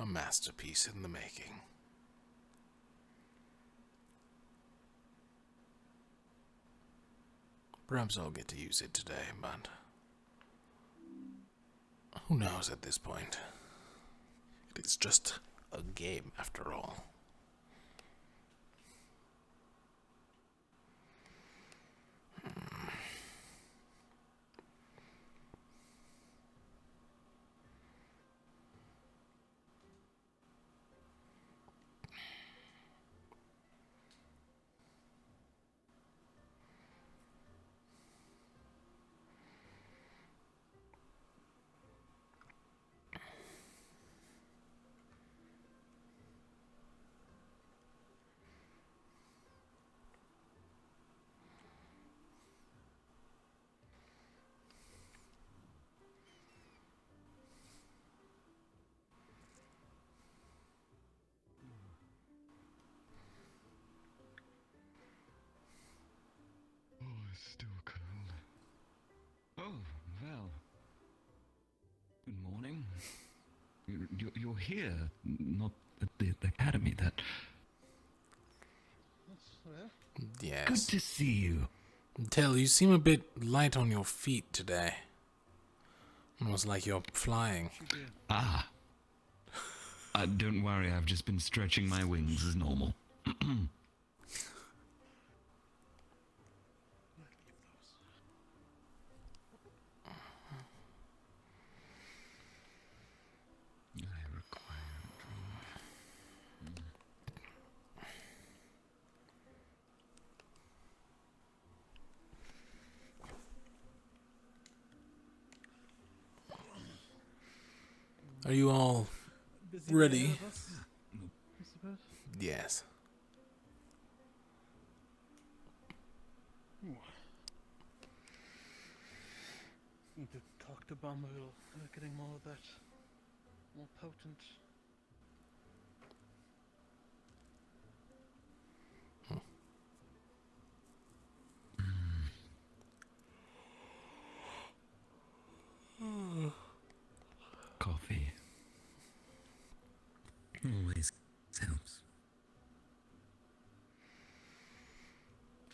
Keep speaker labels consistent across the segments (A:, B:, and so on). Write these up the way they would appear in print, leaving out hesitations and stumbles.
A: A masterpiece in the making. Perhaps I'll get to use it today, but who knows at this point? It's just a game after all.
B: Oh, it's still cold. Oh, well. Good morning. You're here, not at the academy. That.
A: Yes.
B: Good to see you.
A: Tell, you seem a bit light on your feet today. Almost like you're flying.
B: Ah. Don't worry, I've just been stretching my wings as normal. I require a drink.
A: Are you all
C: Busy
A: ready?
C: day of us, I suppose.
A: Yes.
C: Need to talk to Bomb about getting more of that more potent.
B: Coffee. Always helps.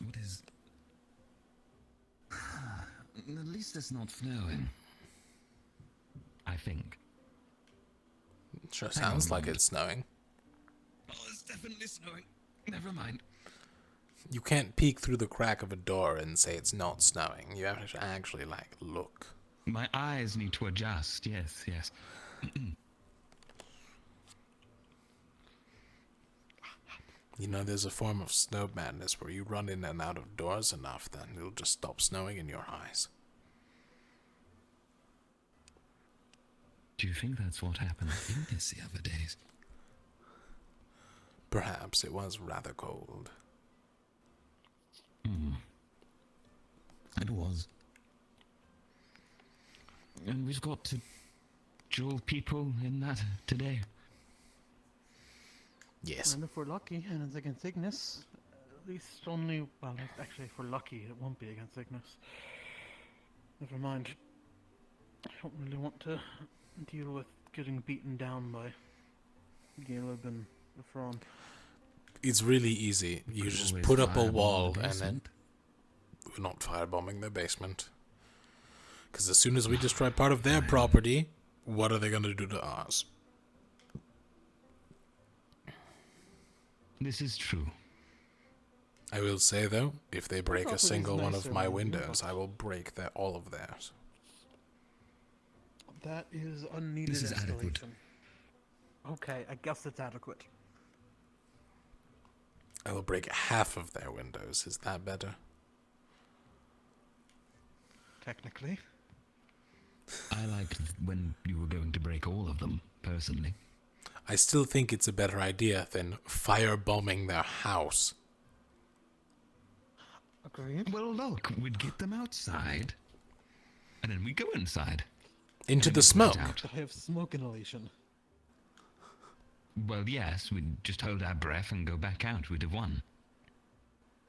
B: What is... At least it's not snowing. I think.
A: Sure
B: Hang on
A: sounds
B: a
A: like
B: moment.
A: it's snowing.
B: Oh, it's definitely snowing. Never mind.
A: You can't peek through the crack of a door and say it's not snowing. You have to actually, look.
B: My eyes need to adjust. Yes, yes.
A: You know, there's a form of snow madness where you run in and out of doors enough, then it'll just stop snowing in your eyes.
B: Do you think that's what happened in this the other days?
A: Perhaps it was rather cold.
B: It was. And we've got to duel people in that today.
A: Yes.
C: And if we're lucky and it's against Ignis, at least only, well, actually, if we're lucky, it won't be against Ignis. Never mind. I don't really want to deal with getting beaten down by Caleb and Efron.
A: It's really easy. You
B: Could
A: just
B: always
A: put up a
B: firebomb the
A: wall and then...
B: basement.
A: We're not firebombing their basement. Because as soon as we destroy part of their property, what are they going to do to ours?
B: This is true.
A: I will say, though, if they break a
C: property's
A: single one
C: nicer
A: of my
C: than
A: windows,
C: yours.
A: I will break all of theirs.
C: That is unneeded
B: This is
C: escalation.
B: adequate.
C: Okay, I guess it's adequate.
A: I will break half of their windows. Is that better?
C: Technically.
B: I liked when you were going to break all of them, personally.
A: I still think it's a better idea than firebombing their house.
C: Agreed.
B: Well, look, we'd get them outside, and then we go inside.
A: Into
B: And
A: the
B: we put
A: smoke.
B: it out.
C: I have smoke inhalation.
B: Well, yes, we'd just hold our breath and go back out. We'd have won.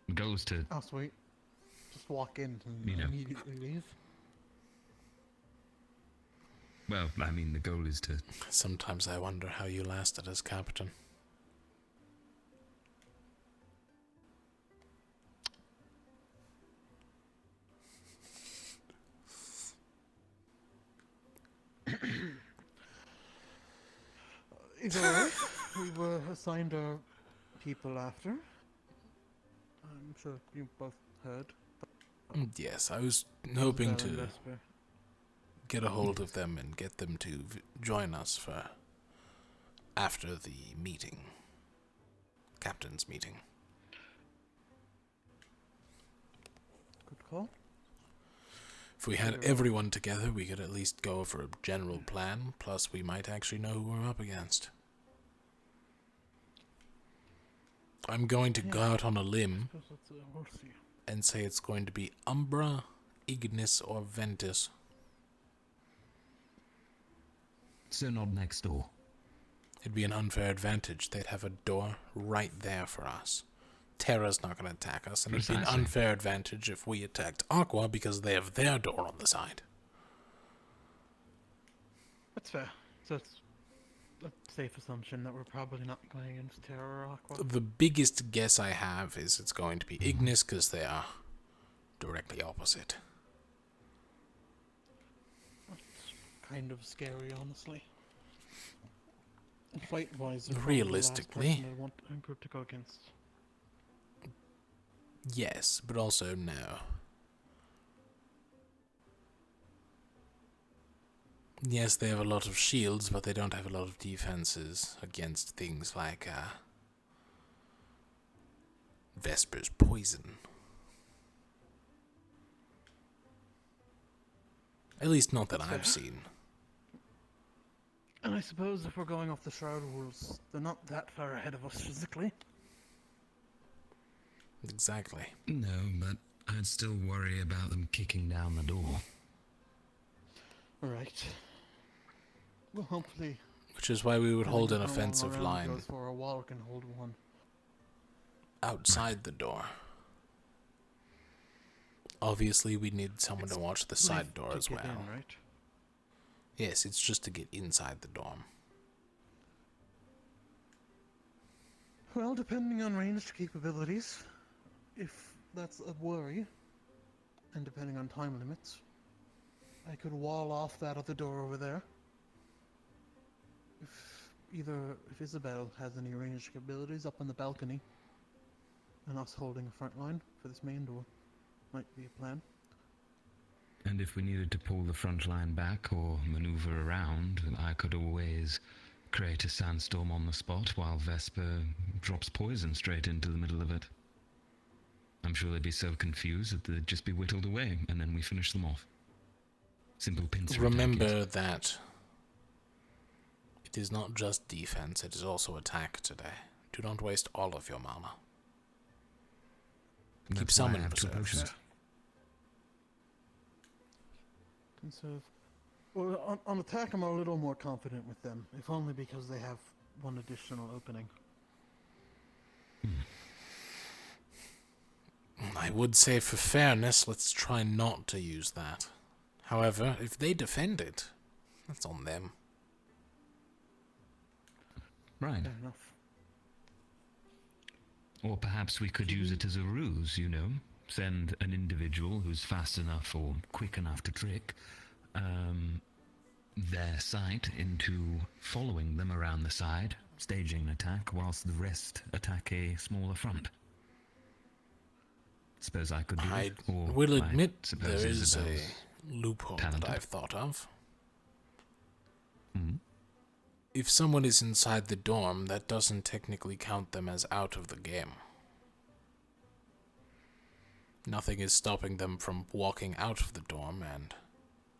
B: The goal is to...
C: Oh, sweet. Just walk in and
B: You know.
C: immediately leave.
B: Well, I mean, the goal is to...
A: Sometimes I wonder how you lasted as captain.
C: Either way, we were assigned our people after. I'm sure you both heard.
A: Yes, I was hoping
C: Isabel and
A: to
C: Vesper.
A: get a hold of them and get them to join us for after the meeting. Captain's meeting.
C: Good call.
A: If we had everyone together, we could at least go over a general plan, plus we might actually know who we're up against. I'm going to go out on a limb
C: We'll see.
A: and say it's going to be Umbra, Ignis, or Ventus.
B: So not next door.
A: It'd be an unfair advantage. They'd have a door right there for us. Terra's not going to attack us, and it'd be an
B: Precisely.
A: unfair advantage if we attacked Aqua because they have their door on the side.
C: That's fair. So it's a safe assumption that we're probably not going against Terra or Aqua.
A: The biggest guess I have is it's going to be Ignis because they are directly opposite.
C: That's kind of scary, honestly. And fight-wise,
A: Realistically.
C: I want a group to go against.
A: Yes, but also no. Yes, they have a lot of shields, but they don't have a lot of defenses against things like Vesper's poison. At least not that I've seen.
C: And I suppose if we're going off the Shroud rules, they're not that far ahead of us physically.
A: Exactly.
B: No, but I'd still worry about them kicking down the door.
C: Right. Well, hopefully...
A: Which is why we would hold an
C: no one
A: offensive
C: around
A: line
C: goes for a wall can hold one.
A: outside the door. Obviously, we need someone to watch the side door
C: To
A: as
C: get
A: well.
C: in, right?
A: Yes, it's just to get inside the dorm.
C: Well, depending on ranged capabilities, if that's a worry, and depending on time limits, I could wall off that other door over there. If Isabel has any ranged capabilities up on the balcony, and us holding a front line for this main door, might be a plan.
B: And if we needed to pull the front line back or maneuver around, I could always create a sandstorm on the spot while Vesper drops poison straight into the middle of it. I'm sure they'd be so confused that they'd just be whittled away, and then we finish them off. Simple pincer attack, yes.
A: Remember that it is not just defense, it is also attack today. Do not waste all of your mana. Keep
B: That's
A: some
B: why I
A: in
B: have two
A: reserve.
B: potions.
C: Conserve. Well, on attack, I'm a little more confident with them, if only because they have one additional opening.
A: I would say for fairness, let's try not to use that. However, if they defend it, that's on them.
B: Right.
C: Fair enough.
B: Or perhaps we could use it as a ruse, you know? Send an individual who's fast enough or quick enough to trick their sight into following them around the side, staging an attack, whilst the rest attack a smaller front. Suppose I could do
A: I
B: it. Or
A: will
B: I
A: admit
B: suppose
A: there is
B: Isabel's
A: a loophole that
B: talented.
A: I've thought of.
B: Hmm?
A: If someone is inside the dorm, that doesn't technically count them as out of the game. Nothing is stopping them from walking out of the dorm and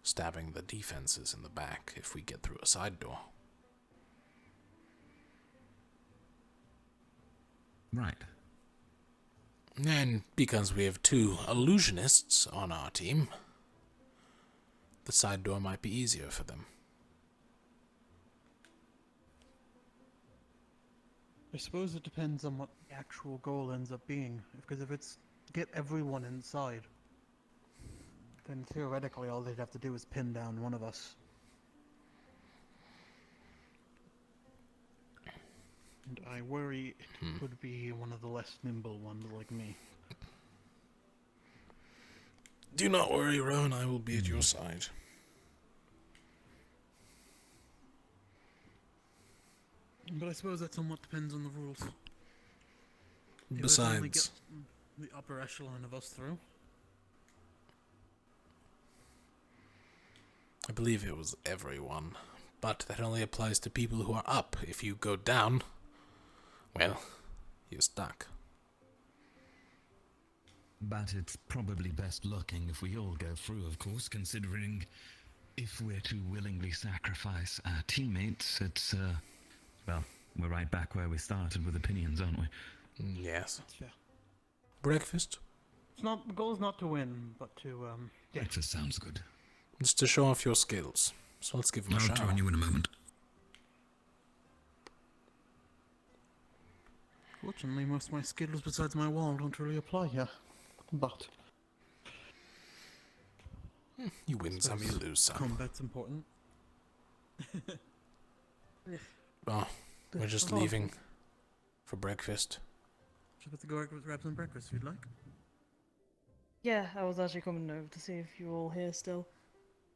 A: stabbing the defenses in the back if we get through a side door.
B: Right.
A: And because we have two illusionists on our team, the side door might be easier for them.
C: I suppose it depends on what the actual goal ends up being, because if it's get everyone inside, then theoretically all they'd have to do is pin down one of us. I worry it would be one of the less nimble ones like me.
A: Do not worry, Rowan. I will be at your side.
C: But I suppose that somewhat depends on the rules. It would only
A: Besides,
C: get the upper echelon of us through.
A: I believe it was everyone, but that only applies to people who are up. If you go down, well, you're stuck.
B: But it's probably best looking if we all go through, of course, considering if we're to willingly sacrifice our teammates, it's, well, we're right back where we started with opinions, aren't we?
A: Yes.
C: That's fair.
A: Breakfast?
C: The goal is not to win, but to,
B: Breakfast sounds good.
A: It's to show off your skills. So let's give him a
B: I'll
A: shot.
B: join you in a moment.
C: Fortunately, most of my skills besides my wall don't really apply here. But
A: You win some, you lose some.
C: combat's important.
A: Oh, we're just leaving for breakfast.
C: Should we go grab some breakfast if you'd like?
D: Yeah, I was actually coming over to see if you're all here still.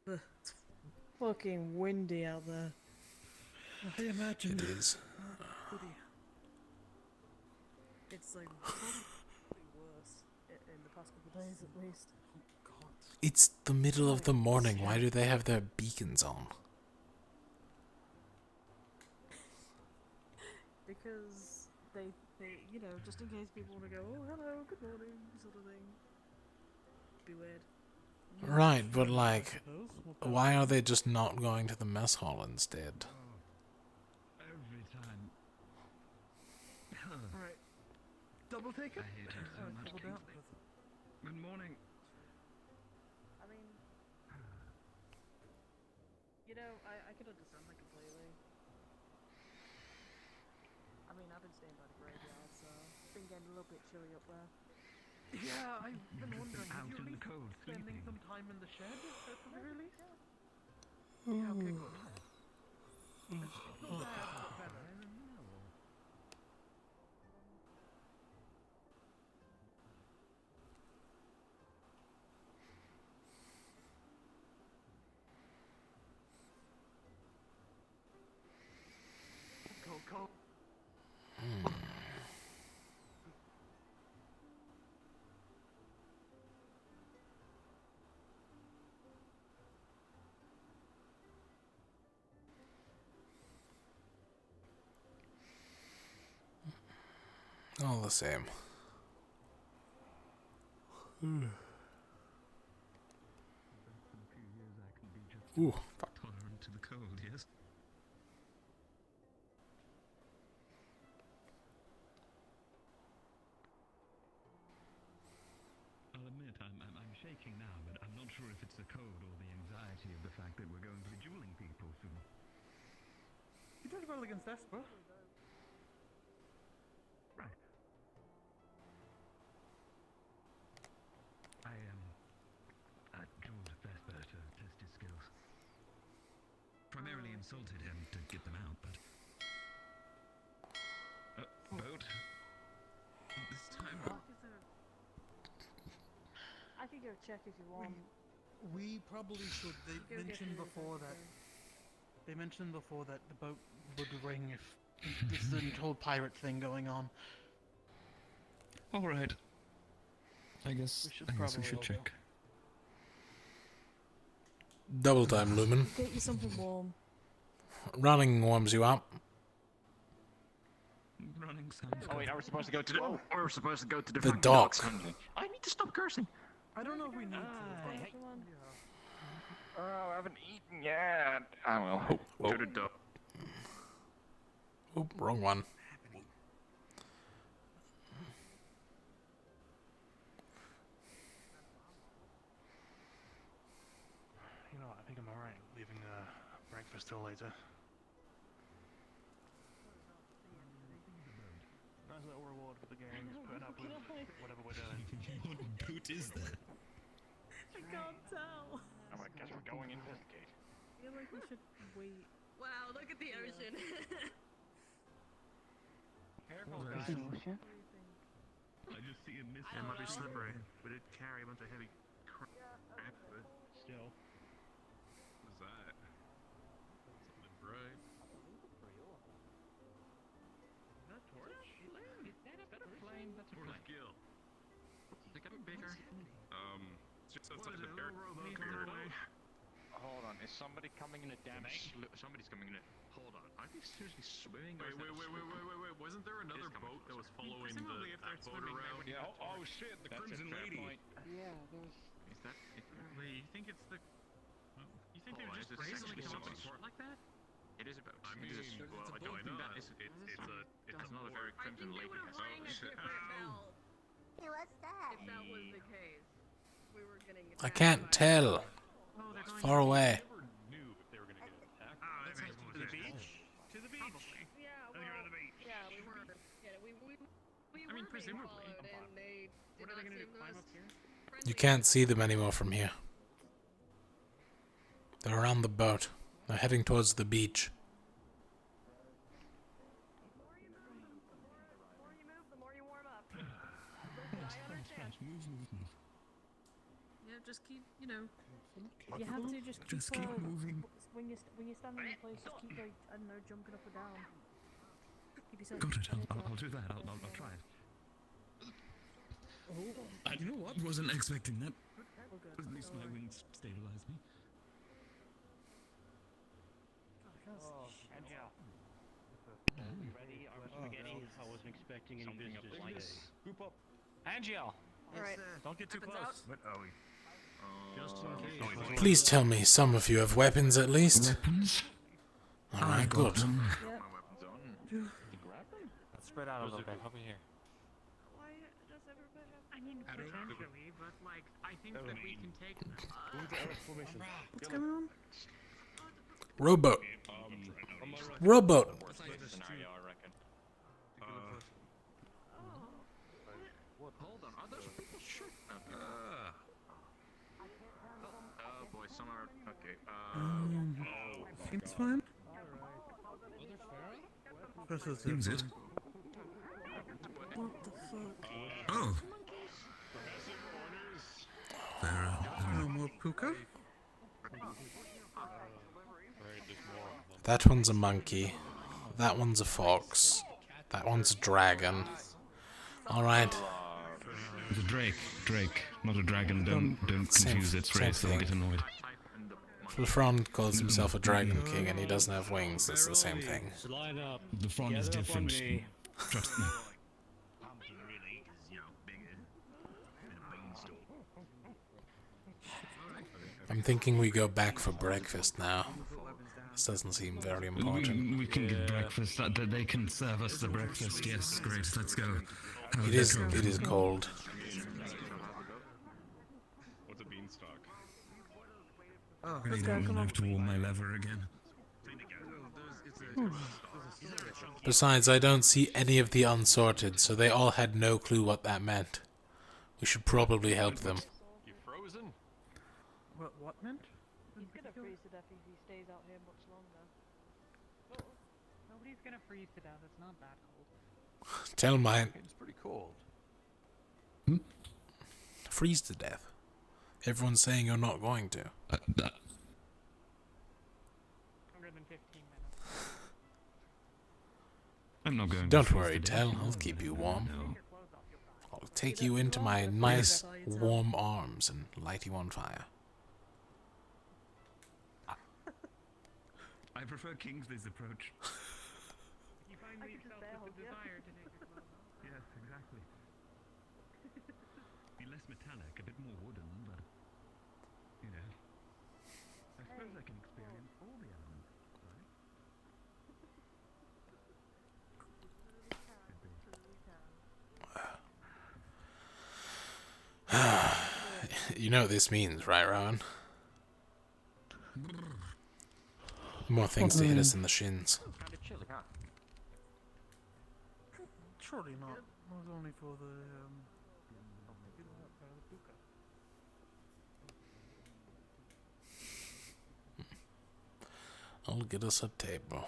D: It's fucking windy out there.
C: I imagine.
A: It is.
D: It's like probably worse in the past couple of days at least.
C: Oh God.
A: It's the middle of the morning. Why do they have their beacons on?
D: Because they, you know, just in case people want to go, oh hello, good morning, sort of thing. Be weird.
A: Right, but like, why are they just not going to the mess hall instead?
B: Every time.
C: Alright. Double take it?
B: I hate it so much.
C: Double down.
B: Good morning.
D: I mean, you know, I could understand that completely. I mean, I've been staying by the graveyard, so it's been getting a little bit chilly up there.
C: Yeah, I've been wondering,
B: Out
C: have you
B: in the
C: at least
B: cold,
C: spending
B: sleeping.
C: some time in the shed at the very least?
D: Yeah.
C: Yeah, okay, good. It's not bad, but better. Go.
A: All the same. Ooh, fuck.
B: Tolerant to the cold, yes? I'll admit, I'm shaking now, but I'm not sure if it's the cold or the anxiety of the fact that we're going to be dueling people soon.
C: You did well against Esper.
B: Right. I dueled Vesper to test his skills. Primarily insulted him to get them out, but... boat? This time...
D: I could go check if you want.
C: We probably should. They
D: Go get
C: mentioned
D: food,
C: before that.
D: so-
C: They mentioned before that the boat would ring if this is a whole pirate thing going on.
B: Alright. I guess we
C: probably
B: should
C: all
B: check.
A: Double time, Lumen.
D: Get you something warm.
A: Running warms you up.
B: Running sounds
E: Oh wait, are we supposed to go to the? Oh, we're supposed to go to the,
A: The
E: front
A: dock.
E: docks, aren't we? I need to stop cursing.
C: I don't know if we need to.
E: Hey.
D: Come on.
E: Oh, I haven't eaten yet. I will.
A: Oh.
E: To the dock.
A: Oop, wrong one.
F: You know, I think I'm alright leaving breakfast till later. Nice little reward for the games, putting up with whatever we're doing.
B: What boat is that?
D: I can't tell.
E: Oh, I guess we're going to investigate.
D: I feel like we should wait.
G: Wow, look at the ocean.
F: Careful,
B: Well,
F: guys.
B: I just see a mist.
F: It might be slippery, but it carry a bunch of heavy crap, but still.
B: What's that? Something bright.
F: Is that a torch? Is that a flame? That's a flame.
B: Gill.
F: Is it getting bigger?
B: It's just outside
F: What is
B: the
F: it,
B: bear.
F: little robot
B: Weird.
F: coming away?
E: Hold on, is somebody coming in a damn
F: Somebody's coming in it. Hold on. Are they seriously swimming?
B: Wait. Wasn't there another
F: coming
B: boat that was
F: closer.
B: following
F: Presumably if
B: that
F: they're
B: boat
F: swimming, they
B: around?
F: would-
E: Yeah,
B: Oh shit, the
E: That's a
B: Crimson
E: fair
B: Lady.
E: point. Yeah, there's...
F: Is that...
B: Wait, you think it's the...
F: You think they would just randomly come up and port like that? It is a boat.
B: I
F: It
B: mean,
F: is a-
B: well,
F: I
B: why
F: don't think
B: not?
F: that is...
B: It's
F: That's
B: a
F: not a very
G: I
F: Crimson
G: think they
F: Lady.
G: would have rang a different bell
H: Hey, what's that?
G: if that was the case. We were getting
A: I
G: attacked
A: can't
G: by-
A: tell.
F: Oh, they're going
A: Far away.
B: never knew if they were gonna get attacked.
F: that makes more sense. To the beach.
G: Probably. Yeah, well,
F: You're on the beach.
G: yeah, we were. Yeah, we
F: I mean,
G: were being
F: presumably.
G: followed, and they did
F: What are they
G: not
F: gonna do?
G: seem
F: Climb
G: the
F: up here?
G: most
A: You
G: friendly.
A: can't see them anymore from here. They're around the boat. They're heading towards the beach.
G: The more you move, the more you warm up. I understand.
D: Yeah, just keep, you know. You have to just keep,
B: moving.
D: when you're standing in place, just keep like, I don't know, jumping up or down. Keep yourself.
B: Got it. I'll do that. I'll try it. Oh, you know what? Wasn't expecting that.
D: We're good.
B: At least my wings stabilized me.
F: Angel. Ready? Our spaghetti. I wasn't expecting any
E: Something up
F: visitors
E: like
F: today.
E: this.
F: Group up. Angel.
G: Alright.
F: Don't get too
G: Weapons
F: close. What are we? Just in case.
A: Please tell me some of you have weapons at least.
B: Weapons?
A: Alright, good.
G: Yeah.
E: My weapon's on. You grab them?
I: Let's spread out a little bit. Over here.
G: Why does everybody have...
F: I mean, potentially, but like, I think that we can take.
D: What's going on?
A: Rowboat. Rowboat.
E: Worst case scenario, I reckon.
F: Hold on, are those people shit? Okay. Oh boy, some are. Okay.
C: Seems fine. This is
B: Seems it.
D: What the fuck?
B: Oh.
C: No more puka.
A: That one's a monkey. That one's a fox. That one's a dragon. Alright.
B: It's a drake. Drake, not a dragon. Don't
A: Same-
B: confuse its
A: same
B: race. They'll
A: thing.
B: get annoyed.
A: Filfron calls himself a dragon king and he doesn't have wings. It's the same thing.
F: Line up.
B: The front is different. Trust me.
A: I'm thinking we go back for breakfast now. This doesn't seem very important.
B: We can get breakfast. That they can serve us the breakfast. Yes, great. Let's go. How
A: It is cold.
B: What's a beanstalk?
C: Oh,
B: Really don't have to warm my lever again.
A: Besides, I don't see any of the unsorted, so they all had no clue what that meant. We should probably help them.
I: You frozen?
C: what meant?
D: He's gonna freeze to death if he stays out here much longer.
J: Nobody's gonna freeze to death. It's not that cold.
A: Tell mine.
I: It's pretty cold.
A: Freeze to death. Everyone's saying you're not going to.
J: Longer than 15 minutes.
B: I'm not going.
A: Don't
B: to freeze
A: worry,
B: to death.
A: Tell. I'll keep you warm.
B: No.
A: I'll take you into my nice, warm arms and light you on fire.
B: I prefer Kingsley's approach.
J: You find
D: I could just
J: yourself
D: bear
J: with
D: hug
J: the
D: you.
J: desire to take your clothes off.
B: Yes, exactly. Be less metallic, a bit more wooden, but you know. I suppose I can experience all the elements, right?
A: You know what this means, right, Rowan? More things to hit us in the shins.
E: Kinda chilly, huh?
C: Surely not. It was only for the
A: I'll get us a table.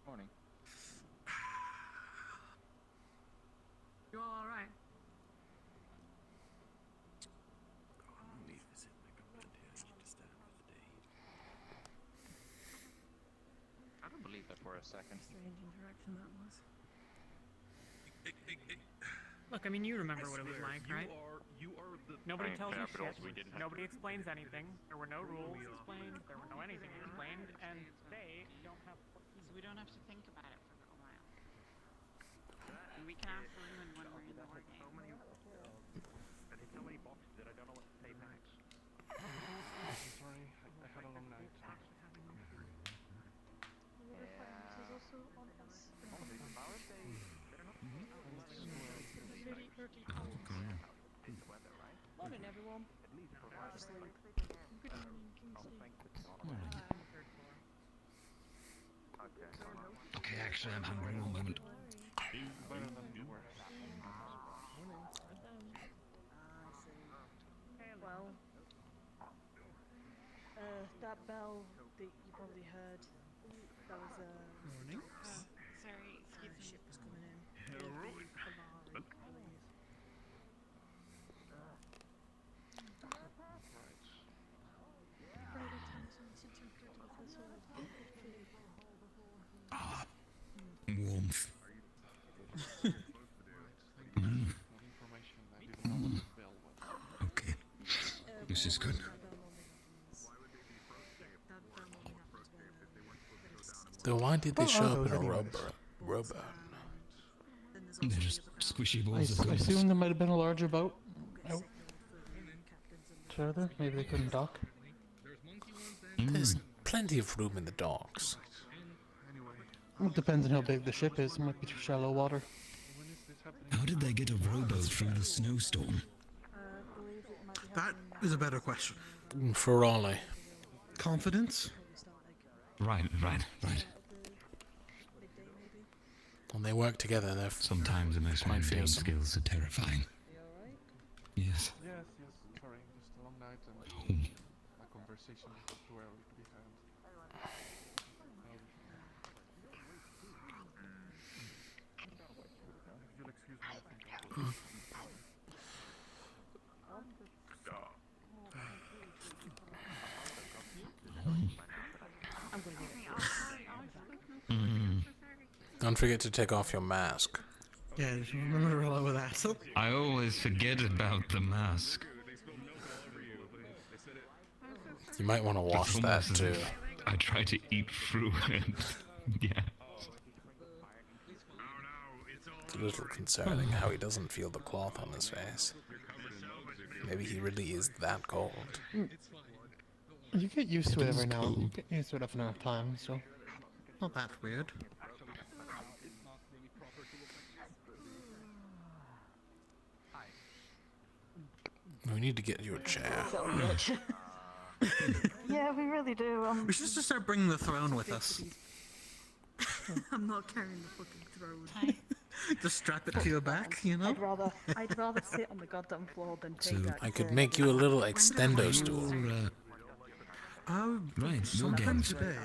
E: Morning.
G: You all alright?
E: I don't believe that for a second.
G: Strange interaction that was. Look, I mean, you remember what it was like, right?
J: Nobody tells you
E: but
J: shit.
E: also we didn't have
J: Nobody explains anything. There were no rules explained. There were no anything explained, and they don't have.
K: So we don't have to think about it for a little while. And we can ask Lumen when we're in the war game.
F: I did so many boxes that I don't know what to say next. I'm sorry, I had a long night.
D: Morning, everyone. Just leave. Good morning, Kingsley.
B: Okay, actually, I'm hungry. One moment.
F: Better than the worst.
D: Well, that bell that you probably heard, that was
K: Sorry, excuse me.
D: ship was coming in.
B: Warmth. Okay, this is good.
A: Then why did they show up in a rubber?
B: They're just squishy
C: I
B: balls of goodness.
C: assume there might have been a larger boat out further. Maybe they couldn't dock.
A: There's plenty of room in the docks.
C: It depends on how big the ship is. It might be through shallow water.
B: How did they get a rowboat through the snowstorm?
C: That is a better question.
A: For Raleigh.
C: Confidence?
B: Right.
A: When they work together, they're
B: Sometimes the most
A: quite
B: mundane
A: fearsome.
B: skills are terrifying. Yes.
F: Yes, sorry, just a long night and a conversation too early to be had. If you'll excuse me, I think
D: I'm gonna get
A: Don't forget to take off your mask.
C: Yeah, just remember to roll with that. So
B: I always forget about the mask.
A: You might want to wash
B: It's
A: that
B: almost as
A: too.
B: if I try to eat through it. Yeah.
A: It's a little concerning how he doesn't feel the cloth on his face. Maybe he really is that cold.
C: you get used to it every now and then.
B: cold.
C: Get used to it after enough time, so not that weird.
A: We need to get you a chair.
G: Yeah, we really do.
C: We should just start bringing the throne with us.
G: I'm not carrying the fucking throne.
C: Just strap it to your back, you know?
D: I'd rather sit on the goddamn floor than
A: So
D: take that.
A: I could
D: chair.
A: make you a little extendo stool.
C: Oh,
B: Right, your
C: sometime
B: games.
C: today.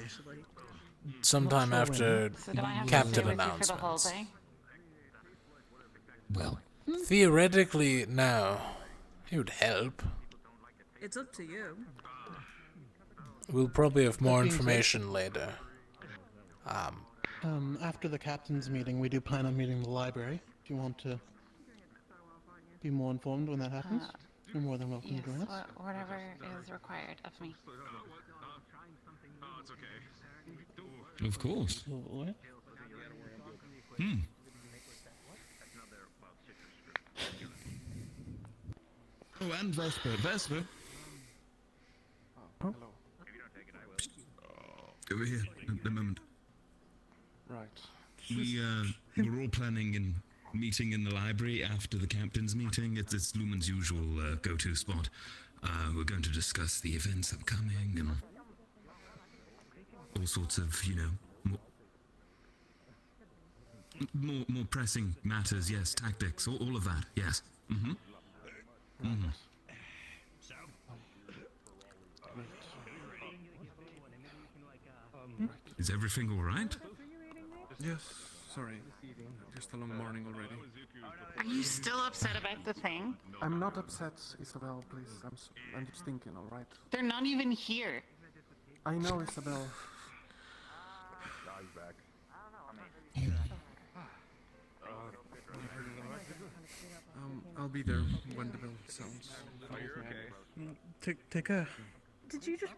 A: Sometime
C: Not sure
A: after
K: So do I have to
A: captain
K: stay with you for the whole
A: announcements.
K: day?
B: Well,
A: Theoretically, no. It would help.
G: It's up to you.
A: We'll probably have more
C: That being said-
A: information later.
C: After the captain's meeting, we do plan on meeting the library. If you want to be more informed when that happens, you're more than welcome
K: Yes,
C: to join us.
K: whatever is required of me.
B: of course.
C: Absolutely.
B: Oh, and Vesper.
F: hello.
B: Over here at the moment.
F: Right.
B: We're all planning and meeting in the library after the captain's meeting. It's Lumen's usual go-to spot. We're going to discuss the events upcoming and all sorts of, more pressing matters. Yes, tactics, all of that. Yes. Is everything all right?
L: Yes, sorry. Just a long morning already.
K: Are you still upset about the thing?
L: I'm not upset, Isabel, please. I'm just thinking, alright?
K: They're not even here.
L: I know, Isabel.
F: He's back.
L: I'll be there when the bell sounds.
F: Oh, you're okay.
C: Take care.
D: Did you just...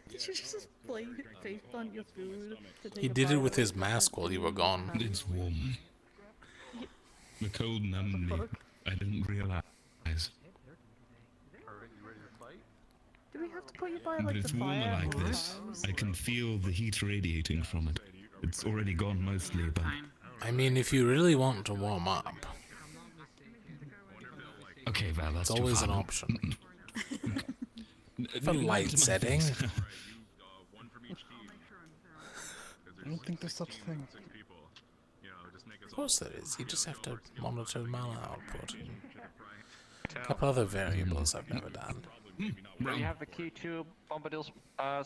D: Did you just play face plant your food to take
A: He
D: a
A: did it
D: bite
A: with
D: out
A: his
D: of
A: mask while you were gone.
B: It's warm. The cold numbed me. I didn't realize.
D: Do we have to put you by
B: But
D: like
B: it's
D: the
B: warmer
D: fire
B: like
D: all the
B: this.
D: times?
B: I can feel the heat radiating from it. It's already gone mostly, but...
A: I mean, if you really want to warm up,
B: Okay, Val, that's
A: it's always
B: too
A: an
B: far.
A: option. For
B: Maybe
A: light
B: back to my
A: setting.
B: face.
C: I don't think there's such a thing.
A: Of course there is. You just have to monitor mana output and a couple other variables I've never done.
E: Do you have the key to Bombadil's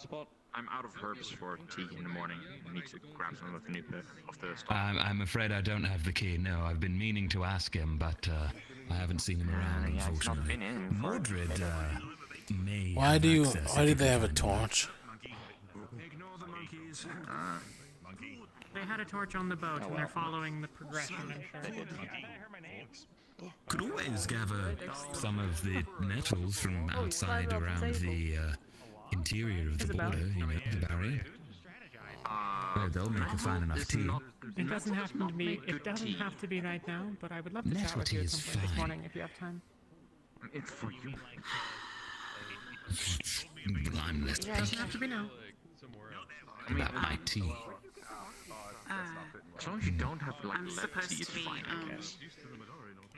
E: spot?
M: I'm out of herbs for tea in the morning. I need to grab some of the new of the stock.
B: I'm afraid I don't have the key. No, I've been meaning to ask him, but I haven't seen him around,
M: Yeah, he's not
B: unfortunately.
M: been in for
B: Mordred may
A: Why
B: have
A: do you?
B: access
A: Why
B: if
A: did they have a
B: can find him.
A: torch?
F: Ignore the monkeys.
J: They had a torch on the boat, and they're following the progression, I'm sure.
B: Could always gather some of the nettles from outside
D: right around
B: around
D: the
B: the interior of the
D: Isabel?
B: border, you know, the barrier. They'll make a fine enough tea.
J: It doesn't have to be. It doesn't have to be right now, but I would love to chat
B: Nettle
J: with you
B: tea
J: at
B: is
J: some point this
B: fine.
J: morning if you have time.
M: It's for you.
B: I'm less
J: It doesn't have to be now.
B: about my tea.
M: As long as you don't have like
K: I'm
M: left
K: supposed
M: tea, it's
K: to be,
M: fine, I guess.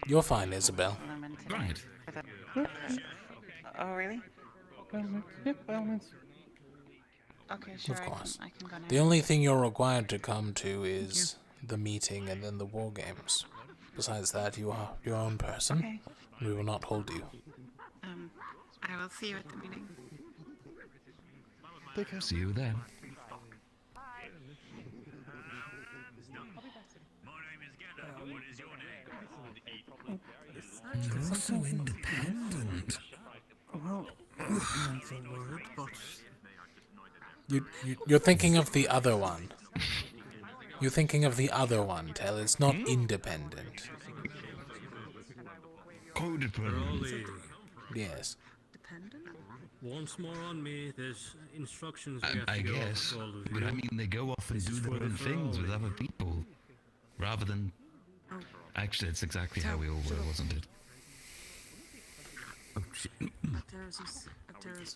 A: You're fine, Isabel.
B: Right.
K: Oh, really?
C: Yep, by all means.
K: Okay, sure.
A: Of course.
K: I can go now.
A: The only thing you're required to come to is the meeting and then the war games. Besides that, you are your own person.
K: Okay.
A: We will not hold you.
K: I will see you at the meeting.
C: Take care.
B: See you there. You're so independent.
C: Well, that's a word, but
A: You're thinking of the other one. You're thinking of the other one, Tell. It's not independent.
B: Codependent.
A: Yes.
N: Once more on me, there's instructions we have
B: I
N: to go
B: guess.
N: to all of you.
B: But I mean, they go off and do
N: is
B: their
N: for the
B: own things with
N: throne.
B: other people. Rather than... Actually, it's exactly how we all were, wasn't it? Oh, shit.
D: Acteros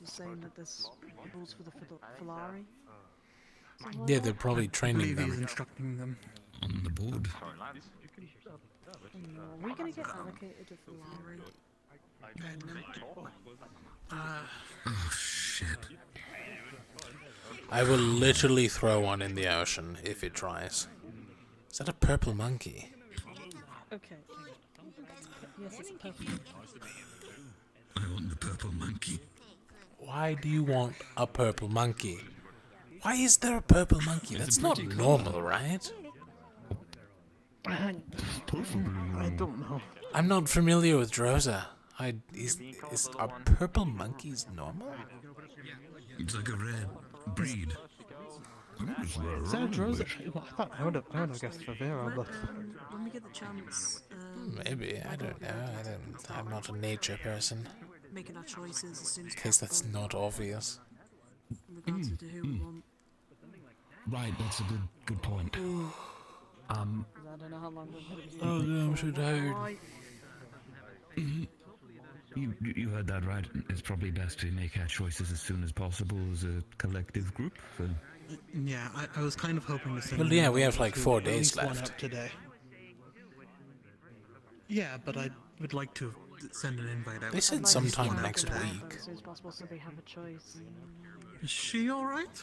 D: was saying that there's rules for the Filari.
A: Yeah, they're probably
C: I
A: training
C: believe he's
A: them.
C: instructing them.
B: On the board.
D: Are we gonna get allocated to Filari?
B: Oh, shit.
A: I will literally throw one in the ocean if it tries. Is that a purple monkey?
D: Okay. Yes, it's purple.
B: I want the purple monkey.
A: Why do you want a purple monkey? Why is there a purple monkey? That's not normal, right?
C: I don't know.
A: I'm not familiar with Drosa. Is are purple monkeys normal?
B: It's like a rare breed.
C: Is that Rosa? Well, I would have guessed for Vera, but
D: When we get the chance,
A: Maybe, I don't know. I'm not a nature person.
D: making our choices as soon as
A: In case that's not obvious.
D: in regards to who we want.
B: Right, that's a good point.
D: I don't know how long we're going to be.
A: Oh, no, I'm so tired.
D: Right.
B: You heard that right. It's probably best to make our choices as soon as possible as a collective group. So.
C: yeah, I was kind of hoping to send.
A: Well,
C: an
A: yeah, we
C: invite
A: have like
C: to
A: 4
C: at
A: days
C: least one
A: left.
C: out today. Yeah, but I would like to send an invite out.
A: They said
C: at least
A: sometime
C: one out
A: next
C: today.
A: week.
D: As soon as possible so they have a choice.
C: Is she all right?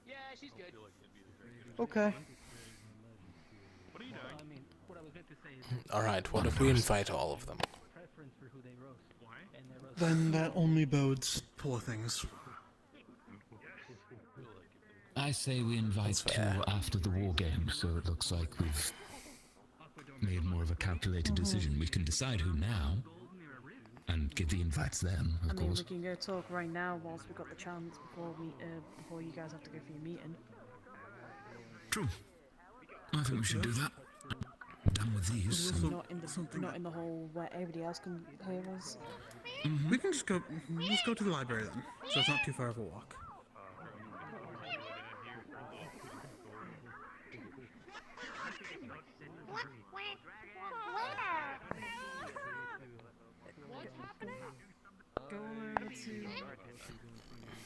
J: Yeah, she's good.
C: Okay.
A: Alright, what if we invite all of them?
C: Then that only bodes poor things.
B: I say we invite two after the war game, so it looks like we've made more of a calculated decision. We can decide who now, and give the invites then, of
D: I mean,
B: course.
D: we can go talk right now whilst we've got the chance before you guys have to go for your meeting.
B: True. I think we should do that. Done with these.
D: Not in the hall where everybody else can hear us.
N: We can just go. Let's go to the library then, so it's not too far of a walk.
D: Go over to.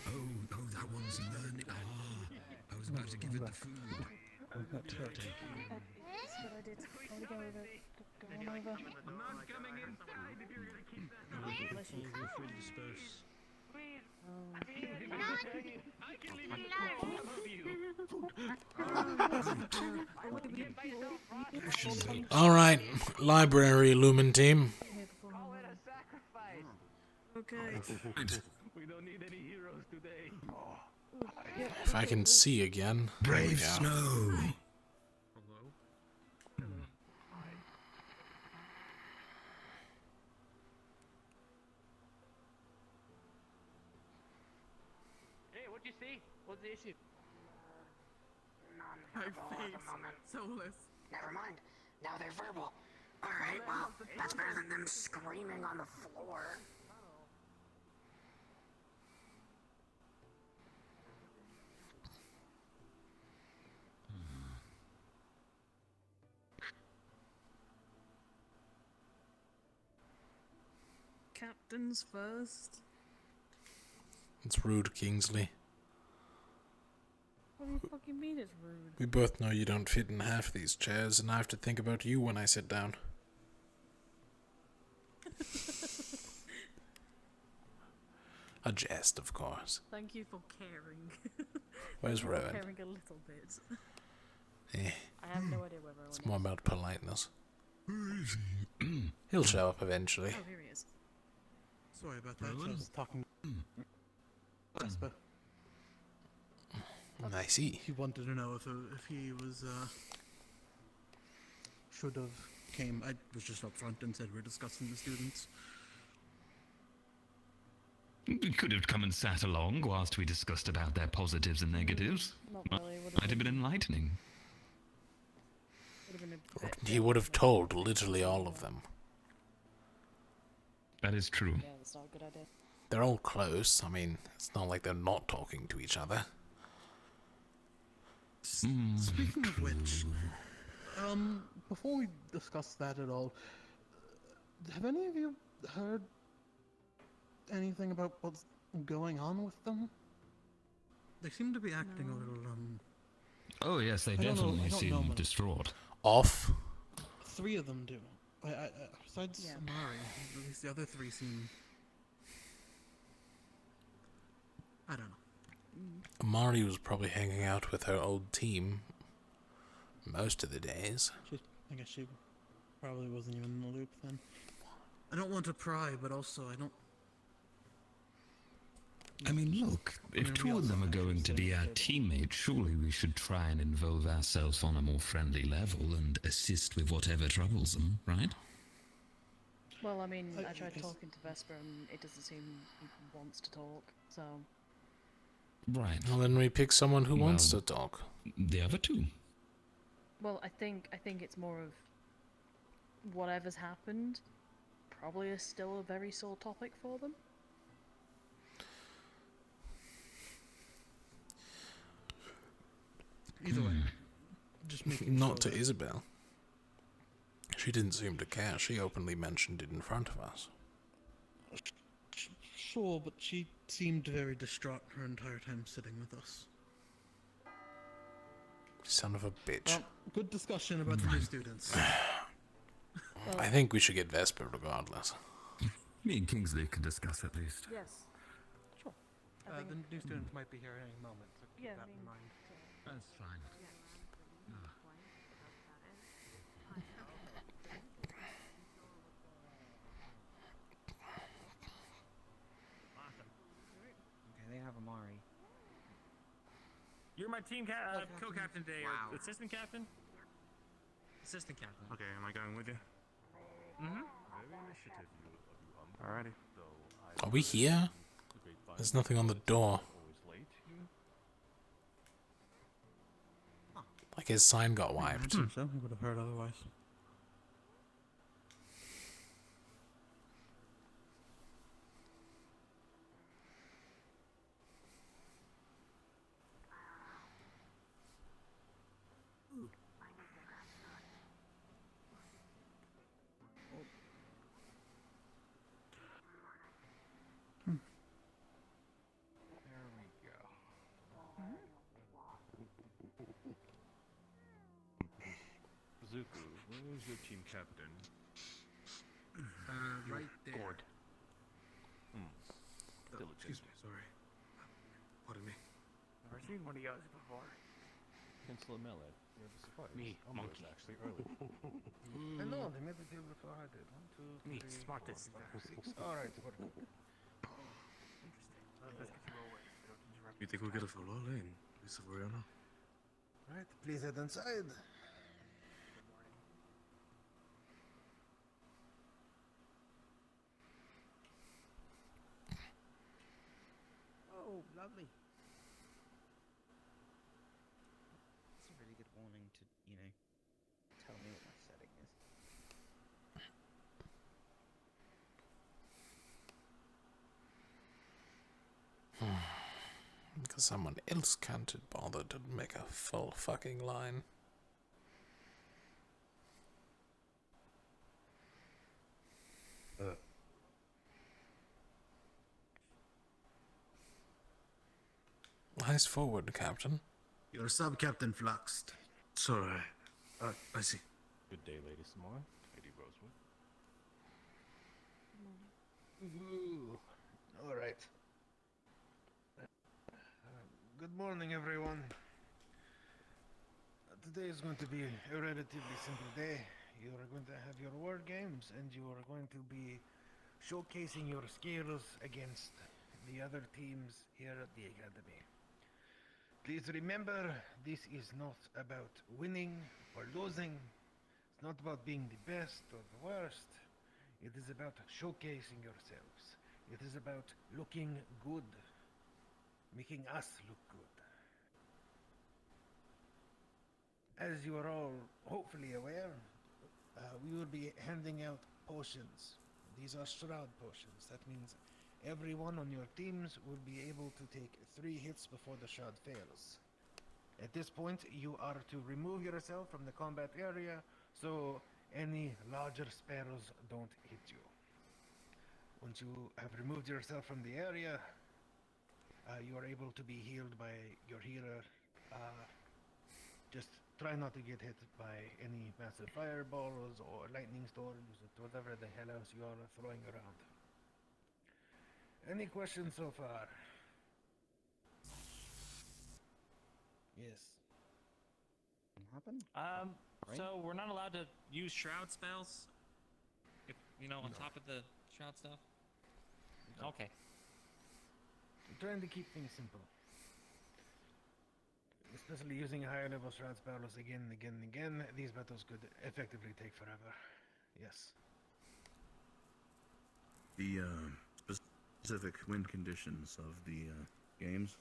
B: Oh, that one's learning. I was about to give it the food.
D: That's what I did. I want to go over. Go on over.
F: I'm not coming inside if you're gonna keep that.
D: Bless you.
N: Feel free to disperse.
F: I can leave some of you.
A: Alright, library Lumen team.
D: Okay.
F: We don't need any heroes today.
A: If I can see again.
B: Brave snow.
J: Hey, what'd you see? What's the issue?
O: Soulless. Never mind. Now they're verbal. Alright, well, that's better than them screaming on the floor.
D: Captains first.
A: It's rude, Kingsley.
D: What do you fucking mean it's rude?
A: We both know you don't fit in half these chairs, and I have to think about you when I sit down. A jest, of course.
D: Thank you for caring.
A: Where's
D: For
A: Rowan?
D: caring a little bit.
A: Eh,
D: I have no idea where Rowan
A: it's
D: is.
A: more about politeness. He'll show up eventually.
D: Oh, here he is.
N: Sorry about that.
L: I was talking to Vespa.
A: I see.
L: He wanted to know if he was should have came.
N: I was just up front and said we're discussing the students.
B: We could have come and sat along whilst we discussed about their positives and negatives.
D: Not really.
B: Might have been enlightening.
D: Would have been a bit.
A: He would have told literally all of them.
B: That is true.
D: Yeah, that's not a good idea.
A: They're all close. I mean, it's not like they're not talking to each other.
L: Speaking of which, before we discuss that at all, have any of you heard anything about what's going on with them?
N: They seem to be acting a little
B: Oh yes, they
L: I don't know-
B: definitely
L: I don't know
B: seem
L: them.
B: distraught.
A: Off?
L: 3 of them do. Besides
N: Amari, at least the other 3 seem. I don't know.
A: Amari was probably hanging out with her old team most of the days.
L: I guess she probably wasn't even in the loop then.
N: I don't want to pry, but also I don't.
B: I mean, look, if 2 of them are going to be our teammates, surely we should try and involve ourselves on a more friendly level and assist with whatever troubles them, right?
D: Well, I mean, I tried talking to Vesper and it doesn't seem he wants to talk, so...
B: Right.
A: Well, then we pick someone who wants
B: Well,
A: to talk.
B: The other 2.
D: Well, I think it's more of whatever's happened probably is still a very sore topic for them.
L: Either way, just making
A: Not to
L: sure
A: Isabel. She didn't seem to care. She openly mentioned it in front of us.
L: Sure, but she seemed very distraught her entire time sitting with us.
A: Son of a bitch.
L: Well, good discussion about the new students.
A: I think we should get Vesper regardless.
B: Me and Kingsley can discuss at least.
D: Yes. Sure.
L: The new students might be here at any moment, so keep
D: Yeah,
L: that
D: I mean,
L: in mind.
B: That's fine.
P: Okay, they have Amari.
J: You're my team co-captain today,
O: Wow.
J: or assistant captain? Assistant captain.
F: Okay, am I going with you?
J: Mm-hmm.
F: Alrighty.
A: Are we here? There's nothing on the door. Like his sign got wiped.
L: So we would have heard otherwise.
F: There we go. Zuko, where's your team captain?
O: Right there.
F: Gord.
O: Excuse me, sorry. Pardon me.
J: Never seen one of yours before.
F: Pencil Mellet. You're surprised.
J: Me, monkey.
F: Actually early.
E: I know, they made the deal before I did. 1, 2, 3,
J: Me,
E: 4,
J: smartest.
E: 5, 6. Alright, we're good.
J: Let's get you away. Don't interrupt.
O: You think we'll get a full all in? Lisa Veriana?
E: Right, please head inside.
P: Oh, lovely. It's a really good warning to, tell me what my setting is.
A: Because someone else can't bother to make a full fucking line. Eyes forward, Captain.
E: Your sub-captain fluxed.
O: Sorry. I see.
F: Good day, Lady Samara. Lady Rosewood.
E: Ooh. Alright. Good morning, everyone. Today is going to be a relatively simple day. You are going to have your war games, and you are going to be showcasing your skills against the other teams here at the Academy. Please remember, this is not about winning or losing. It's not about being the best or the worst. It is about showcasing yourselves. It is about looking good. Making us look good. As you are all hopefully aware, we will be handing out potions. These are shroud potions. That means everyone on your teams will be able to take 3 hits before the shroud fails. At this point, you are to remove yourself from the combat area so any larger sparrows don't hit you. Once you have removed yourself from the area, you are able to be healed by your healer. Just try not to get hit by any massive fireballs or lightning storms or whatever the hell else you are throwing around. Any questions so far? Yes.
P: Happen?
J: So we're not allowed to use shroud spells? If, on top of the shroud stuff?
E: No.
J: Okay.
E: I'm trying to keep things simple. Especially using higher level shroud spells again and again and again, these battles could effectively take forever. Yes.
O: The specific win conditions of the games,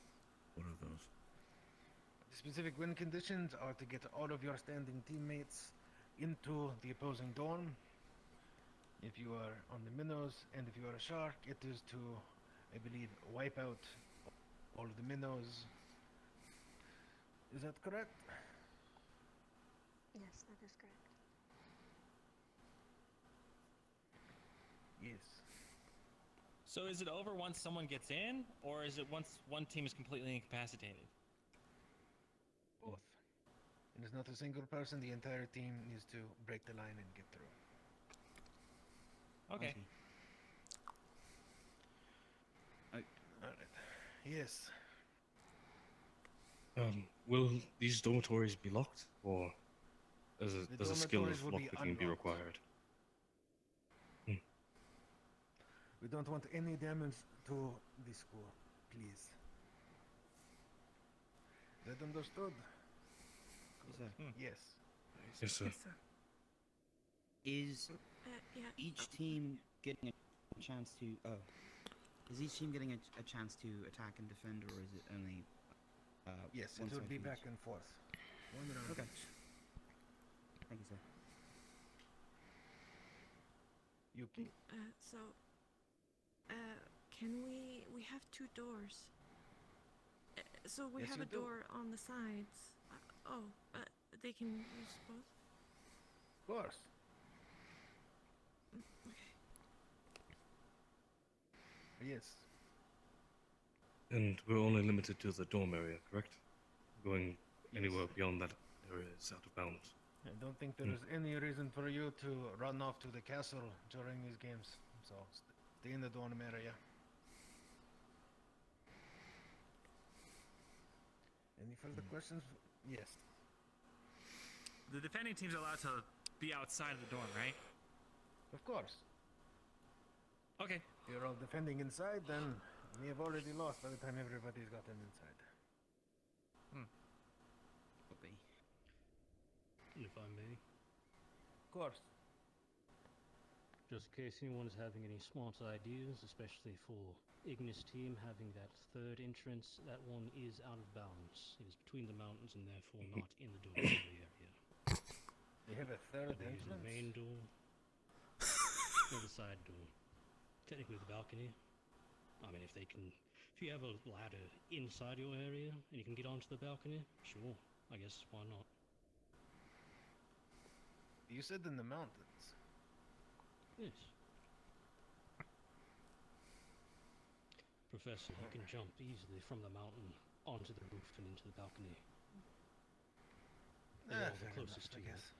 O: what are those?
E: The specific win conditions are to get all of your standing teammates into the opposing dorm. If you are on the minnows and if you are a shark, it is to, I believe, wipe out all of the minnows. Is that correct?
H: Yes, that is correct.
E: Yes.
J: So is it over once someone gets in, or is it once one team is completely incapacitated?
E: Both. It is not a single person, the entire team needs to break the line and get through.
J: Okay.
E: Alright. Yes.
Q: Will these dormitories be locked, or does a skill
E: dormitories
Q: of
E: will be
Q: lockpicking be
E: unlocked.
Q: required?
E: We don't want any damage to the school, please. That understood?
P: Yes, sir.
E: Yes.
Q: Yes, sir.
P: Is
R: yeah.
P: each team getting a chance to? Oh, is each team getting a chance to attack and defend, or is it only?
E: Yes,
P: one
E: it will
P: side
E: be
P: for
E: back
P: each?
E: and forth. One round
P: Okay.
E: each.
P: Thank you, sir.
E: Yuki.
R: So, can we have two doors? So we
E: Yes,
R: have
E: you
R: a
E: do.
R: door on the sides. They can use both?
E: Of course. Yes.
Q: And we're only limited to the dorm area, correct? Going
E: Yes.
Q: anywhere beyond that area is out of bounds.
E: I don't think there is any reason for you to run off to the castle during these games. So stay in the dorm area. Any further questions? Yes.
J: The defending team's allowed to be outside of the dorm, right?
E: Of course.
J: Okay.
E: If you're all defending inside, then we have already lost by the time everybody's gotten inside.
P: Copy.
N: If I may.
E: Of course.
N: Just in case anyone's having any smart ideas, especially for Ignis team having that third entrance, that one is out of bounds. It is between the mountains and therefore not in the dormitory area.
E: They have a third
N: They're using
E: entrance?
N: the main door. Or the side door. Technically the balcony. I mean, if you have a ladder inside your area and you can get onto the balcony, sure. I guess why not?
E: You said in the mountains.
N: Yes. Professor, you can jump easily from the mountain onto the roof and into the balcony. They are the
E: Fair
N: closest
E: enough,
N: to
E: I
N: you.
E: guess.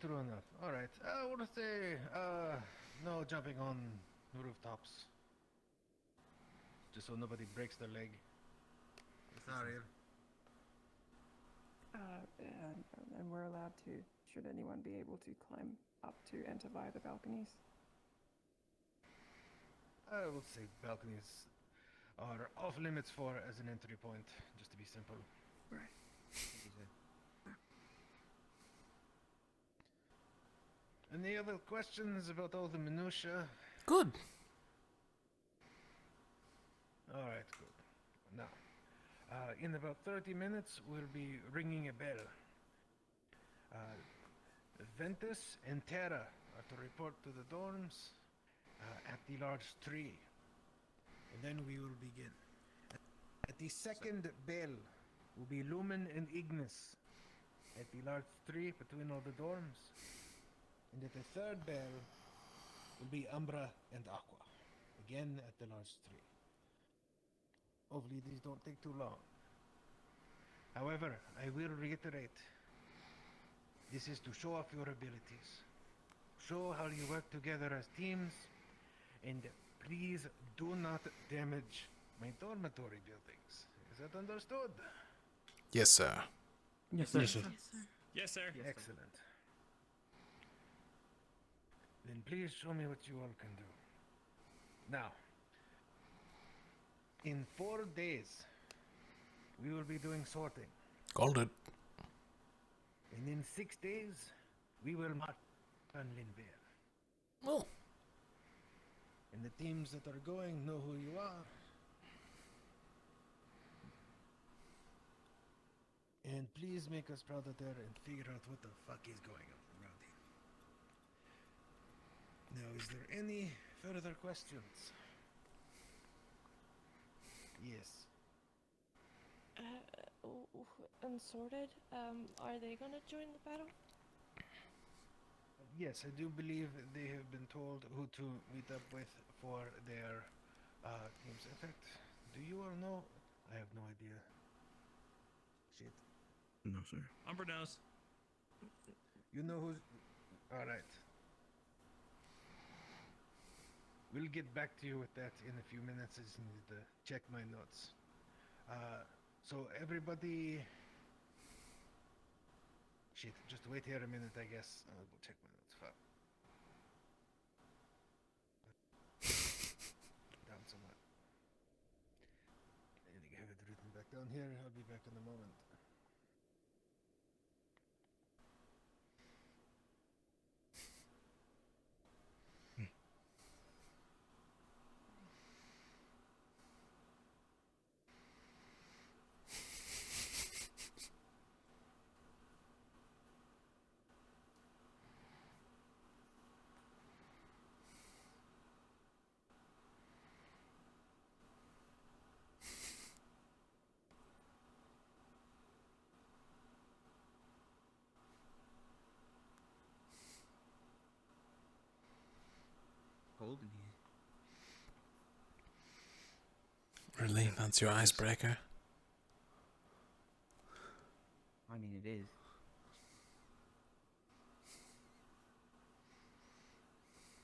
E: True enough. Alright. We'll say, no jumping on rooftops. Just so nobody breaks their leg. Sorry.
S: And we're allowed to, should anyone be able to climb up to enter via the balconies?
E: I would say balconies are off limits for as an entry point, just to be simple.
S: Right.
E: Any other questions about all the minutiae?
A: Good.
E: Alright, good. Now, in about 30 minutes, we'll be ringing a bell. Ventus and Terra are to report to the dorms at the large tree. And then we will begin. At the second bell will be Lumen and Ignis at the large tree between all the dorms. And at the third bell will be Umbra and Aqua, again at the large tree. Hopefully these don't take too long. However, I will reiterate, this is to show off your abilities. Show how you work together as teams, and please do not damage my dormitory buildings. Is that understood?
A: Yes, sir.
C: Yes, sir.
Q: Yes, sir.
J: Yes, sir.
E: Excellent. Then please show me what you all can do. Now, in 4 days, we will be doing sorting.
A: Called it.
E: And in 6 days, we will march on Linvale.
A: Oh.
E: And the teams that are going know who you are. And please make us proud out there and figure out what the fuck is going on around here. Now, is there any further questions? Yes.
R: Unsorted, are they gonna join the battle?
E: Yes, I do believe they have been told who to meet up with for their teams. In fact, do you all know? I have no idea. Shit.
Q: No, sir.
J: Umber knows.
E: You know who's... Alright. We'll get back to you with that in a few minutes. I just need to check my notes. So everybody... Shit, just wait here a minute, I guess. I'll go check my notes. Fuck. Down somewhat. There you go. down here. I'll be back in a moment.
P: Cold in here.
A: Really? That's your icebreaker?
P: I mean, it is.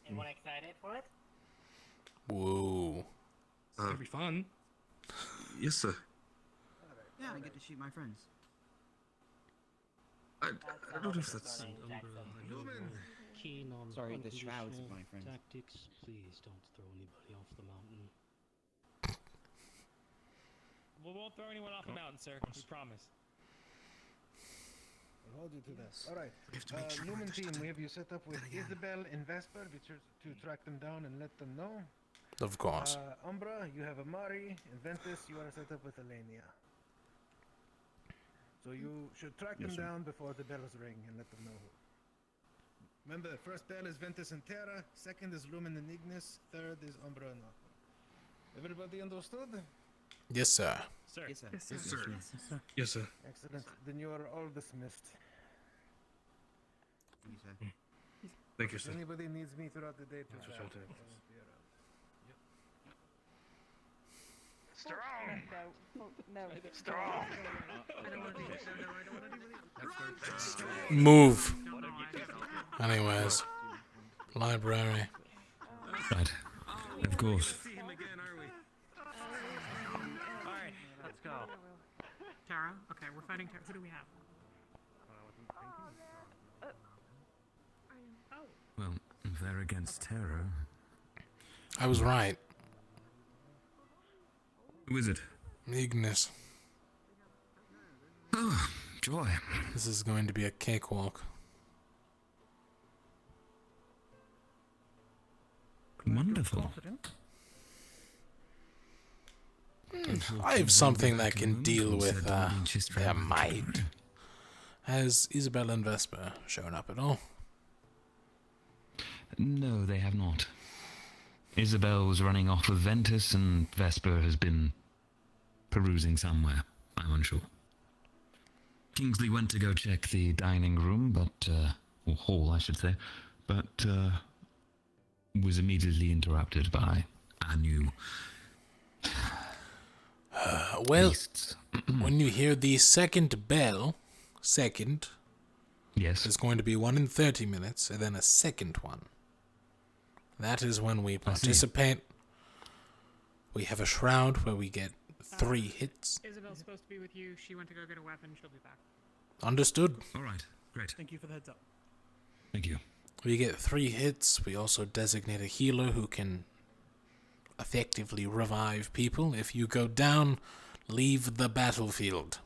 J: Anyone excited for it?
A: Whoa.
Q: It's gonna be fun.
M: Yes, sir.
P: Yeah, I get to shoot my friends.
M: I don't know if that's...
N: Keen on
P: Sorry, the shrouds of
N: unconditional
P: my friends.
N: tactics. Please don't throw anybody off the mountain.
J: We won't throw anyone off the mountain, sir. We promise.
E: I'll hold you to that. All right. Lumen team, we have you set up with Isabel and Vesper to track them down and let them know.
A: Of course.
E: Umbra, you have Amari, and Ventus, you are set up with Elenia. So you should track them down before the bells ring and let them know who. Remember, first bell is Ventus and Terra, second is Lumen and Ignis, third is Umbra and Aqua. Everybody understood?
A: Yes, sir.
J: Sir.
P: Yes, sir.
Q: Yes, sir.
L: Yes, sir.
Q: Yes, sir.
E: Excellent. Then you are all dismissed.
P: Thank you, sir.
Q: Thank you,
E: If
Q: sir.
E: anybody needs me throughout the day,
Q: That's
E: to
Q: what I'll do.
R: Strong! No, no.
F: Strong!
A: Move. Anyways. Library.
B: Right. Of course.
J: Alright, let's go.
O: Tara? Okay, we're fighting Tara. Who do we have?
B: Well, if they're against terror.
A: I was right.
B: Who is it?
A: Ignis.
B: Oh, joy.
A: This is going to be a cakewalk.
B: Wonderful.
A: I have something that can deal with their might. Has Isabel and Vesper shown up at all?
B: No, they have not. Isabel was running off with Ventus, and Vesper has been perusing somewhere. I'm unsure. Kingsley went to go check the dining room, but, or hall, I should say, but, was immediately interrupted by Anu.
A: Well, when you hear the second bell,
B: yes,
A: there's going to be one in 30 minutes, and then a second one. That is when we participate. We have a shroud where we get 3 hits.
O: Isabel's supposed to be with you. She went to go get a weapon. She'll be back.
A: Understood.
B: All right, great.
L: Thank you for the heads up.
B: Thank you.
A: We get 3 hits. We also designate a healer who can effectively revive people. If you go down, leave the battlefield.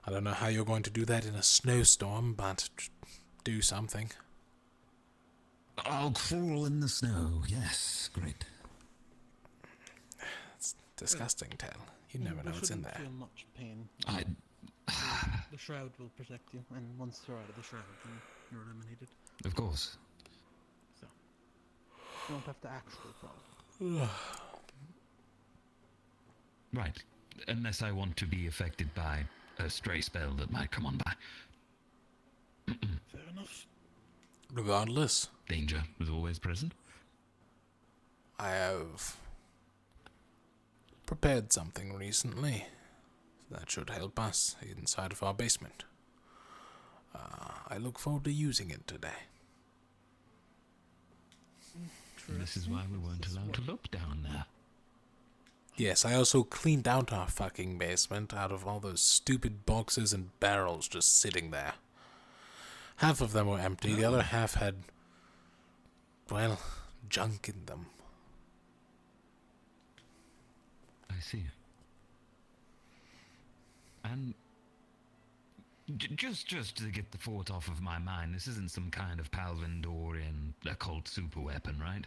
A: I don't know how you're going to do that in a snowstorm, but do something.
B: I'll crawl in the snow. Yes, great.
A: It's disgusting, Tal. You never know what's in there.
L: Feel much pain. The shroud will protect you, and once you're out of the shroud, then you're eliminated.
B: Of course.
L: So you don't have to actually crawl.
B: Right. Unless I want to be affected by a stray spell that might come on by.
L: Fair enough.
A: Regardless,
B: danger was always present.
A: I have prepared something recently that should help us inside of our basement. I look forward to using it today.
B: This is why we weren't allowed to look down there.
A: Yes, I also cleaned out our fucking basement out of all those stupid boxes and barrels just sitting there. Half of them were empty, the other half had, well, junk in them.
B: I see. And just to get the thought off of my mind, this isn't some kind of Palvindorian occult superweapon, right?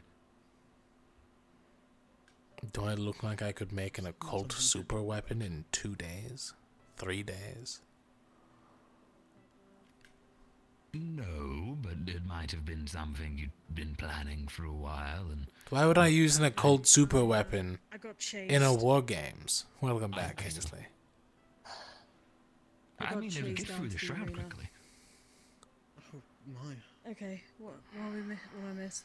A: Do I look like I could make an occult super weapon in 2 days? 3 days?
B: No, but it might have been something you'd been planning for a while, and...
A: Why would I use an occult super weapon
D: I got
A: in a
D: chased.
A: war games? Welcome back, Kingsley.
D: I
B: I
D: got
B: mean, it'll
D: chased
B: get
D: down
B: through the
D: to the
B: shroud
D: arena.
B: quickly.
L: Oh my.
D: Okay, what I miss?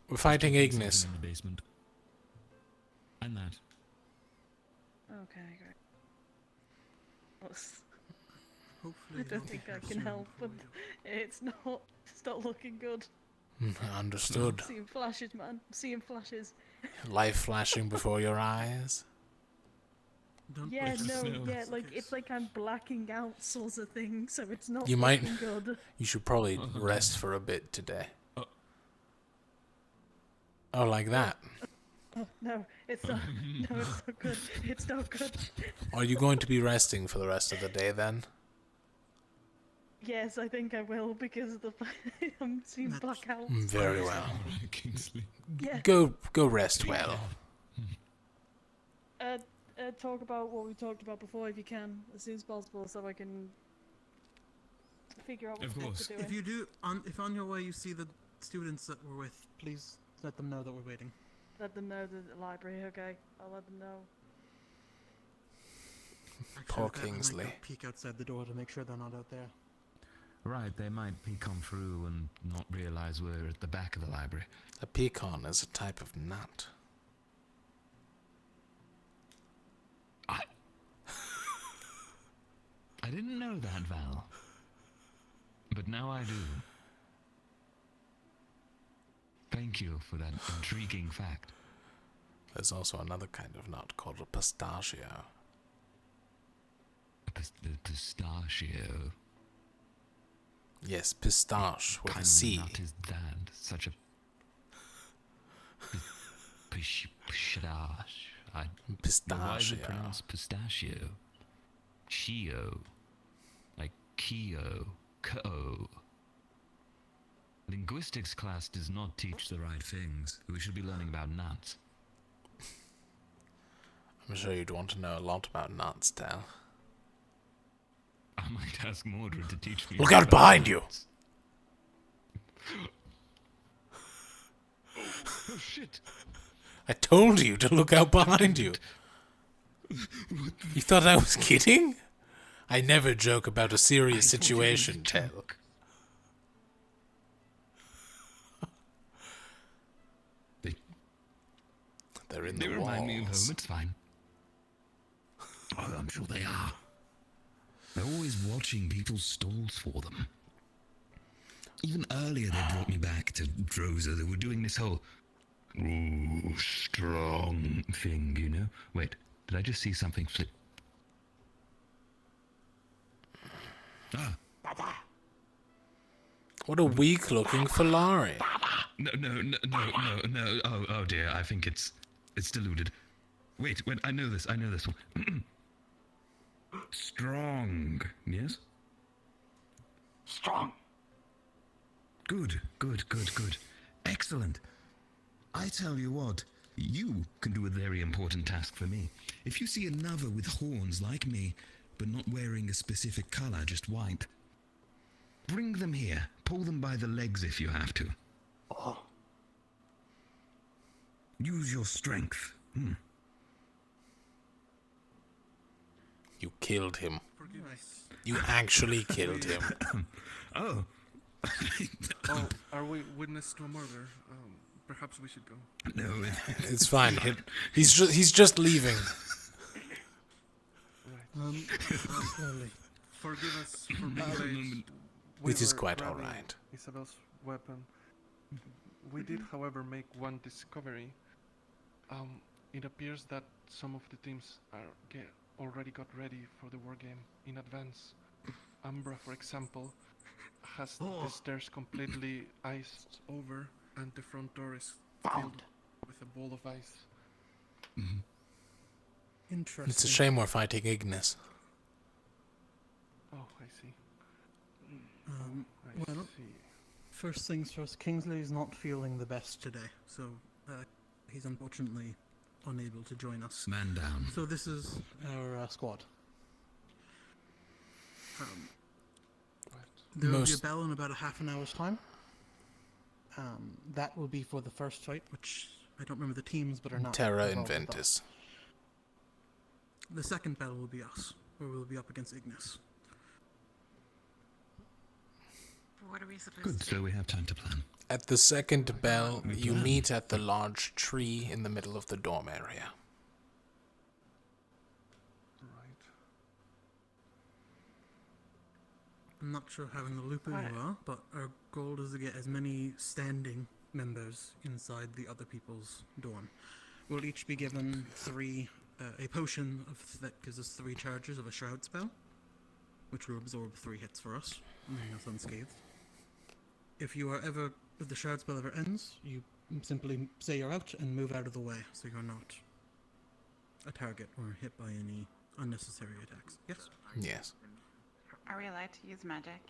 A: We're fighting
B: Something
A: Ignis.
B: in the basement. And that.
D: Okay, great. What's-
L: Hopefully
D: I
L: they'll
D: don't
L: be
D: think I
L: here
D: can
L: soon
D: help,
L: for
D: but
L: you.
D: it's not looking good.
A: Understood.
D: Seeing flashes, man. Seeing flashes.
A: Life flashing before your eyes.
L: Don't
D: Yeah,
L: put
D: no,
L: yourself-
D: yeah, like it's like I'm blacking out sort of thing, so it's not
A: You might.
D: looking good.
A: You should probably rest for a bit today. Oh, like that.
D: Oh, no, it's not. No, it's not good. It's not good.
A: Are you going to be resting for the rest of the day then?
D: Yes, I think I will because of the I'm seeing blackouts.
A: Very well.
B: Kingsley.
D: Yeah.
A: Go rest well.
D: Talk about what we talked about before if you can, as soon as possible, so I can figure out what the heck we're doing.
L: If you do, if on your way you see the students that we're with, please let them know that we're waiting.
D: Let them know the library, okay? I'll let them know.
A: Poor
L: Actually, I might
A: Kingsley.
L: go peek outside the door to make sure they're not out there.
B: Right, they might come through and not realize we're at the back of the library.
A: A pecan is a type of nut.
B: I didn't know that, Val. But now I do. Thank you for that intriguing fact.
A: There's also another kind of nut called a pistachio.
B: The pistachio.
A: Yes, pistache with
B: What
A: a
B: kind
A: C.
B: of nut is that? Such a... Pistache. Why is
A: Pistachio.
B: it pronounced pistachio? Chio. Like Kio. Ko. Linguistics class does not teach the right things. We should be learning about nuts.
A: I'm sure you'd want to know a lot about nuts, Tal.
B: I might ask Mordred to teach me.
A: Look out behind you!
B: Oh shit!
A: I told you to look out behind you. You thought I was kidding? I never joke about a serious situation, Tal. They're in the
B: They
A: walls.
B: remind me of home, it's fine. Oh, I'm sure they are. They're always watching people's stalls for them. Even earlier they brought me back to Droza. They were doing this whole strong thing, you know? Wait, did I just see something flip? Ah.
A: What a weak looking Falari.
B: No. Oh dear, I think it's deluded. Wait, I know this one. Strong, yes?
O: Strong.
B: Good. Excellent. I tell you what, you can do a very important task for me. If you see another with horns like me, but not wearing a specific color, just white, bring them here. Pull them by the legs if you have to.
O: Oh.
B: Use your strength.
A: You killed him.
L: Forgive us.
A: You actually killed him.
B: Oh.
T: Oh, are we witness to a murder? Perhaps we should go.
B: No,
A: It's fine. He's just leaving.
L: Slowly.
T: Forgive us for being late.
A: It is
T: were
A: quite
T: grabbing
A: alright.
T: Isabel's weapon. We did, however, make one discovery. It appears that some of the teams already got ready for the war game in advance. Umbra, for example, has the stairs completely iced over, and the front door is filled with a ball of ice.
L: Interesting.
A: It's a shame we're fighting Ignis.
T: Oh, I see.
L: Well, first things first, Kingsley's not feeling the best today, so he's unfortunately unable to join us.
B: Man down.
L: So this is our squad. There will be a bell in about a half an hour's time. That will be for the first fight, which I don't remember the teams, but are not
A: Terra
L: involved with
A: Inventus.
L: us. The second bell will be us, where we'll be up against Ignis.
K: What are we supposed
B: Good,
K: to
B: so we have time to plan.
A: At the second bell, you meet at the large tree in the middle of the dorm area.
T: Right.
L: I'm not sure how in the loop you are, but our goal is to get as many standing members inside the other people's dorm. We'll each be given a potion that gives us 3 charges of a shroud spell, which will absorb 3 hits for us, leaving us unscathed. If the shroud spell ever ends, you simply say you're out and move out of the way, so you're not a target or hit by any unnecessary attacks. Yes?
A: Yes.
K: Are we allowed to use magic?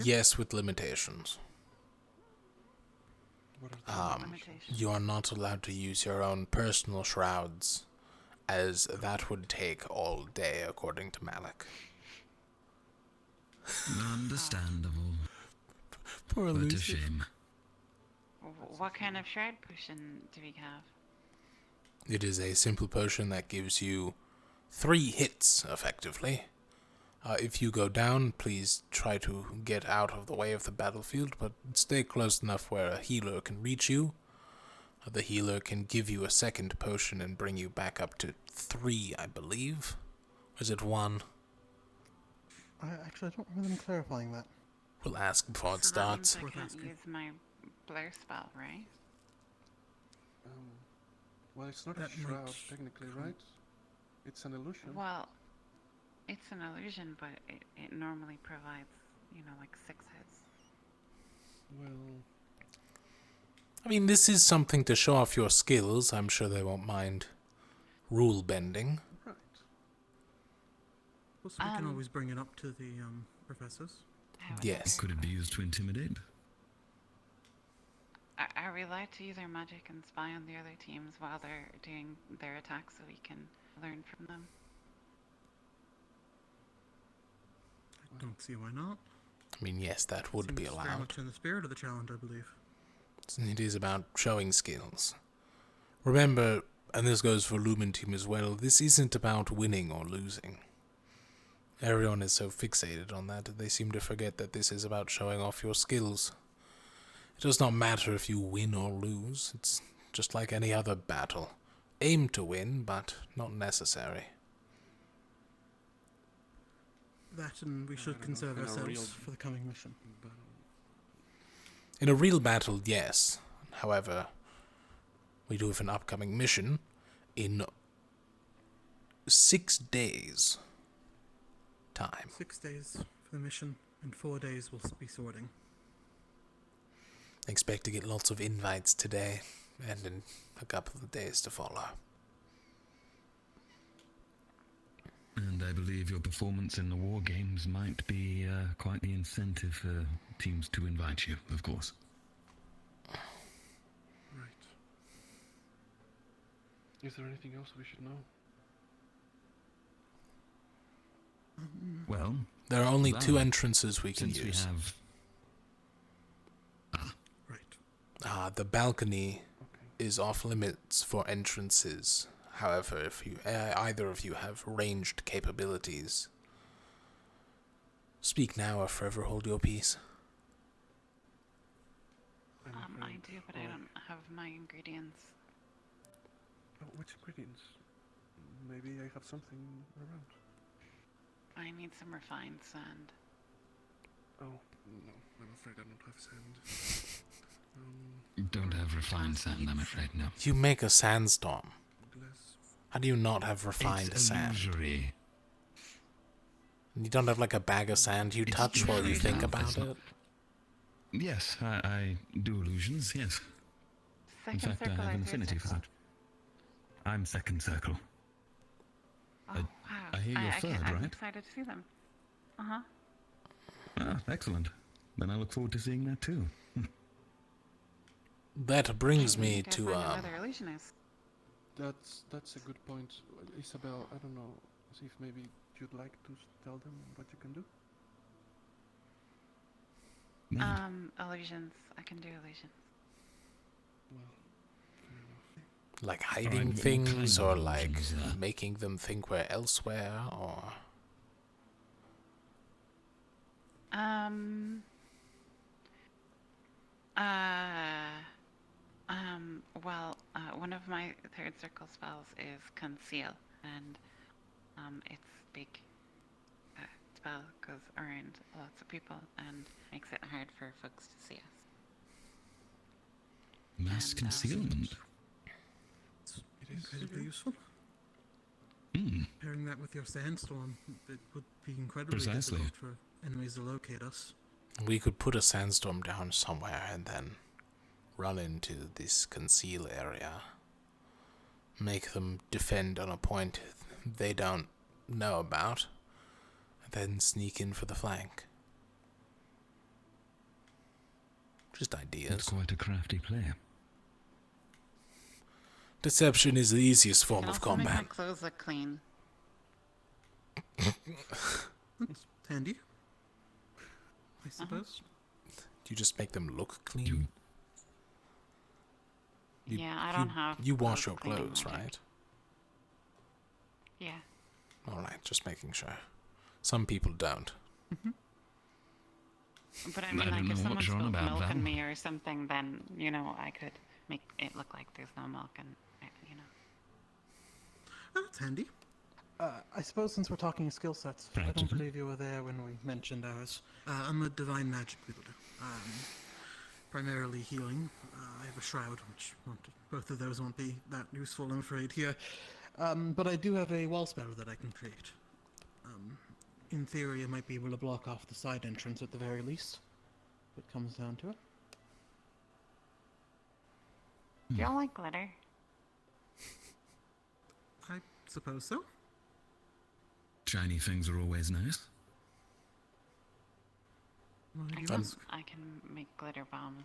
A: Yes, with limitations. You are not allowed to use your own personal shrouds, as that would take all day, according to Malik.
B: Understandable.
A: Poor
B: What a
A: Lucy.
B: shame.
K: What kind of shroud potion do we have?
A: It is a simple potion that gives you 3 hits, effectively. If you go down, please try to get out of the way of the battlefield, but stay close enough where a healer can reach you. The healer can give you a second potion and bring you back up to 3, I believe. Or is it 1?
L: I don't remember them clarifying that.
A: We'll ask before it
K: So that
A: starts.
K: means I can't use my blur spell, right?
T: Well, it's not a shroud, technically, right? It's an illusion.
K: Well, it's an illusion, but it normally provides, like 6 hits.
T: Well,
A: I mean, this is something to show off your skills. I'm sure they won't mind rule bending.
T: Right.
L: Well, so we can always bring it up to the professors.
A: Yes.
B: Could it be used to intimidate?
K: Are we allowed to use our magic and spy on the other teams while they're doing their attacks so we can learn from them?
L: I don't see why not.
A: I mean, yes, that would be
L: Seems very
A: allowed.
L: much in the spirit of the challenge, I believe.
A: It is about showing skills. Remember, and this goes for Lumen Team as well, this isn't about winning or losing. Everyone is so fixated on that they seem to forget that this is about showing off your skills. It does not matter if you win or lose. It's just like any other battle. Aim to win, but not necessary.
L: That, and we should conserve ourselves for the coming mission.
A: In a real battle, yes. However, we do have an upcoming mission in 6 days' time.
L: 6 days for the mission, and 4 days we'll be sorting.
A: Expect to get lots of invites today, and in a couple of days to follow.
B: And I believe your performance in the war games might be quite the incentive for teams to invite you, of course.
T: Right. Is there anything else we should know?
B: Well,
A: there are only 2 entrances we can
B: since
A: use.
B: We have...
A: The balcony is off limits for entrances. However, if you either of you have ranged capabilities, speak now or forever hold your peace.
K: I do, but I don't have my ingredients.
T: Oh, which ingredients? Maybe I have something around.
K: I need some refined sand.
T: Oh, no, I'm afraid I don't have sand.
B: Don't have refined sand, I'm afraid, no.
A: You make a sandstorm. How do you not have refined
B: It's
A: sand?
B: illusory.
A: You don't have like a bag of sand you touch while you think about it?
B: Yes, I do illusions, yes. In fact, I have an affinity for that. I'm second circle.
K: Wow.
B: I hear you're third,
K: I'm
B: right?
K: excited to see them. Uh-huh.
B: Ah, excellent. Then I look forward to seeing that too.
A: That brings
K: We
A: me
K: need to
A: to,
K: find another illusionist.
T: That's a good point. Isabel, I don't know, see if maybe you'd like to tell them what you can do?
K: Illusions. I can do illusions.
A: like hiding
B: what
A: things,
B: kind
A: or
B: of
A: like
B: illusions,
A: making them think we're elsewhere, or...
K: One of my third circle spells is conceal, and its big spell goes around lots of people and makes it hard for folks to see us.
B: Mass concealment.
L: It is incredibly useful. Pairing that with your sandstorm, it would be incredibly
B: Precisely.
L: difficult for enemies to locate us.
A: We could put a sandstorm down somewhere and then run into this conceal area. Make them defend on a point they don't know about, and then sneak in for the flank. Just ideas.
B: It's quite a crafty play.
A: Deception is the easiest form
K: Can
A: of
K: also make my
A: combat.
K: clothes look clean.
L: That's handy, I suppose.
A: Do you just make them look clean?
K: Yeah, I don't have
A: You wash your
K: cleaning
A: clothes,
K: magic.
A: right?
K: Yeah.
A: Alright, just making sure. Some people don't.
K: But I
B: I
K: mean,
B: don't
K: like,
B: know
K: if
B: what
K: someone
B: you're on
K: spilled
B: about,
K: milk
B: Val.
K: on me or something, then, you know, I could make it look like there's no milk and, you know.
L: Oh, that's handy. I suppose since we're talking skill sets, I don't
B: Practical.
L: believe you were there when we mentioned ours. I'm a divine magic wielder. Primarily healing. I have a shroud, which both of those won't be that useful, I'm afraid, here. But I do have a wall spell that I can create. In theory, I might be able to block off the side entrance at the very least. If it comes down to it.
K: Do you all like glitter?
L: I suppose so.
B: Shiny things are always nice.
K: I can make glitter bombs.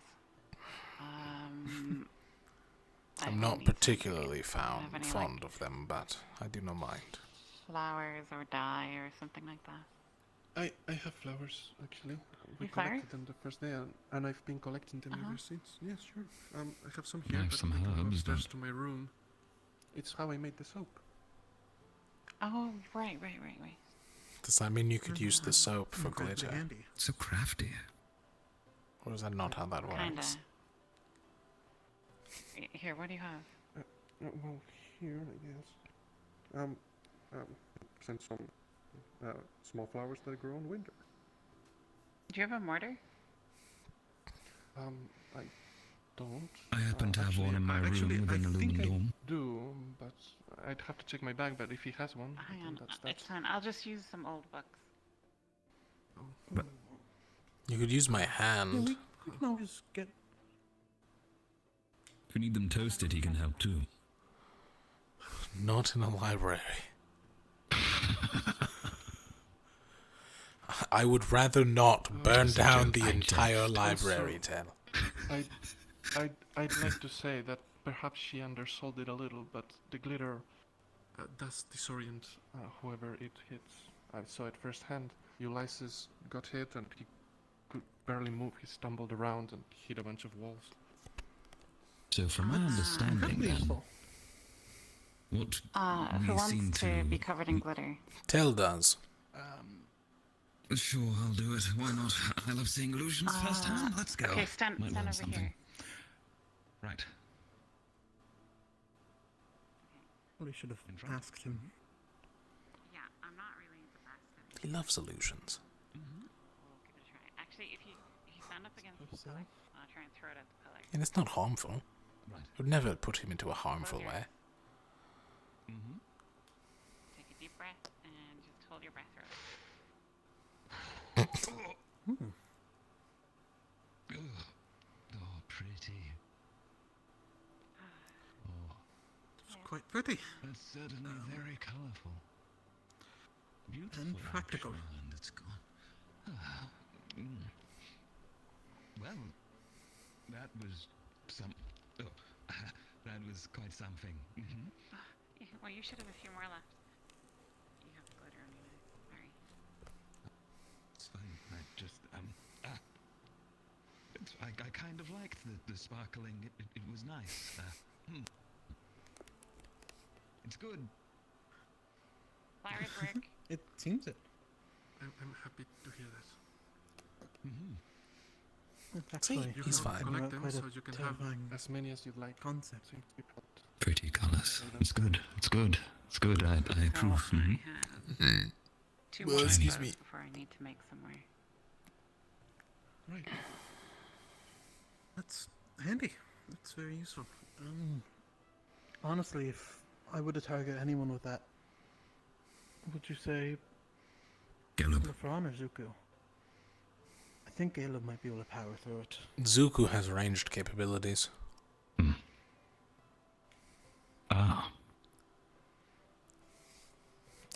K: I
A: I'm
K: will
A: not
K: need some
A: particularly
K: treats. Do you have any,
A: fond of them, but I do not mind.
K: flowers or dye or something like that.
T: I have flowers, actually. We
K: You flowers?
T: collected them the first day, and I've been collecting them ever since. Yes, sure. I have some here,
B: I have
T: but
B: some
T: they can go
B: herbs,
T: upstairs
B: but-
T: to my room. It's how I made the soap.
K: Oh, right.
A: Does that mean you could use the soap for
L: Incredibly
A: glitter?
L: handy.
B: So crafty.
A: Or is that not how that
K: Kinda.
A: works?
K: Here, what do you have?
T: Well, here, I guess. Send some small flowers that grow in winter.
K: Do you have a mortar?
T: I don't.
B: I happen to have one in my room with an
T: I think
B: aluminum dome.
T: I do, but I'd have to check my bag. But if he has one,
K: Hang on,
T: that's
K: it's fine. I'll just use some old books.
A: But you could use my hand.
L: We can always get...
B: If you need them toasted, he can help too.
A: Not in a library. I would rather not burn
B: Just a
A: down
B: joke,
A: the
B: I
A: entire
B: just-
A: library,
T: Also-
A: Ted.
T: I'd like to say that perhaps she undersold it a little, but the glitter does disorient whoever it hits. I saw it firsthand. Ulysses got hit and he could barely move. He stumbled around and hit a bunch of walls.
B: So from my understanding then, what
K: Who
B: we seem
K: wants to be covered in glitter?
A: Tel does.
B: Sure, I'll do it. Why not? I love seeing illusions firsthand. Let's go.
K: Okay, stand
B: Might learn
K: over
B: something.
K: here.
B: Right.
L: Probably should have asked him.
K: Yeah, I'm not really the best at it.
A: He loves illusions.
K: We'll give it a try. Actually, if you stand up against the pillar, I'll try and throw it at the pillar.
A: And it's not harmful.
B: Right.
A: It would never put him into a harmful way.
K: Take a deep breath and just hold your breath through it.
B: Oh, pretty.
L: It's quite pretty.
B: It's certainly very colourful. Beautiful,
L: and practical.
B: actually, and it's gone. Ah, Well, that was some. Oh, that was quite something.
K: Yeah, well, you should have a few more left. You have glitter on your knife. Sorry.
B: It's fine. I just I kind of liked the sparkling. It was nice. It's good.
K: Larry Brick.
P: It seems it.
T: I'm happy to hear that.
L: Actually,
T: You
A: he's
T: can
A: fine.
T: collect them
L: Quite a
T: so you can have
L: terrifying
T: as many as you'd like.
L: concept.
B: Pretty colors. It's good. It's good. It's good. I approve.
K: I have 2 more
A: excuse
K: photos
A: me.
K: before I need to make some more.
L: Right. That's handy. That's very useful. Honestly, if I were to target anyone with that, would you say
B: Caleb.
L: Lefron or Zuko? I think Caleb might be able to power through it.
A: Zuko has ranged capabilities.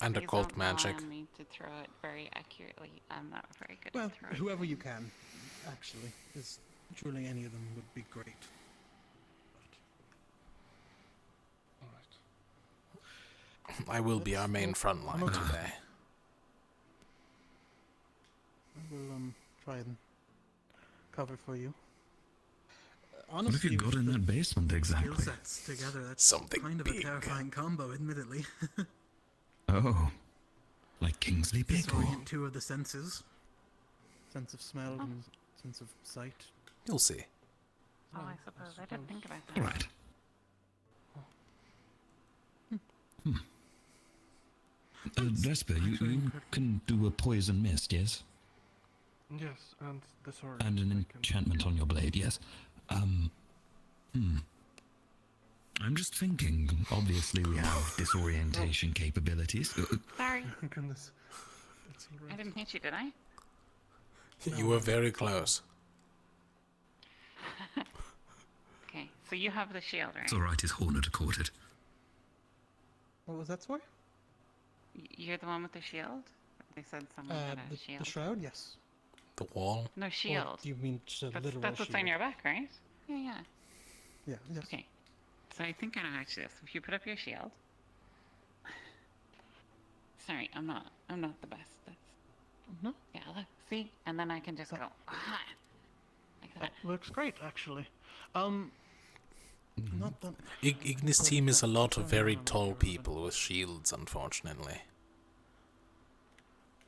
A: And
K: Please
A: occult
K: don't
A: magic.
K: rely on me to throw it very accurately. I'm not very good
L: Well,
K: at throwing.
L: whoever you can, actually, is truly any of them would be great.
A: I will be our main front line
L: Okay.
A: today.
L: I will try and cover for you.
B: What have you
L: Honestly,
B: got in that basement exactly?
L: skill sets together, that's
A: Something
L: kind of
A: big.
L: a terrifying combo, admittedly.
B: Oh, like Kingsley Big.
L: Disorient 2 of the senses. Sense of smell and sense of sight.
A: You'll see.
K: Oh, I suppose. I didn't think about that.
B: All right. Vesper, you can do a poison mist, yes?
T: Yes, and the sword.
B: And an enchantment on your blade, yes. I'm just thinking, obviously we have disorientation capabilities.
K: Sorry.
T: Goodness. It's all
K: I
T: right.
K: didn't hit you, did I?
A: You were very close.
K: Okay, so you have the shield, right?
B: It's alright, his hornet caught it.
L: What was that for?
K: You're the one with the shield? They said someone had a shield.
L: The shroud, yes.
A: The wall?
K: No, shield.
L: You mean just a literal
K: That's what's
L: shield?
K: on your back, right? Yeah, yeah.
L: Yeah, yes.
K: Okay. So I think I know how to do this. If you put up your shield. Sorry, I'm not the best.
L: No?
K: Yeah, look, see? And then I can just go, ah, like that.
L: Looks great, actually. Not that...
A: Ignis team is a lot of very tall people with shields, unfortunately.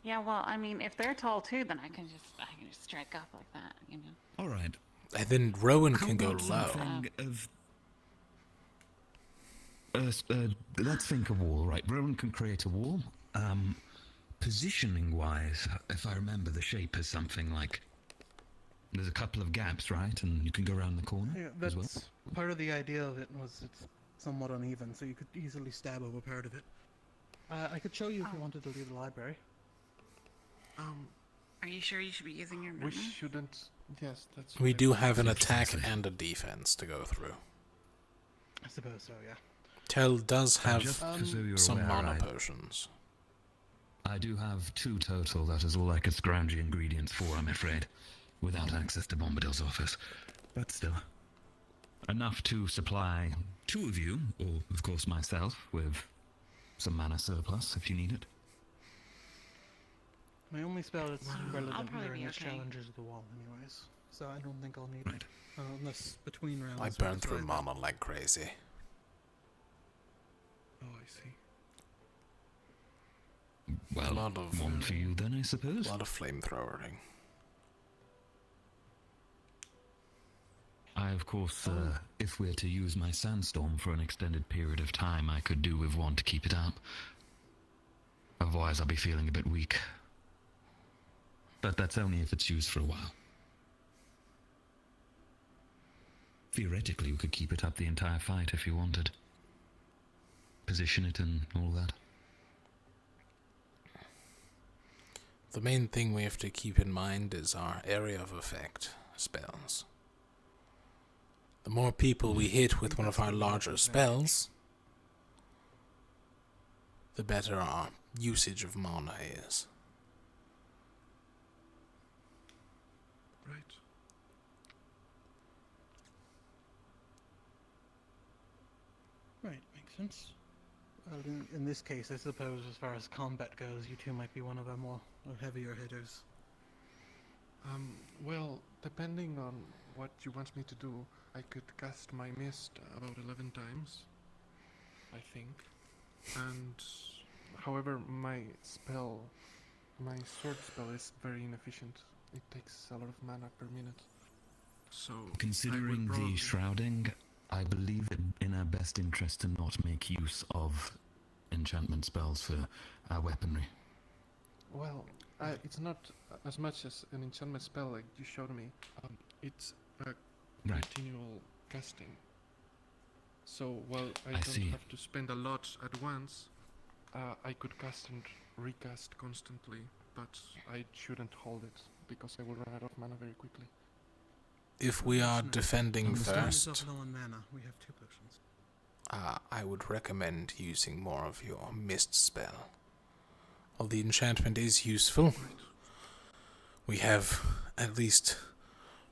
K: Yeah, well, I mean, if they're tall too, then I can just strike up like that, you know.
B: All right.
A: And then Rowan
B: How
A: can go
B: about
A: low.
B: something of... let's think a wall, right? Rowan can create a wall. Positioning-wise, if I remember, the shape is something like... There's a couple of gaps, right? And you can go around the corner
L: Yeah,
B: as
L: that's
B: well.
L: part of the idea of it was it's somewhat uneven, so you could easily stab over part of it. I could show you if you wanted to leave the library.
K: Are you sure you should be using your
T: We
K: movement?
T: shouldn't. Yes, that's.
A: We
T: right.
A: do have an attack and a defense to go through.
L: I suppose so, yeah.
A: Tel does have
B: just so you're
A: some
B: aware,
A: mana
B: right?
A: potions.
B: I do have 2 total. That is all I could scrounge the ingredients for, I'm afraid. Without access to Bombadil's office. But still. Enough to supply 2 of you, or of course myself, with some mana surplus if you need it.
L: My only spell that's
K: I'll
L: relevant
K: probably
L: during
K: be
L: this
K: okay.
L: challenge is the wall, anyways. So I don't think I'll need it. Unless between rounds.
A: I
L: we
A: burn through
L: decide that.
A: mana like crazy.
T: Oh, I see.
B: Well,
A: A lot of-
B: one for you then, I suppose.
A: A lot of flamethrowering.
B: I, of course, if we're to use my sandstorm for an extended period of time, I could do with one to keep it up. Otherwise, I'll be feeling a bit weak. But that's only if it's used for a while. Theoretically, we could keep it up the entire fight if you wanted. Position it and all that.
A: The main thing we have to keep in mind is our area of effect spells. The more people we hit with one of our larger spells, the better our usage of mana is.
T: Right.
L: Right, makes sense. Well, in this case, I suppose as far as combat goes, you two might be one of our more heavier hitters.
T: Well, depending on what you want me to do, I could cast my mist about 11 times, I think. And, however, my sword spell is very inefficient. It takes a lot of mana per minute. So,
B: Considering the shrouding, I believe it in our best interest to not make use of enchantment spells for our weaponry.
T: Well, it's not as much as an enchantment spell like you showed me. It's a continual casting. So while I don't have to spend a lot at once, I could cast and recast constantly, but I shouldn't hold it because I will run out of mana very quickly.
A: If we are defending first,
L: Low on mana. We have 2 potions.
A: I would recommend using more of your mist spell. While the enchantment is useful, we have at least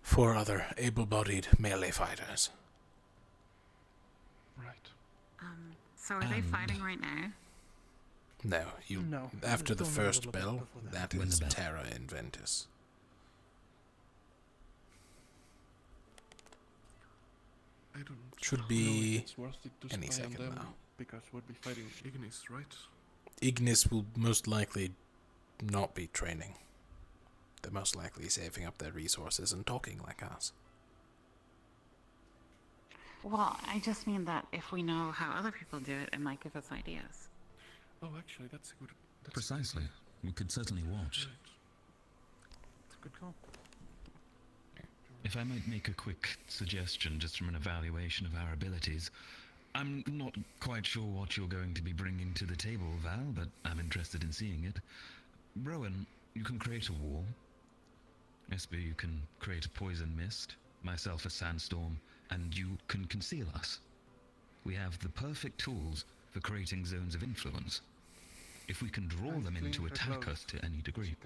A: 4 other able-bodied melee fighters.
T: Right.
K: So are they fighting right now?
A: No,
L: No,
A: after the
L: there's only a
A: first
L: little bit
A: bell,
L: before
A: that
L: that.
A: is Terra Inventus.
T: I don't
A: Should be
T: know if it's worth it to
A: any
T: spy on
A: second
T: them
A: now.
T: because we'll be fighting Ignis, right?
A: Ignis will most likely not be training. They're most likely saving up their resources and talking like us.
K: Well, I just mean that if we know how other people do it, it might give us ideas.
T: Oh, actually, that's a good...
B: Precisely. We could certainly watch.
L: That's a good call.
B: If I might make a quick suggestion just from an evaluation of our abilities, I'm not quite sure what you're going to be bringing to the table, Val, but I'm interested in seeing it. Rowan, you can create a wall. Esper, you can create a poison mist. Myself a sandstorm, and you can conceal us. We have the perfect tools for creating zones of influence. If we can draw them in to attack us to any degree.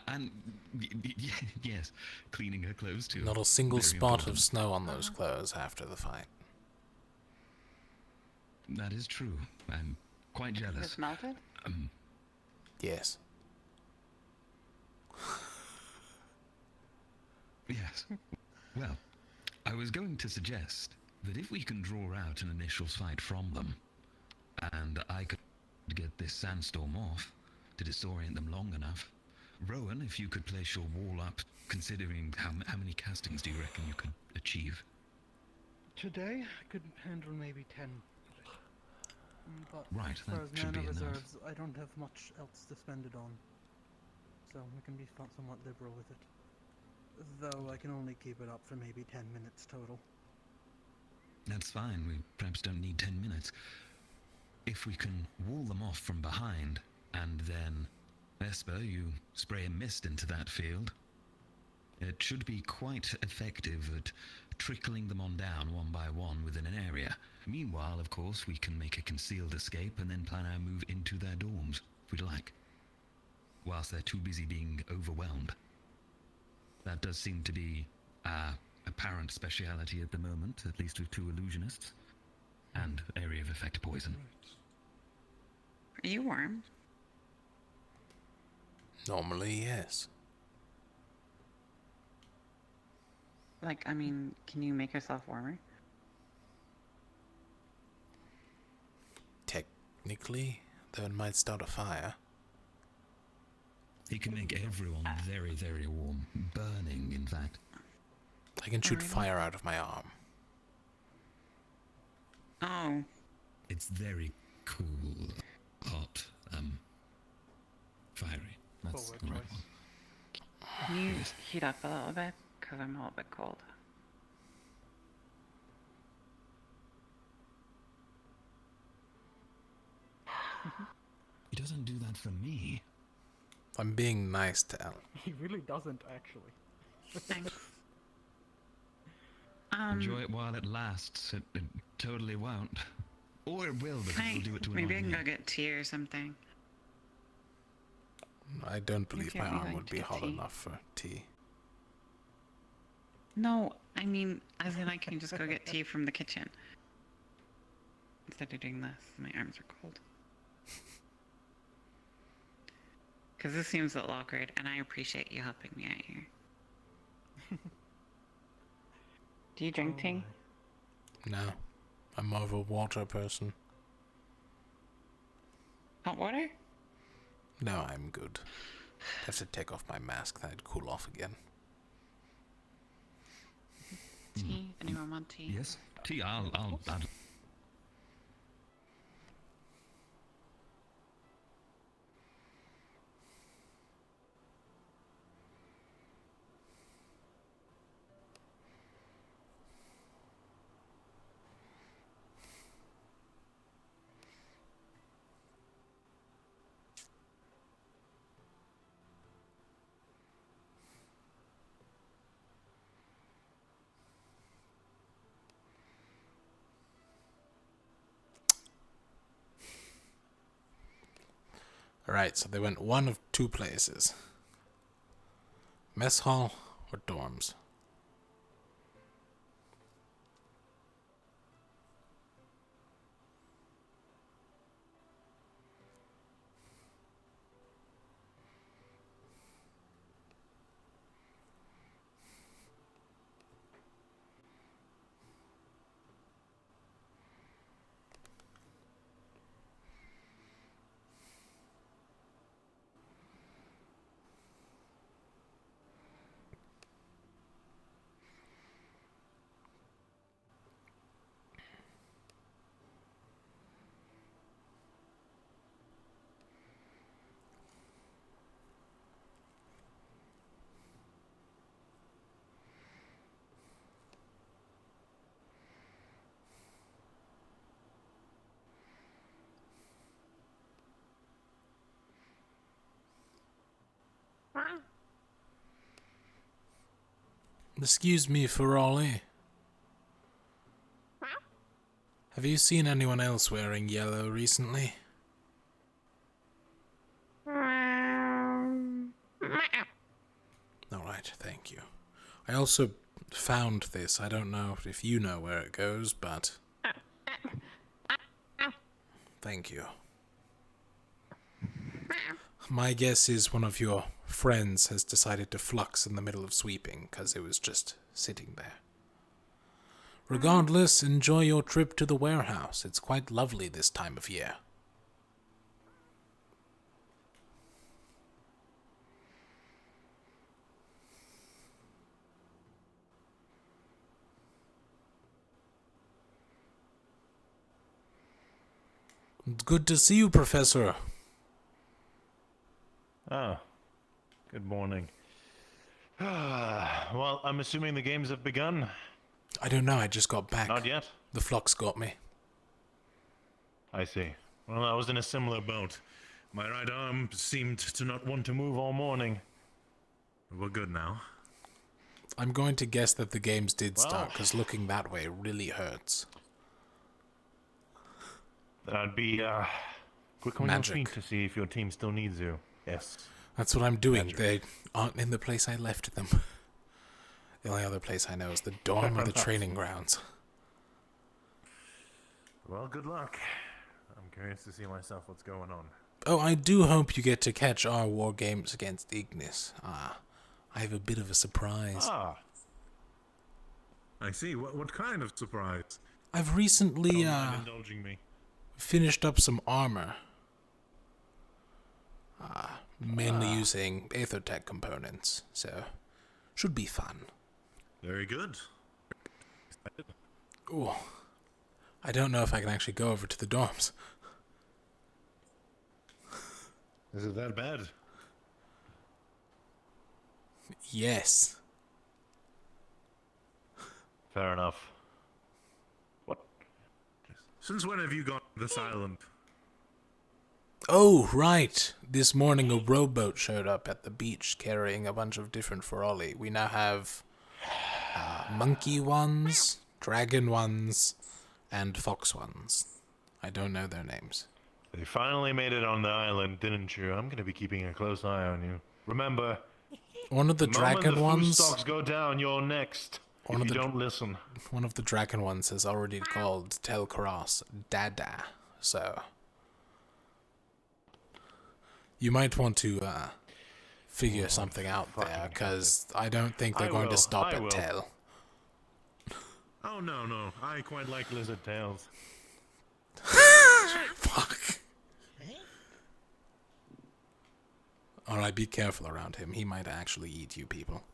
B: And yes, cleaning her clothes too.
A: Not a single
B: Very
A: spot
B: important.
A: of snow on those clothes after the fight.
B: That is true. I'm quite jealous.
K: It's melted?
A: Yes.
B: Yes. Well, I was going to suggest that if we can draw out an initial fight from them, and I could get this sandstorm off to disorient them long enough, Rowan, if you could place your wall up, considering how many castings do you reckon you could achieve?
L: Today, I could handle maybe 10. But
B: Right,
L: as far
B: that
L: as
B: should
L: mana
B: be enough.
L: reserves, I don't have much else to spend it on. So we can be somewhat liberal with it. Though I can only keep it up for maybe 10 minutes total.
B: That's fine, we perhaps don't need 10 minutes. If we can wall them off from behind, and then, Esper, you spray a mist into that field, it should be quite effective at trickling them on down one by one within an area. Meanwhile, of course, we can make a concealed escape and then plan our move into their dorms, if we'd like, whilst they're too busy being overwhelmed. That does seem to be our apparent speciality at the moment, at least with 2 illusionists, and area of effect poison.
K: Are you warm?
A: Normally, yes.
K: Like, I mean, can you make yourself warmer?
A: Technically, though it might start a fire.
B: He can make everyone very, very warm. Burning, in fact.
A: I can shoot fire out of my arm.
K: Oh.
B: It's very cool, hot, fiery. That's the right one.
K: Can you heat up a little bit? Because I'm a little bit cold.
B: He doesn't do that for me.
A: I'm being nice to Alan.
L: He really doesn't, actually.
K: Thanks.
B: Enjoy it while it lasts. It totally won't. Or it will, because we'll do it to
K: maybe I
B: annoy
K: can go get tea or something.
A: I don't believe
K: Okay,
A: my
K: we
A: arm
K: like
A: would
K: to
A: be
K: get
A: hot
K: tea.
A: enough for tea.
K: No, I mean, as in I can just go get tea from the kitchen. Instead of doing this, my arms are cold. Because this seems a little awkward, and I appreciate you helping me out here. Do you drink tea?
A: No, I'm more of a water person.
K: Hot water?
A: No, I'm good. I have to take off my mask, then I'd cool off again.
K: Tea? Anyone want tea?
B: Yes, tea. I'll
A: Alright, so they went one of two places. Mess hall or dorms. Excuse me, Ferrari. Have you seen anyone else wearing yellow recently? Alright, thank you. I also found this. I don't know if you know where it goes, but... Thank you. My guess is one of your friends has decided to flux in the middle of sweeping, because it was just sitting there. Regardless, enjoy your trip to the warehouse. It's quite lovely this time of year. Good to see you, Professor.
U: Oh, good morning. Well, I'm assuming the games have begun?
A: I don't know, I just got back.
U: Not yet?
A: The flux got me.
U: I see. Well, I was in a similar boat. My right arm seemed to not want to move all morning. We're good now.
A: I'm going to guess that the games did start, because looking that way really hurts.
U: Then I'd be quick on
A: Magic.
U: your feet to see if your team still needs you. Yes.
A: That's what I'm doing. They aren't in the place I left them. The only other place I know is the dorm or the training grounds.
U: Well, good luck. I'm curious to see myself what's going on.
A: Oh, I do hope you get to catch our war games against Ignis. I have a bit of a surprise.
U: I see. What kind of surprise?
A: I've recently
U: Don't mind indulging me.
A: finished up some armor. Mainly using Aethertech components, so should be fun.
U: Very good.
A: Ooh. I don't know if I can actually go over to the dorms.
U: Is it that bad?
A: Yes.
U: Fair enough. What? Since when have you gone to this island?
A: Oh, right. This morning a rowboat showed up at the beach carrying a bunch of different Feroli. We now have monkey ones, dragon ones, and fox ones. I don't know their names.
U: You finally made it on the island, didn't you? I'm gonna be keeping a close eye on you. Remember,
A: One of the
U: moment
A: dragon
U: the food
A: ones.
U: stocks go down, you're next.
A: One
U: if
A: of
U: you
A: the
U: don't listen.
A: One of the dragon ones has already called Telkaros Dada, so you might want to figure something out there, because I don't think they're going to stop at Tel.
U: Oh no, I quite like lizard tails.
A: Fuck. Alright, be careful around him. He might actually eat you people.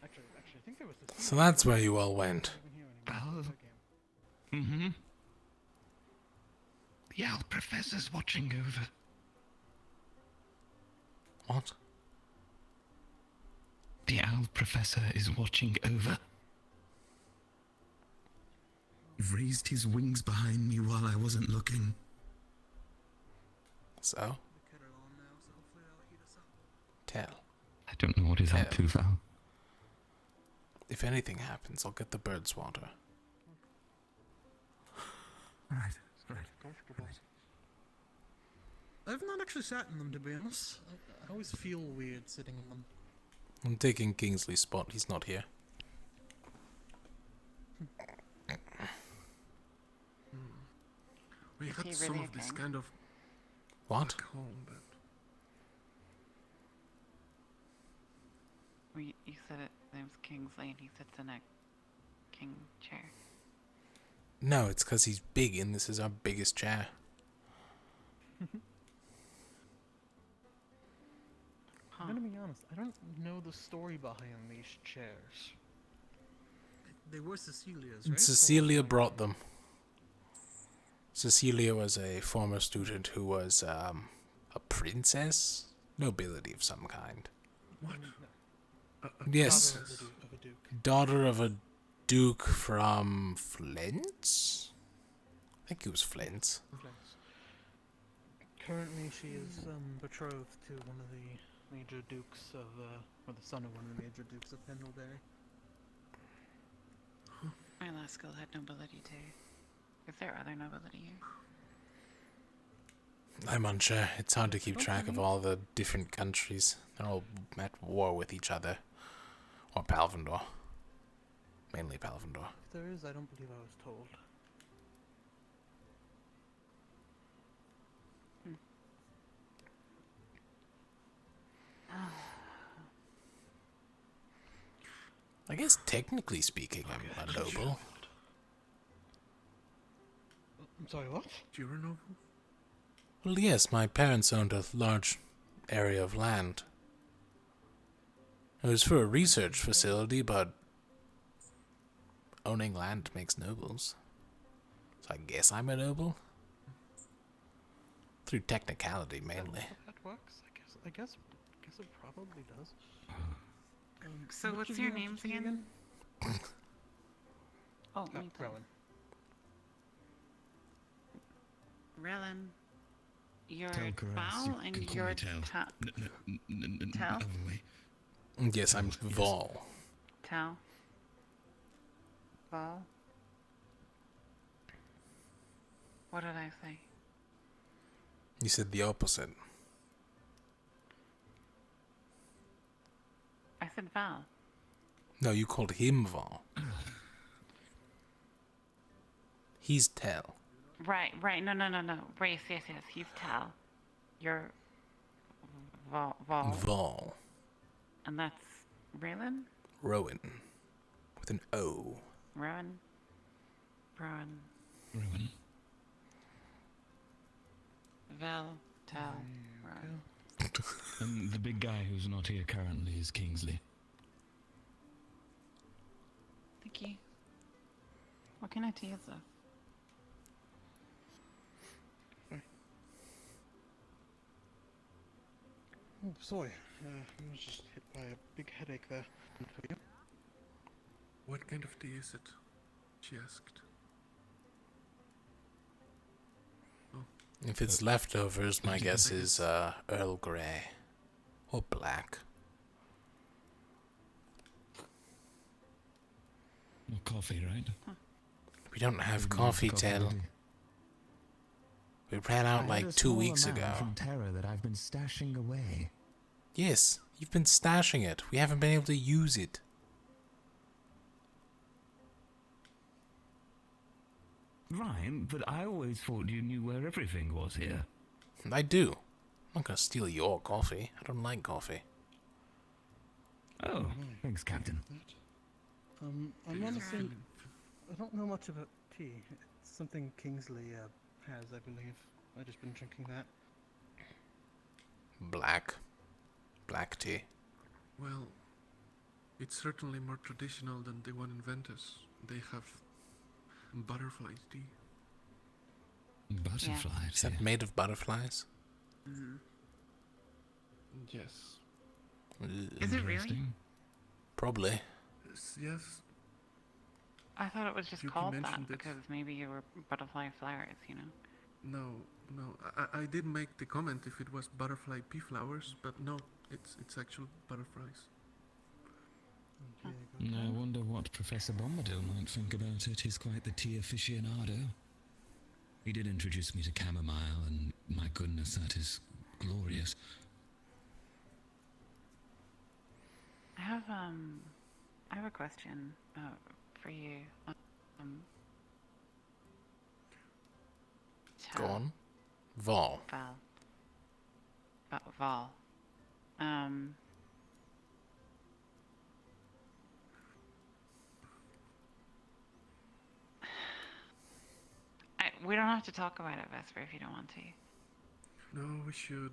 C: Actually, I think there was this.
A: So that's where you all went.
B: Mm-hmm. The owl professor's watching over.
A: What?
B: The owl professor is watching over. He raised his wings behind me while I wasn't looking.
A: So? Tell.
B: I don't know what he's up to, Val.
A: If anything happens, I'll get the bird's water.
B: Right.
L: I've not actually sat in them, to be honest. I always feel weird sitting in them.
A: I'm taking Kingsley's spot. He's not here.
T: We
K: Is
T: had
K: he
T: some
K: really
T: of
K: a
T: this
K: king?
T: kind of
A: What?
T: back home, but
K: Well, you said it. Name's Kingsley, and he sits in a king chair.
A: No, it's because he's big and this is our biggest chair.
C: I'm gonna be honest, I don't know the story behind these chairs.
L: They were Cecilia's, right?
A: Cecilia brought them. Cecilia was a former student who was a princess? Nobility of some kind.
T: what?
A: Yes.
C: Daughter of a duke.
A: Daughter of a duke from Flint? I think it was Flint.
C: Currently, she is betrothed to one of the major dukes of, or the son of one of the major dukes of Pendlebury.
K: My last skill had nobility too. Is there other nobility here?
A: I'm unsure. It's hard to keep track of all the different countries. They're all at war with each other. Or Palvendor. Mainly Palvendor.
C: If there is, I don't believe I was told.
A: I guess technically speaking, I'm a noble.
C: I'm sorry, what?
T: You're a noble?
A: Well, yes, my parents owned a large area of land. It was for a research facility, but owning land makes nobles. So I guess I'm a noble? Through technicality, mainly.
C: That works. I guess it probably does.
K: So
C: Which
K: what's
C: of
K: your
C: you
K: names
C: wanted to
K: again? Oh, me too.
C: Rowan.
K: Rellin, you're
B: Telkaros,
K: Val,
B: you
K: and
B: can call
K: you're
B: me Tel.
K: Tel?
B: Other way.
A: Yes, I'm Vol.
K: Tel. Val. What did I say?
A: You said the opposite.
K: I said Val.
A: No, you called him Vol. He's Tel.
K: Right. No. Race, yes. He's Tel. You're Vol.
A: Vol.
K: And that's Raylan?
A: Rowan. an O.
K: Rowan. Rowan.
B: Rowan.
K: Val. Tal. Rowan.
B: And the big guy who's not here currently is Kingsley.
K: Thank you. What can I tell you, though?
C: Oh, sorry. I was just hit by a big headache there. For you?
T: What kind of tea is it? She asked.
A: If it's leftovers, my guess is Earl Grey. Or black.
B: No coffee, right?
A: We don't have coffee, Tell. We ran out like 2 weeks ago.
I: From Terra that I've been stashing away.
A: Yes, you've been stashing it. We haven't been able to use it.
B: Ryan, but I always thought you knew where everything was here.
A: I do. I'm not gonna steal your coffee. I don't like coffee.
B: Oh, thanks, Captain.
C: I'm honestly, I don't know much about tea. It's something Kingsley has, I believe. I've just been drinking that.
A: Black tea.
T: Well, it's certainly more traditional than the one in Ventus. They have butterfly tea.
B: Butterflies?
A: Is that made of butterflies?
K: Mm-hmm.
T: Yes.
K: Is it really?
A: Probably.
T: Yes.
K: I thought it was just
T: Yuki
K: called that
T: mentioned it.
K: because maybe you were butterfly flowers, you know?
T: No. I did make the comment if it was butterfly pea flowers, but no, it's actual butterflies.
B: I wonder what Professor Bombadil might think about it. He's quite the tea aficionado. He did introduce me to chamomile, and my goodness, that is glorious.
K: I have a question for you.
A: Go on. Val.
K: Val. We don't have to talk about it, Vesper, if you don't want to.
T: No, we should.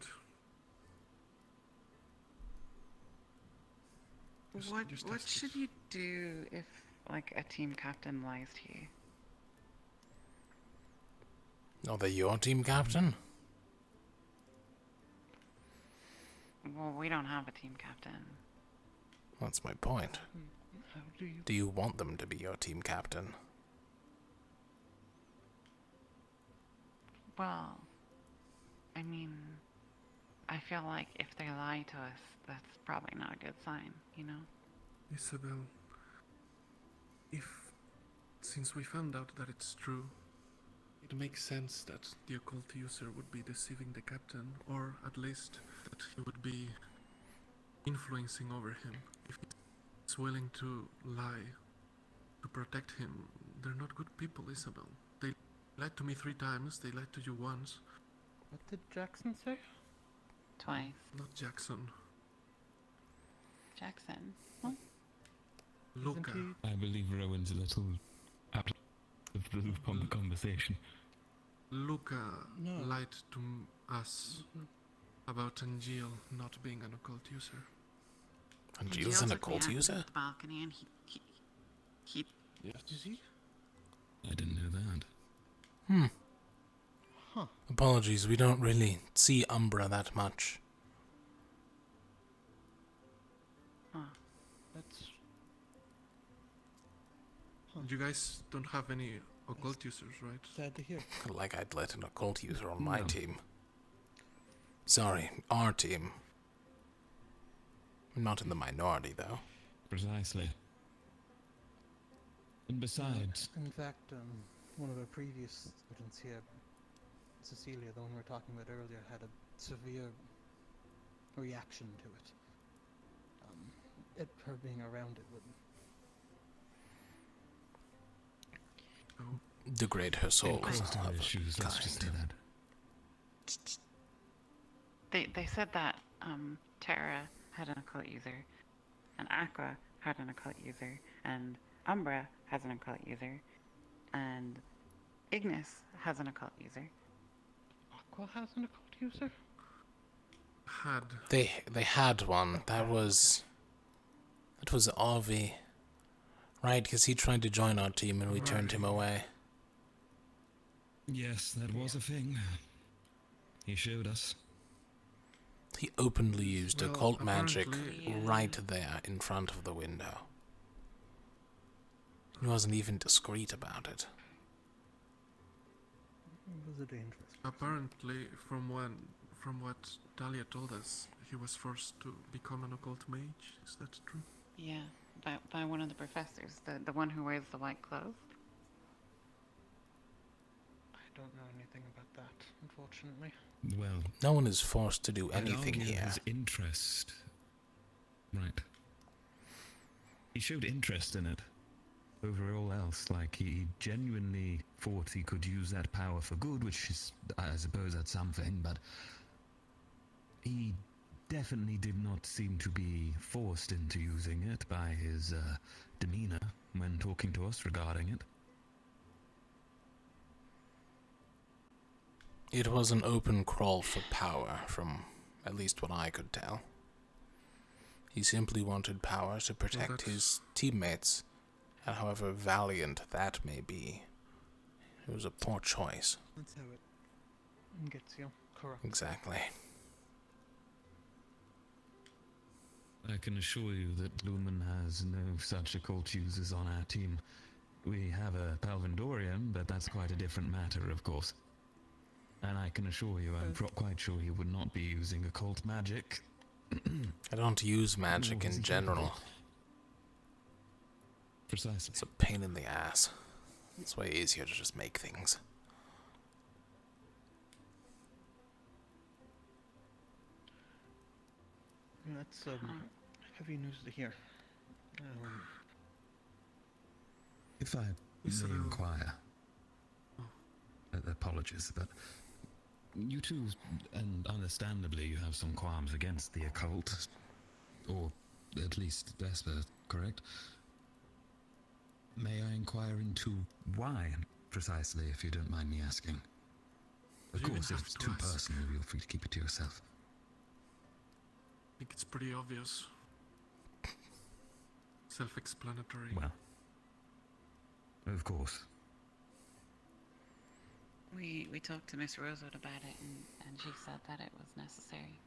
K: What should you do if, like, a team captain lies to you?
A: Oh, they're your team captain?
K: Well, we don't have a team captain.
A: That's my point.
C: How do you...
A: Do you want them to be your team captain?
K: Well, I mean, I feel like if they lie to us, that's probably not a good sign, you know?
T: Isabel, since we found out that it's true, it makes sense that the occult user would be deceiving the captain, or at least that he would be influencing over him. If he's willing to lie to protect him, they're not good people, Isabel. They lied to me 3 times, they lied to you once.
C: What did Jackson say?
K: Twice.
T: Not Jackson.
K: Jackson?
T: Luca.
B: I believe Rowan's a little out of the loop on the conversation.
T: Luca lied to us about Angeal not being an occult user.
A: Angeal's an occult user?
K: The balcony and he
T: Yes. Is he?
B: I didn't know that.
A: Apologies, we don't really see Umbra that much.
C: That's...
T: You guys don't have any occult users, right?
C: Sad to hear.
A: Like I'd let an occult user on my team. Sorry, our team. I'm not in the minority, though.
B: Precisely. And besides...
C: In fact, one of our previous students here, Cecilia, the one we were talking about earlier, had a severe reaction to it. Her being around it would
A: degrade her soul.
B: Let's just do that.
K: They said that Terra had an occult user, and Aqua had an occult user, and Umbra has an occult user, and Ignis has an occult user.
C: Aqua has an occult user?
A: They had one. That was Arvi. Right, because he tried to join our team and we turned him away.
B: Yes, that was a thing. He showed us.
A: He openly used occult magic
T: apparently-
A: right there in front of the window. He wasn't even discreet about it.
C: It was a dangerous.
T: Apparently, from what Dahlia told us, he was forced to become an occult mage. Is that true?
K: Yeah, by one of the professors, the one who wears the white clothes.
C: I don't know anything about that, unfortunately.
B: Well,
A: no one is forced to do anything
B: I'd argue
A: here.
B: His interest. Right. He showed interest in it. Over all else, like he genuinely thought he could use that power for good, which is, I suppose, that's something, but he definitely did not seem to be forced into using it by his demeanor when talking to us regarding it.
A: It was an open crawl for power, from at least what I could tell. He simply wanted power to protect his teammates, and however valiant that may be, it was a poor choice.
C: That's how it gets you. Correct.
A: Exactly.
B: I can assure you that Lumen has no such occult users on our team. We have a Palvindorian, but that's quite a different matter, of course. And I can assure you, I'm quite sure he would not be using occult magic.
A: I don't use magic in general.
B: Precisely.
A: It's a pain in the ass. It's way easier to just make things.
C: That's heavy news to hear.
B: If I may inquire, apologies, but you two, and understandably you have some qualms against the occult, or at least Vesper, correct? May I inquire into why, precisely, if you don't mind me asking? Of course, if it's too personal, you're free to keep it to yourself.
T: I think it's pretty obvious. Self-explanatory.
B: Well, of course.
K: We talked to Miss Rosewood about it, and she said that it was necessary.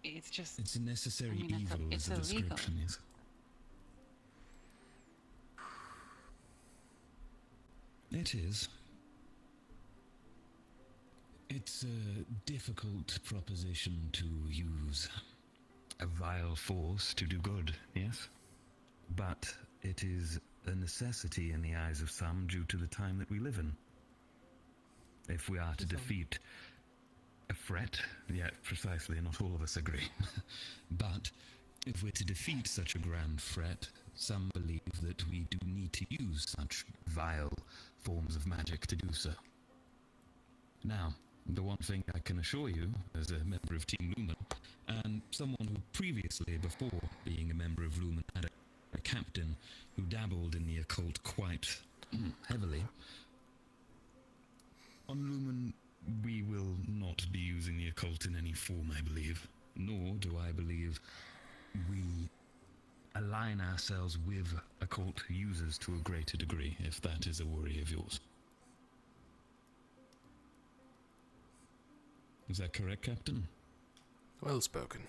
K: It's just...
B: It's a necessary
K: I mean,
B: evil,
K: it's
B: is the
K: illegal.
B: description, yes. It is. It's a difficult proposition to use a vile force to do good, yes? But it is a necessity in the eyes of some due to the time that we live in. If we are to defeat a threat, yeah, precisely, not all of us agree. But if we're to defeat such a grand threat, some believe that we do need to use such vile forms of magic to do so. Now, the one thing I can assure you, as a member of Team Lumen, and someone who previously, before being a member of Lumen, had a captain who dabbled in the occult quite heavily, on Lumen, we will not be using the occult in any form, I believe. Nor do I believe we align ourselves with occult users to a greater degree, if that is a worry of yours. Is that correct, Captain?
A: Well spoken.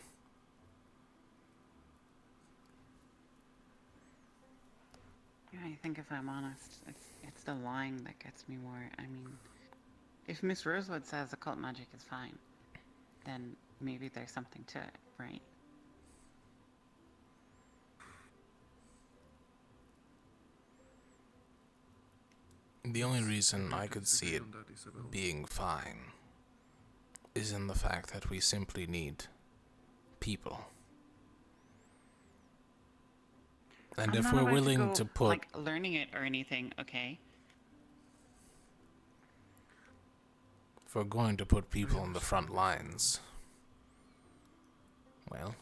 K: Yeah, I think if I'm honest, it's the lying that gets me more. I mean, if Miss Rosewood says occult magic is fine, then maybe there's something to it, right?
A: The only reason I could see it being fine is in the fact that we simply need people. And
K: I'm
A: if
K: not
A: we're
K: about
A: willing
K: go,
A: to put...
K: like, learning it or anything, okay?
A: If we're going to put people on the front lines, well,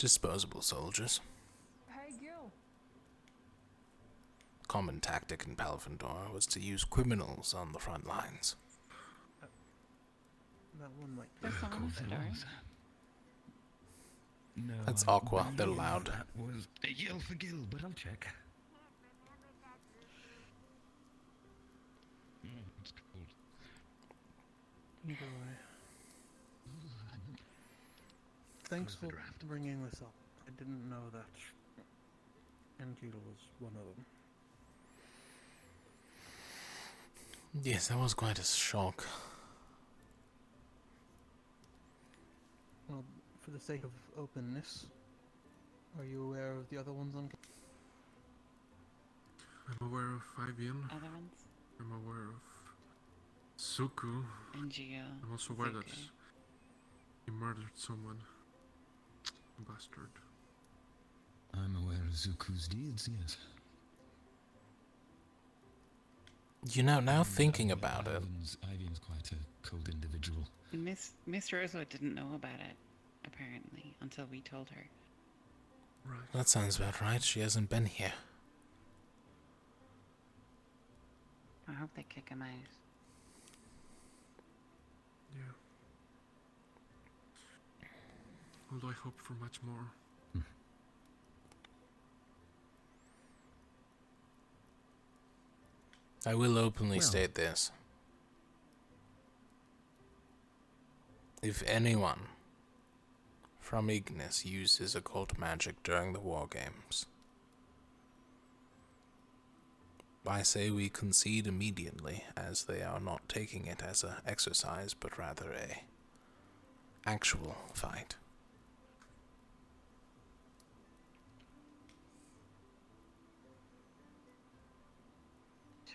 A: Disposable soldiers.
D: Hey, Gil.
A: Common tactic in Palvendor was to use criminals on the front lines.
L: That one might
K: There's someone at the door.
B: No,
A: That's
B: I
A: Aqua. They're
B: believe
A: loud.
B: That was a yell for Gil, but I'll check. It's cold.
L: Either way. Thanks for bringing this up. I didn't know that Angela was one of them.
A: Yes, that was quite a shock.
L: Well, for the sake of openness, are you aware of the other ones on?
T: I'm aware of Fabian.
K: Other ones?
T: I'm aware of Suku.
K: And Gio.
T: I'm also aware that
K: Zuku.
T: he murdered someone. A bastard.
B: I'm aware of Zuku's deeds, yes.
A: You know, now thinking about it,
B: Ivan's quite a cold individual.
K: Miss Rosewood didn't know about it, apparently, until we told her.
T: Right.
A: that sounds about right. She hasn't been here.
K: I hope they kick him out.
T: Yeah. Although I hope for much more.
A: I will openly state this. If anyone from Ignis uses occult magic during the war games, I say we concede immediately, as they are not taking it as an exercise, but rather a actual fight.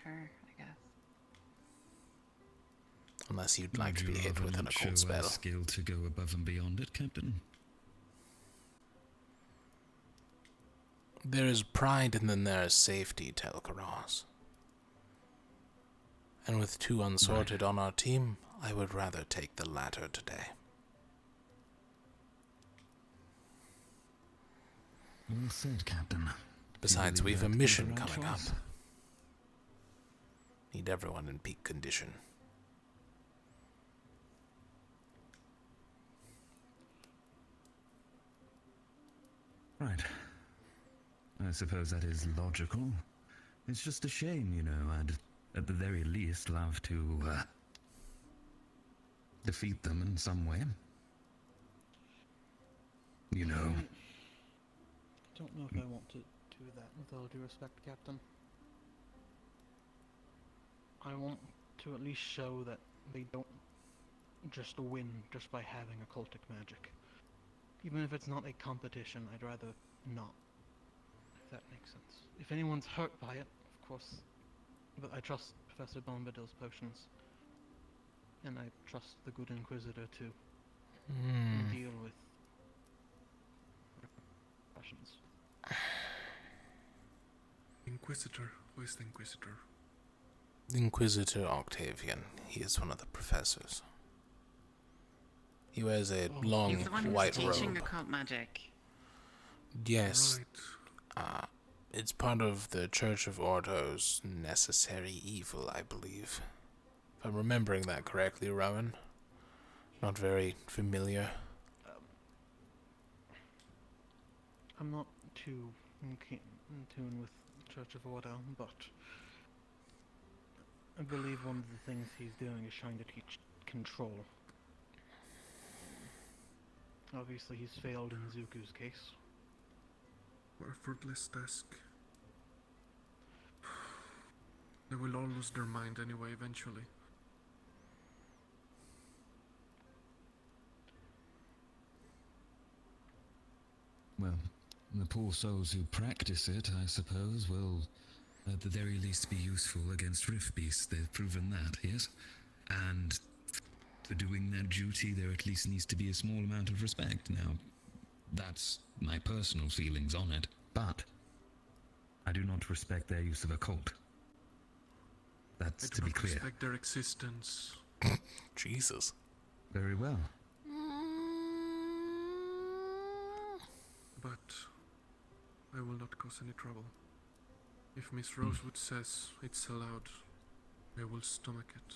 K: Sure, I guess.
A: Unless you'd like to be
B: Would you
A: hit
B: rather
A: with an
B: not
A: occult
B: show our
A: spell.
B: skill to go above and beyond it, Captain?
A: There is pride and then there is safety, Telkaros. And with two unsorted on our team, I would rather take the latter today.
B: Well said, Captain.
A: Besides,
B: Do you
A: we've a
B: believe that
A: mission
B: was the right
A: coming up.
B: choice?
A: Need everyone in peak condition.
B: Right. I suppose that is logical. It's just a shame, you know. I'd, at the very least, love to, defeat them in some way. You know.
L: Don't know if I want to do that, with all due respect, Captain. I want to at least show that they don't just win just by having occultic magic. Even if it's not a competition, I'd rather not. If that makes sense. If anyone's hurt by it, of course. But I trust Professor Bombadil's potions. And I trust the good Inquisitor to deal with repercussions.
T: Inquisitor? Who is the Inquisitor?
A: Inquisitor Octavian. He is one of the professors. He wears a long
K: He's the one who's
A: white
K: teaching
A: robe.
K: occult magic.
A: Yes. It's part of the Church of Ordo's necessary evil, I believe. If I'm remembering that correctly, Rowan. Not very familiar.
L: I'm not too in tune with Church of Ordo, but I believe one of the things he's doing is trying to teach control. Obviously, he's failed in Zuku's case.
T: What a fruitless task. They will all lose their mind anyway, eventually.
B: Well, the poor souls who practice it, I suppose, will at the very least be useful against rift beasts. They've proven that, yes? And for doing their duty, there at least needs to be a small amount of respect. Now, that's my personal feelings on it. But I do not respect their use of occult. That's to be clear.
T: I respect their existence.
A: Jesus.
B: Very well.
T: but I will not cause any trouble. If Miss Rosewood says it's allowed, I will stomach it.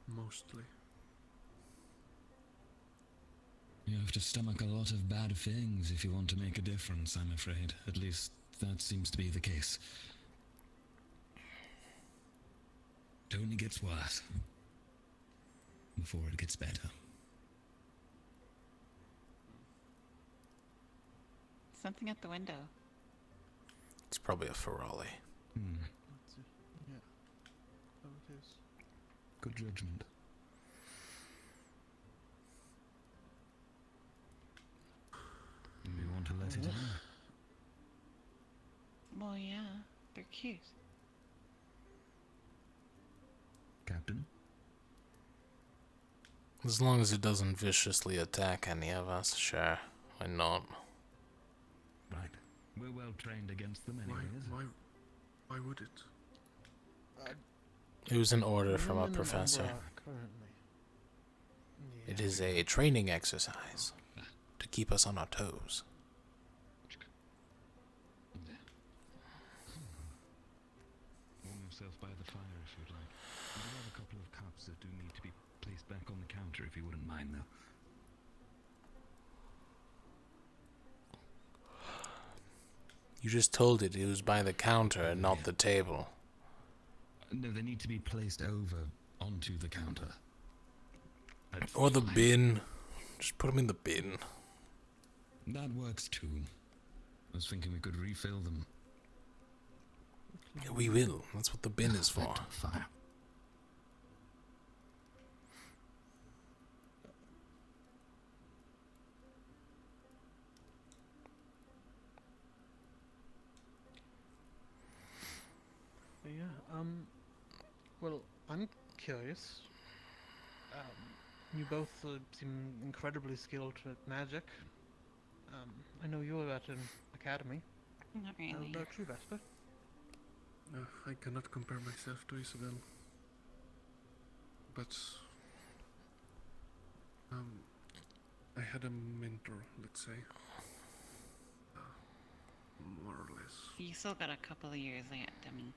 T: Mostly.
B: You have to stomach a lot of bad things if you want to make a difference, I'm afraid. At least that seems to be the case. It only gets worse before it gets better.
K: Something at the window.
A: It's probably a Ferrari.
L: Yeah. Oh, it is.
B: Good judgment. Do you want to let it in?
K: Well, yeah, they're cute.
B: Captain?
A: As long as it doesn't viciously attack any of us, sure. Why not?
B: Right. We're well trained against them anyways.
T: Why would it?
A: It was an order
L: I'm
A: from a
L: in
A: professor.
L: Umbra currently.
A: It is a training exercise to keep us on our toes.
B: Warm yourself by the fire if you'd like. We do have a couple of cups that do need to be placed back on the counter if you wouldn't mind, though.
A: You just told it was by the counter and not the table.
B: No, they need to be placed over onto the counter.
A: Or the bin. Just put them in the bin.
B: That works too. I was thinking we could refill them.
A: Yeah, we will. That's what the bin is for.
B: Fire.
L: Yeah, well, I'm curious. You both seem incredibly skilled at magic. I know you were at an academy.
K: Not really.
L: How about you, Vesper?
T: I cannot compare myself to Isabel. But I had a mentor, let's say. More or less.
K: You still got a couple of years yet, I mean.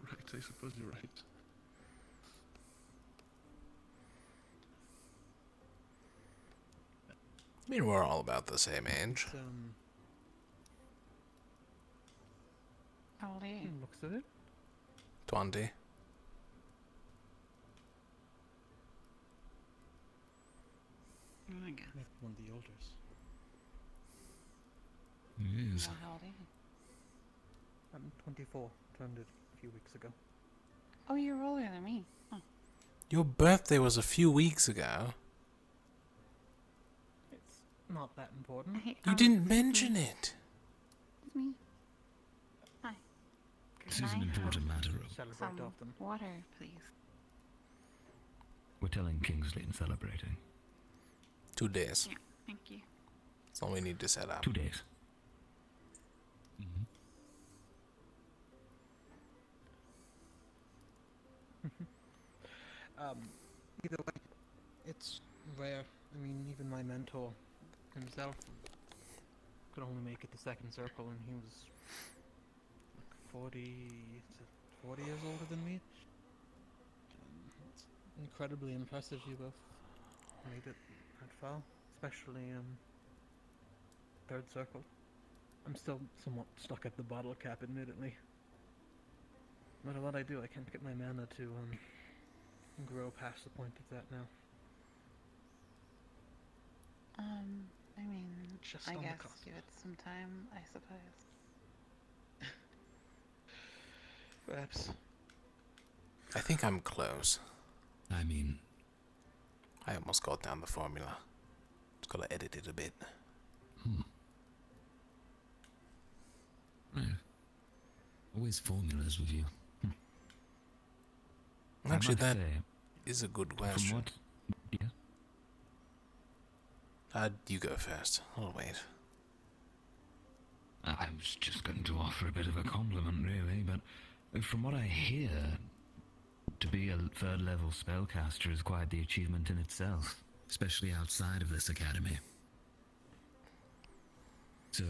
T: Right, I suppose you're right.
A: I mean, we're all about the same age.
K: How old are you?
L: Looks at it.
A: 20.
K: Oh my god.
P: Maybe one of the elders.
B: Yes.
K: Well, how old are you?
L: I'm 24. Turned it a few weeks ago.
K: Oh, you're older than me. Oh.
A: Your birthday was a few weeks ago.
L: It's not that important.
K: Hey,
A: You didn't mention it.
K: It's me. Hi.
B: This is an important matter.
L: Celebrate
K: Some
L: often.
K: water, please.
B: We're telling Kingsley and celebrating.
A: 2 days.
K: Yeah, thank you.
A: That's all we need to set up.
B: 2 days.
L: Either way, it's rare. I mean, even my mentor himself could only make it to second circle, and he was like 40 years older than me. It's incredibly impressive you both made it that far, especially third circle. I'm still somewhat stuck at the bottle cap, admittedly. No matter what I do, I can't get my mana to grow past the point of that now.
K: I mean,
L: Just
K: I
L: on the
K: guess
L: cusp.
K: give it some time, I suppose.
L: Perhaps.
A: I think I'm close.
B: I mean,
A: I almost got down the formula. Just gotta edit it a bit.
B: Right. Always formulas with you.
A: Actually,
B: I must
A: that
B: say,
A: is a good
B: from
A: question.
B: what? Yeah.
A: You go first. I'll wait.
B: I was just going to offer a bit of a compliment, really, but from what I hear, to be a third-level spellcaster is quite the achievement in itself, especially outside of this academy. So,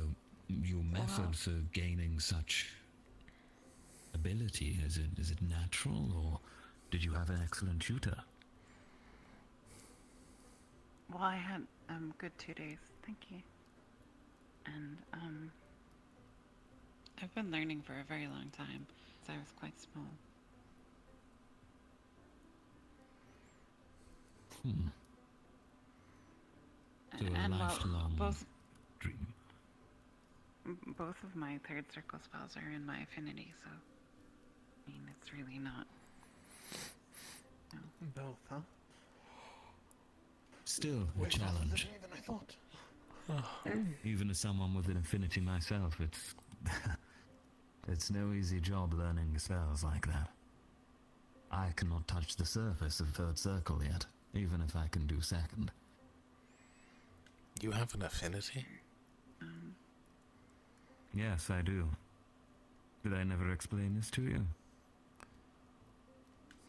B: your method for gaining such ability, is it natural, or did you have an excellent tutor?
K: Well, I had good 2 days, thank you. And I've been learning for a very long time, since I was quite small.
B: So a lifelong dream.
K: Both of my third circle spells are in my affinity, so I mean it's really not. No.
L: Both, huh?
B: Still a challenge.
L: Than I thought.
B: Even as someone with an affinity myself, it's no easy job learning spells like that. I cannot touch the surface of third circle yet, even if I can do second.
A: You have an affinity?
B: Yes, I do. Did I never explain this to you?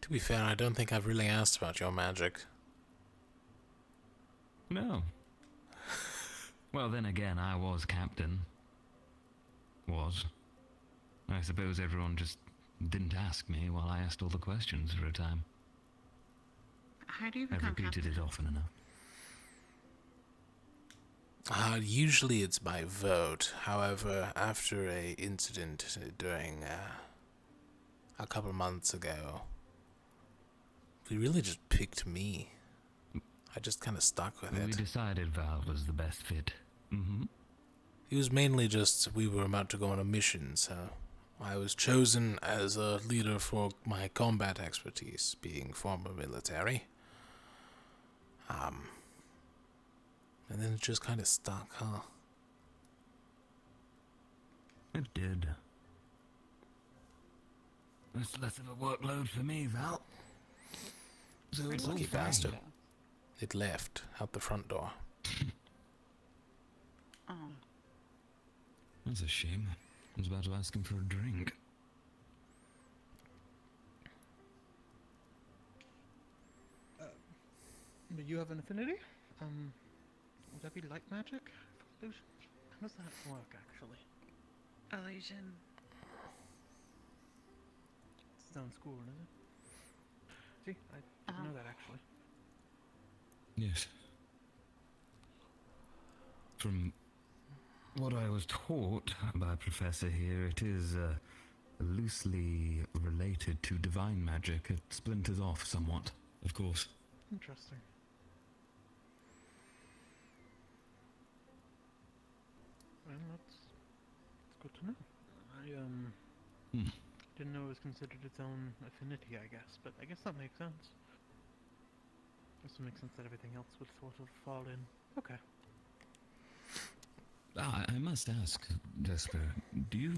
A: To be fair, I don't think I've really asked about your magic.
B: No. Well, then again, I was captain. I suppose everyone just didn't ask me while I asked all the questions for a time.
K: How do you
B: I've
K: become
B: repeated
K: captain?
B: it often enough.
A: Usually it's by vote. However, after a incident during a couple months ago, he really just picked me. I just kind of stuck with
B: We
A: it.
B: decided Val was the best fit.
A: It was mainly just we were about to go on a mission, so I was chosen as a leader for my combat expertise, being former military. And then it just kind of stuck, huh?
B: It did. It's less of a workload for me, Val. So it's
A: Lucky
B: all fine.
A: bastard. It left out the front door.
K: Oh.
B: That's a shame. I was about to ask him for a drink.
L: But you have an affinity? Would that be light magic? Illusion? How does that work, actually?
K: Illusion.
L: It's done in school, isn't it? See, I didn't know that, actually.
B: Yes. From what I was taught by Professor here, it is loosely related to divine magic. It splinters off somewhat, of course.
L: Interesting. Well, that's good to know. I didn't know it was considered its own affinity, I guess, but I guess that makes sense. Also makes sense that everything else would sort of fall in. Okay.
B: I must ask, Vesper, do you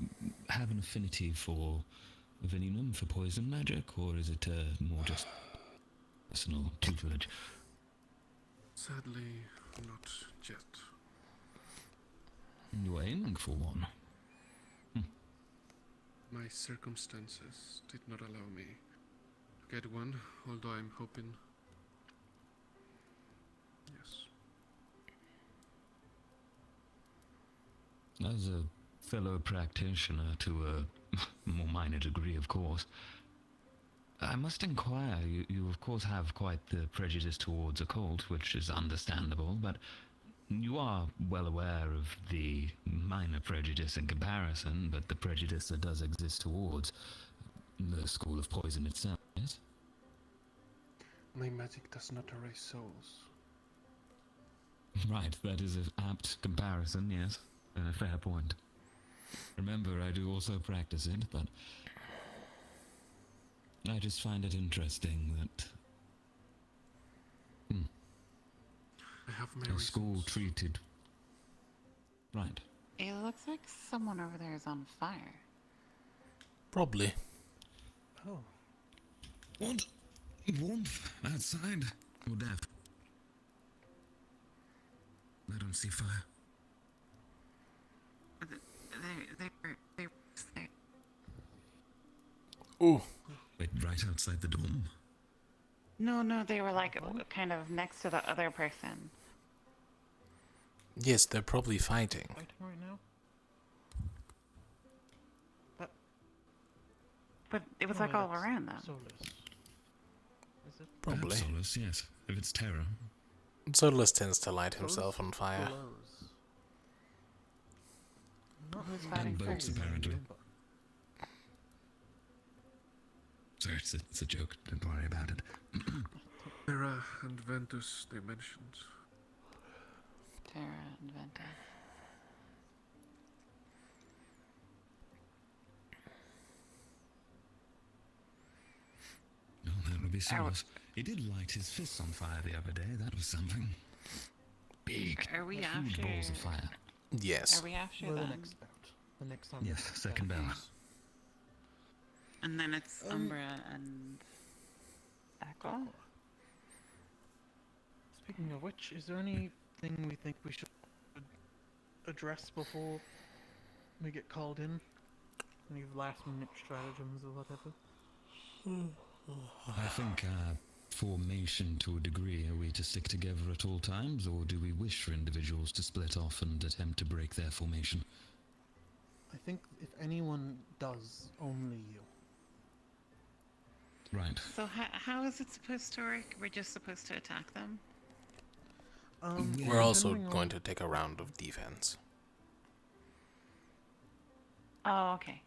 B: have an affinity for Venenum, for poison magic, or is it more just personal tutelage?
T: Sadly, not yet.
B: You're aiming for one.
T: My circumstances did not allow me to get one, although I'm hoping. Yes.
B: As a fellow practitioner, to a more minor degree, of course, I must inquire. You of course have quite the prejudice towards occult, which is understandable, but you are well aware of the minor prejudice in comparison, but the prejudice that does exist towards the school of poison itself, yes?
T: My magic does not erase souls.
B: Right, that is an apt comparison, yes, and a fair point. Remember, I do also practice it, but I just find it interesting that
T: I have my
B: a school treated... Right.
K: It looks like someone over there is on fire.
A: Probably.
L: Oh.
B: What? Warmth outside? Or death? I don't see fire.
K: They were there.
A: Ooh.
B: Wait, right outside the dome?
K: No, they were like kind of next to the other person.
A: Yes, they're probably fighting.
L: Fighting right now?
K: But it was
C: No,
K: like all
C: that's
K: around them.
C: Solus. Is it?
A: Probably.
B: Perhaps Solus, yes. If it's terror.
A: Solus tends to light himself on fire.
L: Glows. Not
K: Who's
L: really
K: fighting
B: boats,
K: first?
B: apparently. Sorry, it's a joke. Don't worry about it.
T: Terra and Ventus, they mentioned.
K: Terra and Venta.
B: Oh, that would be Solus. He did light his fists on fire the other day. That was something. Big,
K: Are we
B: huge
K: after?
B: balls of fire.
A: Yes.
K: Are we after
L: Well, the
K: them?
L: next bout. The next time.
B: Yes, second bell.
K: And then it's Umbra and Aqua.
C: Speaking of which, is there anything we think we should address before we get called in? Any last minute stratagems or whatever?
B: I think formation to a degree. Are we to stick together at all times, or do we wish for individuals to split off and attempt to break their formation?
L: I think if anyone does, only you.
B: Right.
K: So how is it supposed to work? We're just supposed to attack them?
A: We're also going to take a round of defense.
K: Oh, okay.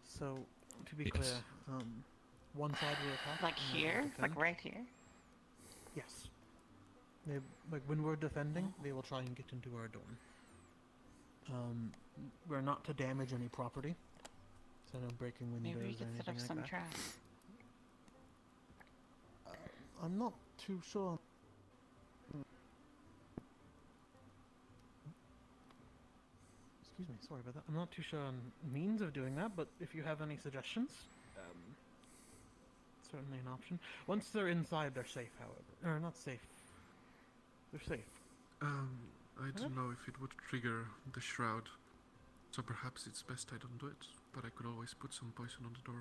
C: So, to be clear, one side will attack.
K: Like
C: and the other will
K: here? Like
C: defend.
K: right here?
C: Yes. They, like when we're defending, they will try and get into our dorm. We're not to damage any property, so no breaking windows
K: Maybe we
C: or
K: could
C: anything
K: set up
C: like
K: some
C: that.
K: traps.
L: I'm not too sure.
C: Excuse me, sorry about that. I'm not too sure on means of doing that, but if you have any suggestions, certainly an option. Once they're inside, they're safe, however. Or not safe. They're safe.
T: I don't know if it would trigger the shroud, so perhaps it's best I don't do it, but I could always put some poison on the door.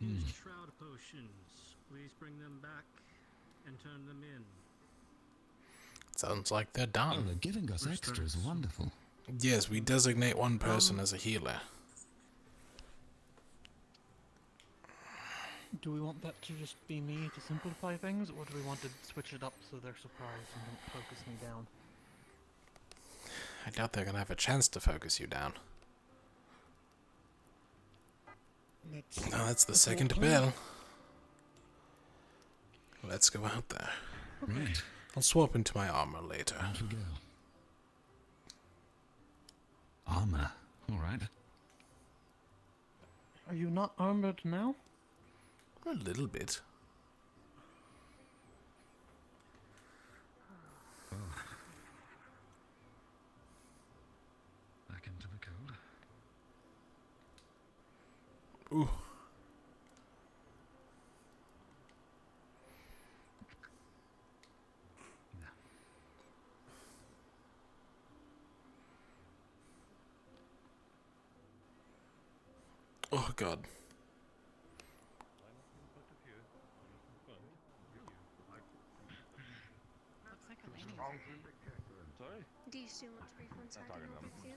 N: Use shroud potions. Please bring them back and turn them in.
A: Sounds like they're
B: Oh,
A: done.
B: they're giving us extras. Wonderful.
A: Yes, we designate one person as a healer.
C: Do we want that to just be me to simplify things, or do we want to switch it up so they're surprised and don't focus me down?
A: I doubt they're going to have a chance to focus you down. No, that's the second bell. Let's go out there.
B: Right.
A: I'll swap into my armor later.
B: Out we go. Armor. All right.
C: Are you not armored now?
A: A little bit.
B: Oh. Back into the cold.
A: Ooh. Oh God.
K: Looks like a lady.
F: Sorry?
R: Do you still want to be from inside and over here?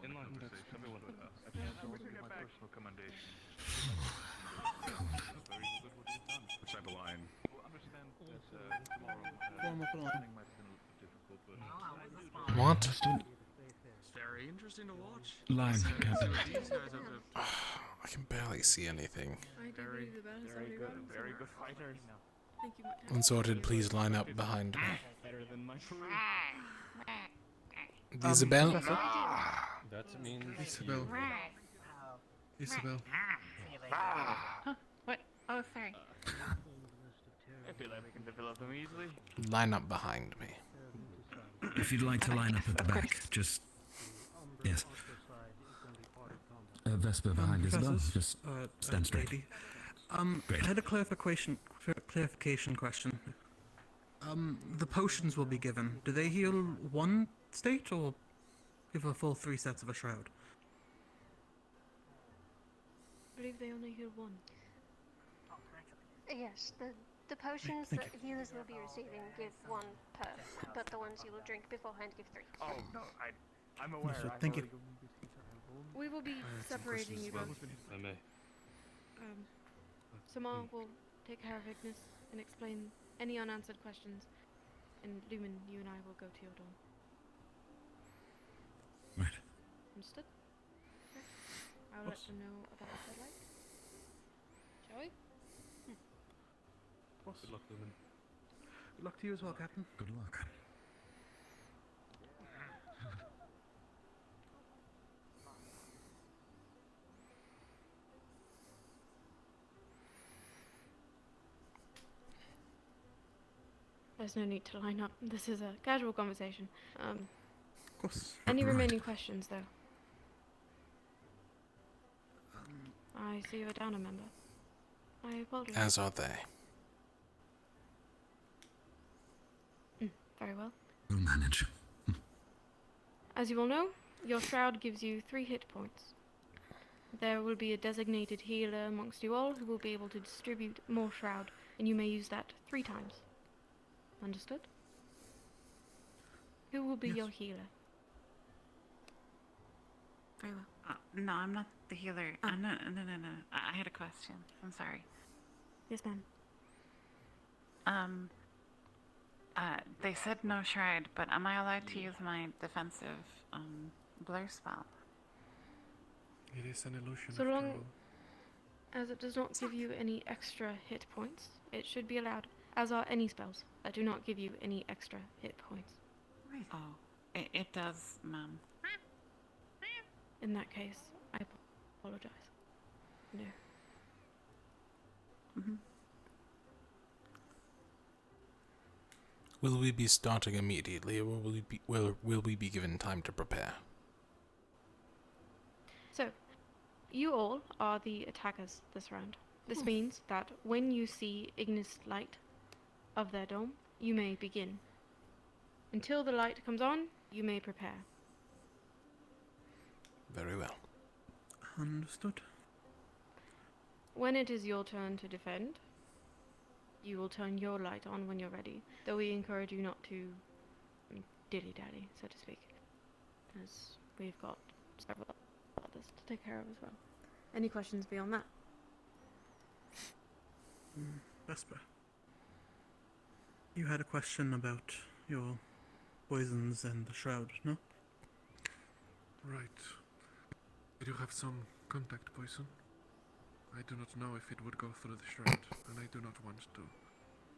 F: In line conversation. Everyone would ask. My personal commendation. Which type of line? Well, understand that tomorrow might be a little difficult, but
A: What?
F: it's very interesting to watch.
B: Line, Captain.
F: These guys have the
A: I can barely see anything.
R: I do believe the band is already running.
F: very good fighters.
R: Thank you, Martin.
A: Unsorted, please line up behind me.
F: Better than my crew.
A: Isabel?
Q: That means
T: Isabel. Isabel.
K: Huh? What? Oh, sorry.
F: I feel like we can develop them easily.
A: Line up behind me.
B: If you'd like to line up at the back, just... Yes. Vesper behind Isabel.
C: Professors,
B: Just stand straight.
C: lady.
B: Great.
C: I had a clarification question. The potions will be given. Do they heal one state or give a full 3 sets of a shroud?
R: I believe they only heal one.
H: Yes, the
G: The potions
L: Thank
G: that healers will be receiving give 1 per, but the ones you will drink beforehand give 3.
F: Oh no, I'm aware.
L: Understood,
F: I've
L: thank you.
F: already-
D: We will be
Q: I had some
D: separating
Q: questions
D: you
Q: as well,
D: both.
Q: if I may.
D: Samar will take care of Ignis and explain any unanswered questions, and Lumen, you and I will go to your dorm.
B: Right.
D: Understood? Okay. I'll let them know about the light. Shall we?
Q: Good luck, Lumen.
L: Good luck to you as well, Captain.
B: Good luck.
D: There's no need to line up. This is a casual conversation.
L: Of course.
D: Any remaining questions, though? I see you're down a member. I apologize.
A: As are they.
D: Very well.
B: We'll manage.
D: As you all know, your shroud gives you 3 hit points. There will be a designated healer amongst you all who will be able to distribute more shroud, and you may use that 3 times. Understood? Who will be your healer?
K: Very well. No, I'm not the healer. No. I had a question. I'm sorry.
D: Yes, ma'am.
K: They said no shroud, but am I allowed to use my defensive blur spell?
T: It is an illusion.
D: So
T: after
D: long
T: all.
D: as it does not give you any extra hit points, it should be allowed, as are any spells that do not give you any extra hit points.
K: Oh, it does, ma'am.
D: In that case, I apologize. No.
A: Will we be starting immediately, or will we be given time to prepare?
D: So, you all are the attackers this round. This means that when you see Ignis light of their dome, you may begin. Until the light comes on, you may prepare.
A: Very well.
L: Understood.
D: When it is your turn to defend, you will turn your light on when you're ready, though we encourage you not to dilly-dally, so to speak, as we've got several others to take care of as well. Any questions beyond that?
L: Vesper. You had a question about your poisons and the shroud, no?
T: Right. We do have some contact poison. I do not know if it would go through the shroud, and I do not want to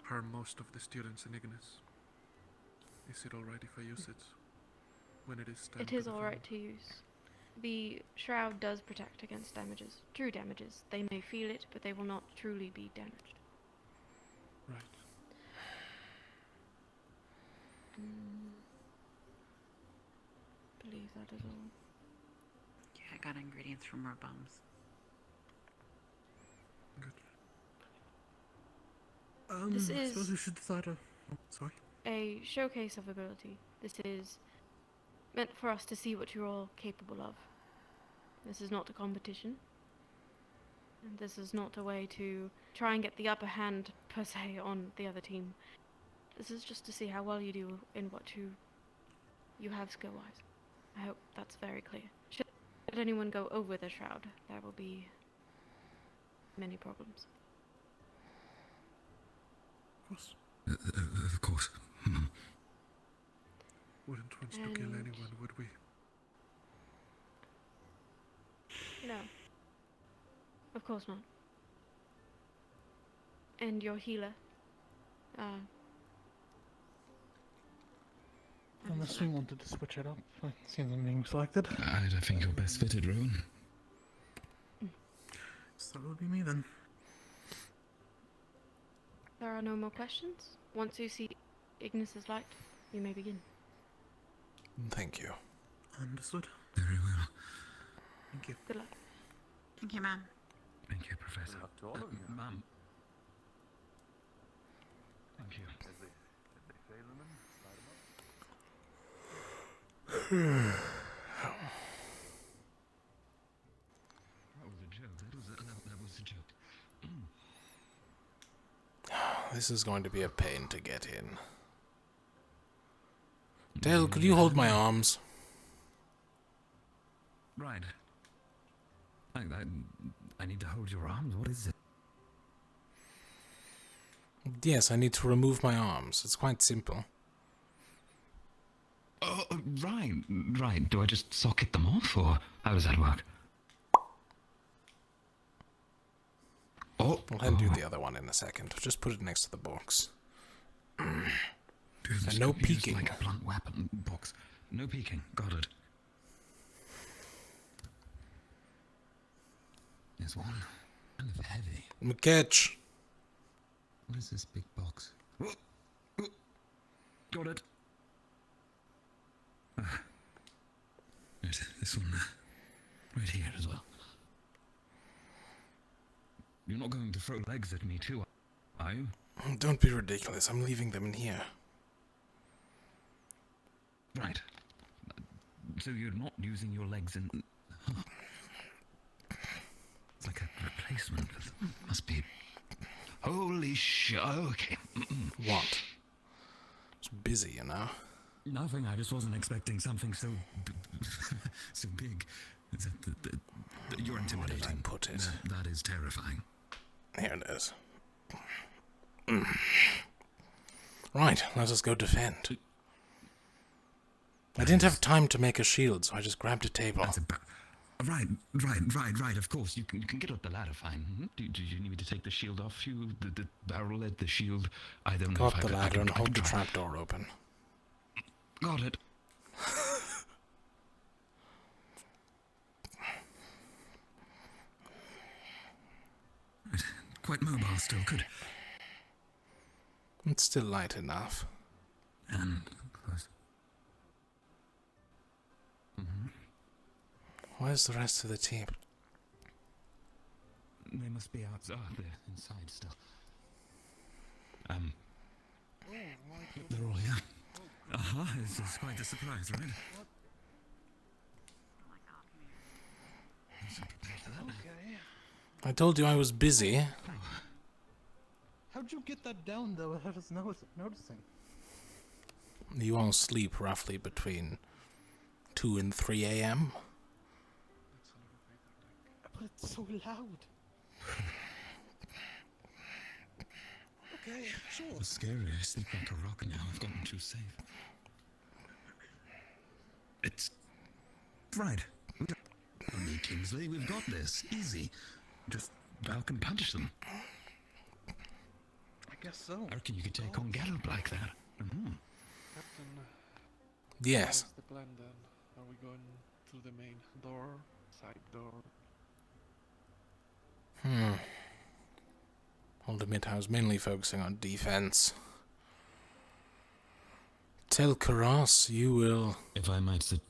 T: harm most of the students in Ignis. Is it alright if I use it when it is time
D: It
T: to
D: is
T: defend?
D: alright to use. The shroud does protect against damages, true damages. They may feel it, but they will not truly be damaged.
T: Right.
D: Believe that is all.
K: Yeah, I got ingredients from more bombs.
D: This
L: I
D: is
L: suppose we should decide sorry.
D: a showcase of ability. This is meant for us to see what you're all capable of. This is not a competition. And this is not a way to try and get the upper hand, per se, on the other team. This is just to see how well you do in what you have skill-wise. I hope that's very clear. Should anyone go over the shroud, there will be many problems.
L: Of course.
B: Of course.
T: Wouldn't want to kill anyone, would we?
D: No. Of course not. And your healer.
L: Unless we wanted to switch it up, I see them being selected.
B: I think you're best fitted, Rowan.
L: So that would be me then.
D: There are no more questions. Once you see Ignis's light, you may begin.
A: Thank you.
L: Understood.
B: Very well.
L: Thank you.
D: Good luck.
K: Thank you, ma'am.
B: Thank you, Professor.
F: Good luck to all of you.
B: Ma'am. Thank you.
F: As they say, Lumen, light 'em up.
B: That was a joke. That was a joke.
A: This is going to be a pain to get in. Dale, could you hold my arms?
B: Right. I need to hold your arms. What is it?
A: Yes, I need to remove my arms. It's quite simple.
B: Oh, right. Do I just socket them off, or how does that work? Oh,
A: I'll hand you the other one in a second. Just put it next to the box. And no peeking.
B: Like a blunt weapon box. No peeking. Got it. There's one. Kind of heavy.
A: Catch.
B: What is this big box? Got it. Right, this one right here as well. You're not going to throw legs at me too, are you?
A: Don't be ridiculous. I'm leaving them in here.
B: Right. So you're not using your legs in... Huh. It's like a replacement for them. Must be... Holy shit. Okay.
A: What? It's busy, you know.
B: Nothing. I just wasn't expecting something so... so big. You're intimidating.
A: Where did I put it?
B: That is terrifying.
A: Here it is. Right, let us go defend. I didn't have time to make a shield, so I just grabbed a table.
B: Right. Of course, you can get up the ladder, fine. Mm-hmm. Do you need me to take the shield off you? The barrel at the shield? I don't know.
A: Go up the ladder and hold the trapdoor open.
B: Got it. Quite mobile still, good.
A: It's still light enough.
B: And close. Mm-hmm.
A: Where's the rest of the team?
B: They must be outside. They're inside still. They're all here. This is quite a surprise, right?
L: Okay.
A: I told you I was busy.
L: How'd you get that down, though, without us noticing?
A: You all sleep roughly between 2 and 3 a.m.
L: But it's so loud. Okay, sure.
B: It's scary. I sleep like a rock now. I've gotten too safe. It's... Right. Me, Kingsley, we've got this. Easy. Just Valk and punch them.
L: I guess so.
B: I reckon you could take on Gallup like that. Mm-hmm.
T: Captain.
A: Yes.
T: What's the plan then? Are we going through the main door? Side door?
A: I'll admit I was mainly focusing on defense. Tell Karas you will...
B: If I might sit...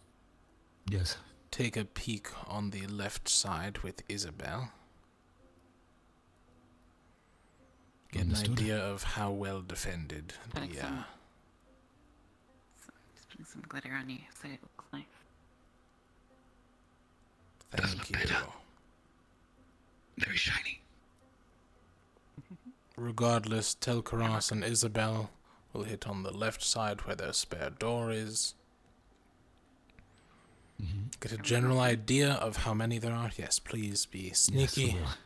B: Yes.
A: Take a peek on the left side with Isabel. Get an idea of how well defended the...
K: Just putting some glitter on you so it looks nice.
A: Thank you.
B: Very shiny.
A: Regardless, tell Karas and Isabel will hit on the left side where their spare door is. Get a general idea of how many there are. Yes, please be sneaky.
B: Yes,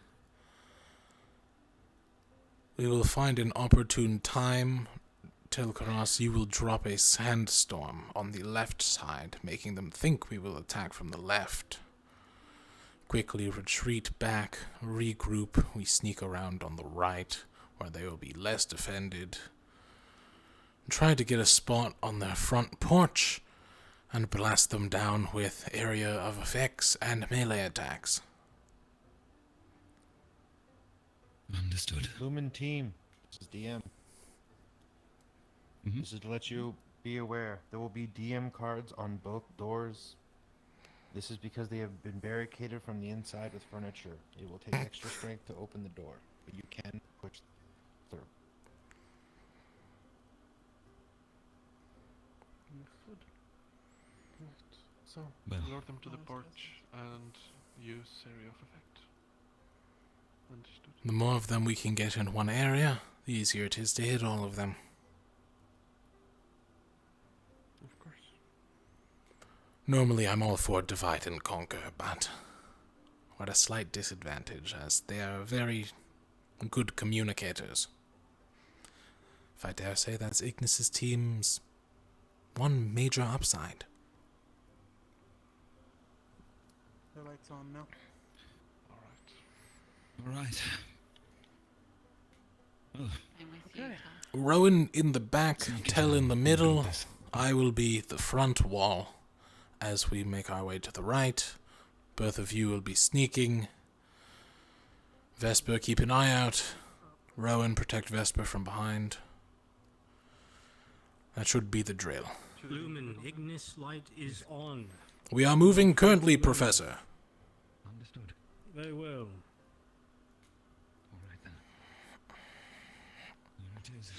A: we will find an opportune time. Tell Karas you will drop a sandstorm on the left side, making them think we will attack from the left. Quickly retreat back, regroup. We sneak around on the right, where they will be less defended. Try to get a spot on their front porch and blast them down with area of effects and melee attacks.
B: Understood.
S: Lumen team, this is DM. This is to let you be aware. There will be DM cards on both doors. This is because they have been barricaded from the inside with furniture. It will take extra strength to open the door, but you can push through.
T: Understood. Right. So,
B: Well.
T: lure them to the porch and use area of effect. Understood.
A: The more of them we can get in one area, the easier it is to hit all of them.
T: Of course.
A: Normally I'm all for divide and conquer, but we're at a slight disadvantage as they are very good communicators. If I dare say, that's Ignis's team's one major upside.
L: The light's on now.
B: Alright. Oh.
K: I'm with you, Tom.
A: Rowan in the back, Tell in the middle. I will be the front wall as we make our way to the right. Both of you will be sneaking. Vesper, keep an eye out. Rowan, protect Vesper from behind. That should be the drill.
N: Lumen, Ignis light is on.
A: We are moving currently, Professor.
B: Understood.
N: Very well.
B: Alright then. There it is.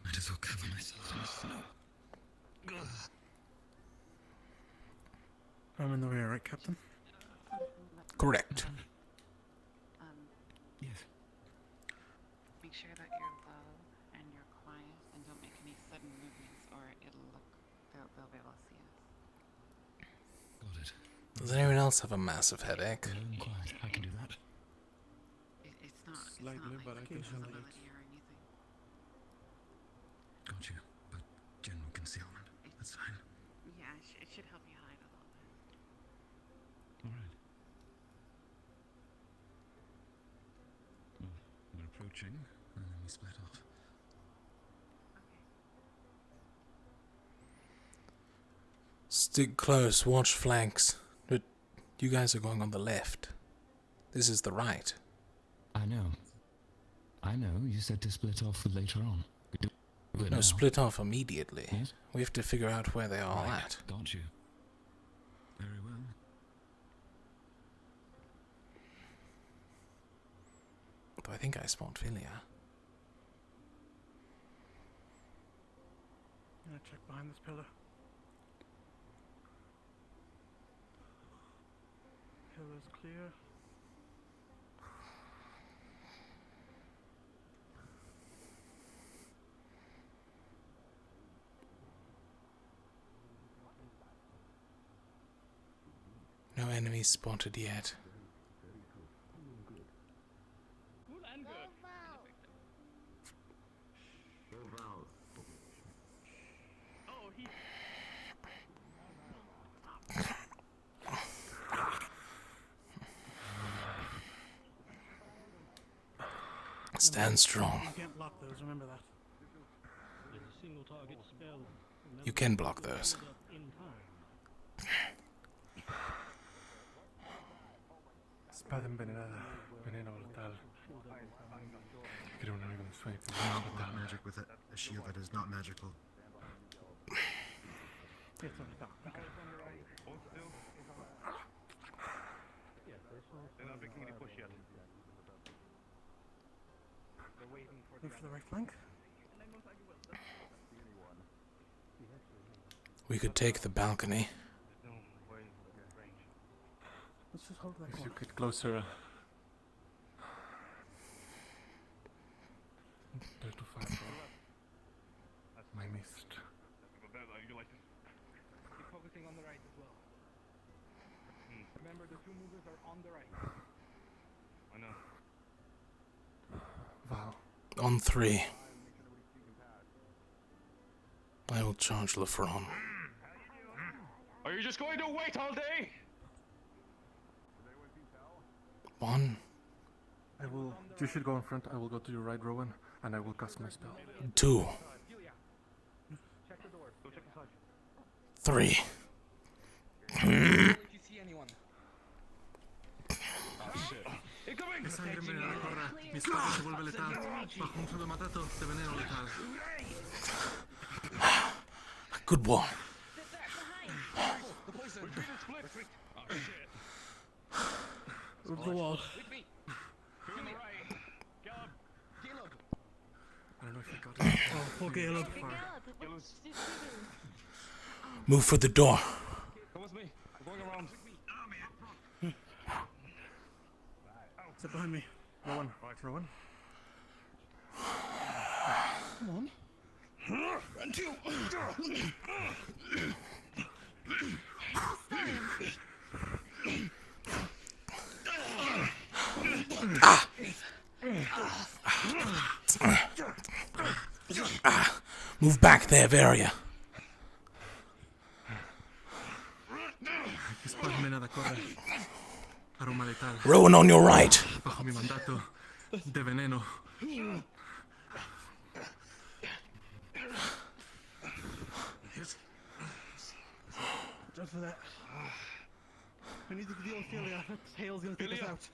B: Might as well cover myself in the snow.
L: I'm in the rear, right, Captain?
A: Correct.
B: Yes.
K: Make sure that you're low and you're quiet and don't make any sudden movements or it'll look, they'll be able to see us.
B: Got it.
A: Does anyone else have a massive headache?
B: Low and quiet. I can do that.
K: It's not
T: Slightly, but I can handle it.
K: visibility or anything.
B: Got you. But general concealment. That's fine.
K: Yeah, it should help you hide a little bit.
B: Alright. Well, we're approaching, and then we split off.
A: Stick close, watch flanks. But you guys are going on the left. This is the right.
I: I know. You said to split off later on. Do it
A: No,
I: now.
A: split off immediately.
I: Yes?
A: We have to figure out where they are all at.
B: Got you. Very well.
A: Though I think I spawned Philia.
L: I'm gonna check behind this pillar. Pillar's clear.
A: No enemies spotted yet. Stand strong.
L: You can't block those, remember that.
N: There's a single target spell.
A: You can block those.
N: In time.
T: Spada envenenada. Veneno letal. Creo un amigo me sueña con veneno
S: Block
T: letal.
S: magic with a shield that is not magical.
L: Yes, I thought. Okay. Move to the right flank.
A: We could take the balcony.
L: Let's just hold that
T: If you
L: corner.
T: get closer. They're too far. My mist.
F: Keep focusing on the right as well. Remember, the two movers are on the right. I know.
T: Val.
A: On 3. I will charge Lefron.
F: Are you just going to wait all day?
A: 1,
T: I will. You should go in front. I will go to your right, Rowan, and I will cast my spell.
A: 2,
F: Check the door. Go check the side.
A: 3.
F: If you see anyone. Oh shit. Incoming!
T: Sangre envenenada corra. Mi espada se vuelve letal. Bajo un solo matato de veneno letal.
A: Good one.
F: The poison. Retreat and split. Oh shit.
L: Move the wall.
F: With me. Two on the right. Caleb. Caleb.
T: I don't know if I got it.
L: Oh, poor Caleb.
F: Caleb's.
A: Move for the door.
F: Come with me. We're going around.
C: Sit behind me. Rowan. Rowan. Come on.
O: Run two.
A: Move back there, Varia.
C: Disparme nada corre. Aroma letal.
A: Rowan on your right.
C: Bajo mi mandato de veneno. Just for that. We need to deal with Philia. Hale's gonna take us out.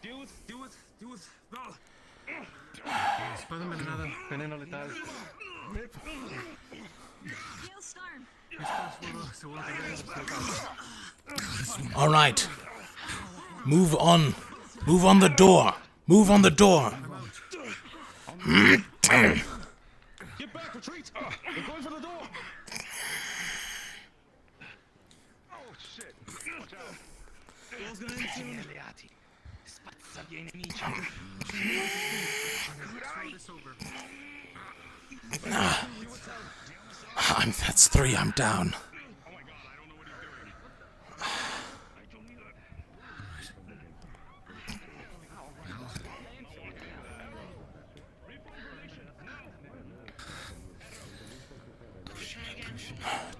F: Deal with. No.
C: Espada envenenada, veneno letal.
H: Hailstorm.
A: All right. Move on. Move on the door. Move on the door.
F: Get back, retreat! They're going for the door! Oh shit! Watch out! Door's gonna end soon.
A: That's 3. I'm down.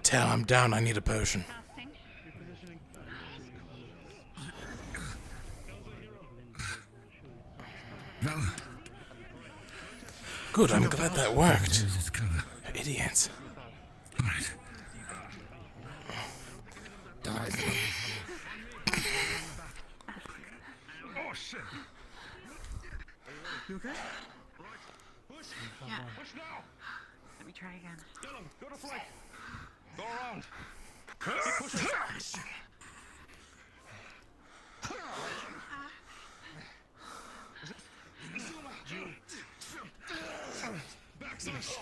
A: Tell I'm down. I need a potion. Good, I'm glad that worked. Idiots.
F: Oh shit!
C: You okay?
F: Push!
K: Yeah.
F: Push now!
K: Let me try again.
F: Dylan, go to flank! Go around! Keep pushing! Back, sus!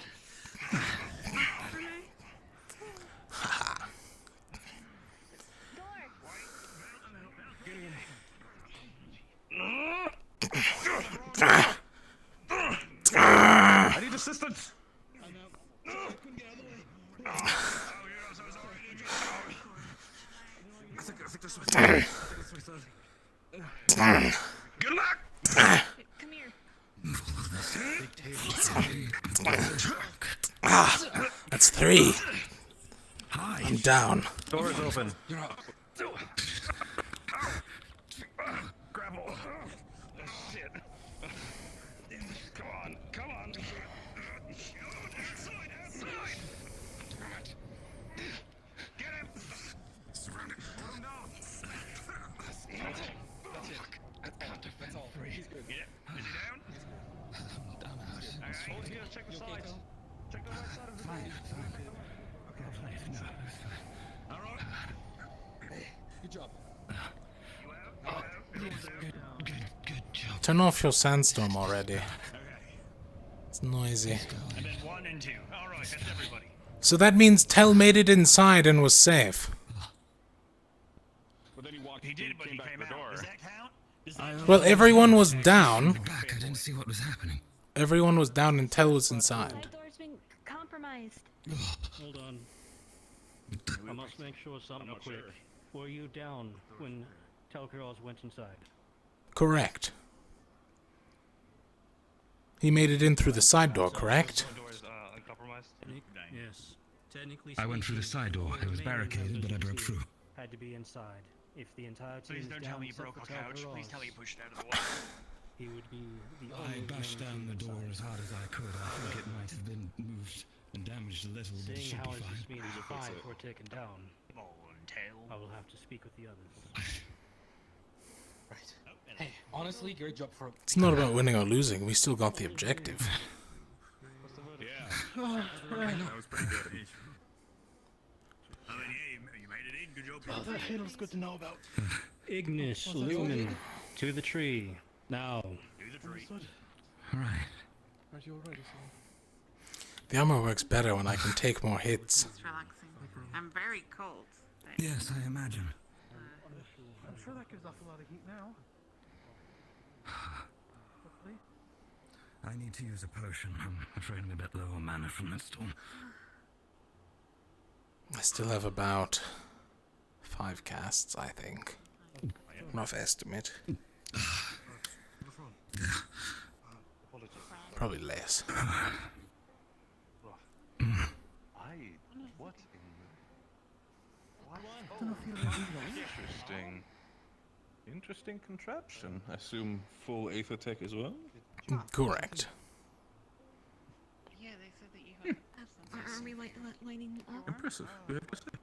F: I need assistance! Good luck!
H: Come here.
A: That's 3. I'm down.
U: Door is open.
F: Grapple. Shit. Come on, come on. Outside. Get him. Surround him. Put him down. That's it. I can't defend all 3. Yeah. Is he down? Alright, hold here, check the sides. Check the right side of the
I: Fine.
F: Okay, alright.
I: Good job.
F: Good job.
A: Turn off your sandstorm already.
F: Okay.
A: It's noisy.
F: And then 1 and 2. Alright, that's everybody.
A: So that means Tell made it inside and was safe.
F: But then he did, but he came out. Does that count? Does that
A: Well, everyone was down.
I: Back, I didn't see what was happening.
A: Everyone was down and Tell was inside.
H: Side door's been compromised.
N: Hold on. I must make sure something quick. Were you down when Telkaros went inside?
A: Correct. He made it in through the side door, correct?
N: Yes. Technically
B: I went through the side door. It was barricaded, but I broke through.
N: Had to be inside. If the entire team
F: Please
N: is
F: don't
N: down
F: tell me you
N: except
F: broke
N: for
F: a couch.
N: Telkaros,
F: Please tell me you pushed it out of the way.
N: he would be the
I: I
N: only
I: bashed down the door as hard as I could. I think it might have been moved and damaged a little, but it
N: Seeing
I: should
N: how
I: be
N: his
I: fine.
N: speed is 5 were taken down, I will have to speak with the others.
M: Right. Hey, honestly, great job for.
A: It's not about winning or losing. We still got the objective.
F: Yeah. That was pretty good. I mean, yeah, you made it in. Good job.
C: Oh, that hit was good to know about.
N: Ignis,
C: Was that all?
N: Lumen, to the tree. Now.
F: Do the tree.
I: All right.
C: Are you already, Sam?
A: The armor works better when I can take more hits.
K: It's relaxing. I'm very cold.
I: Yes, I imagine.
C: I'm sure that gives off a lot of heat now.
I: I need to use a potion. I'm afraid I'm a bit low on mana from that storm.
A: I still have about 5 casts, I think. Rough estimate. Probably less.
F: What in Interesting. Interesting contraption. I assume full Aether tech as well?
A: Correct.
K: Yeah, they said that you had
H: Are we lining up?
F: Impressive.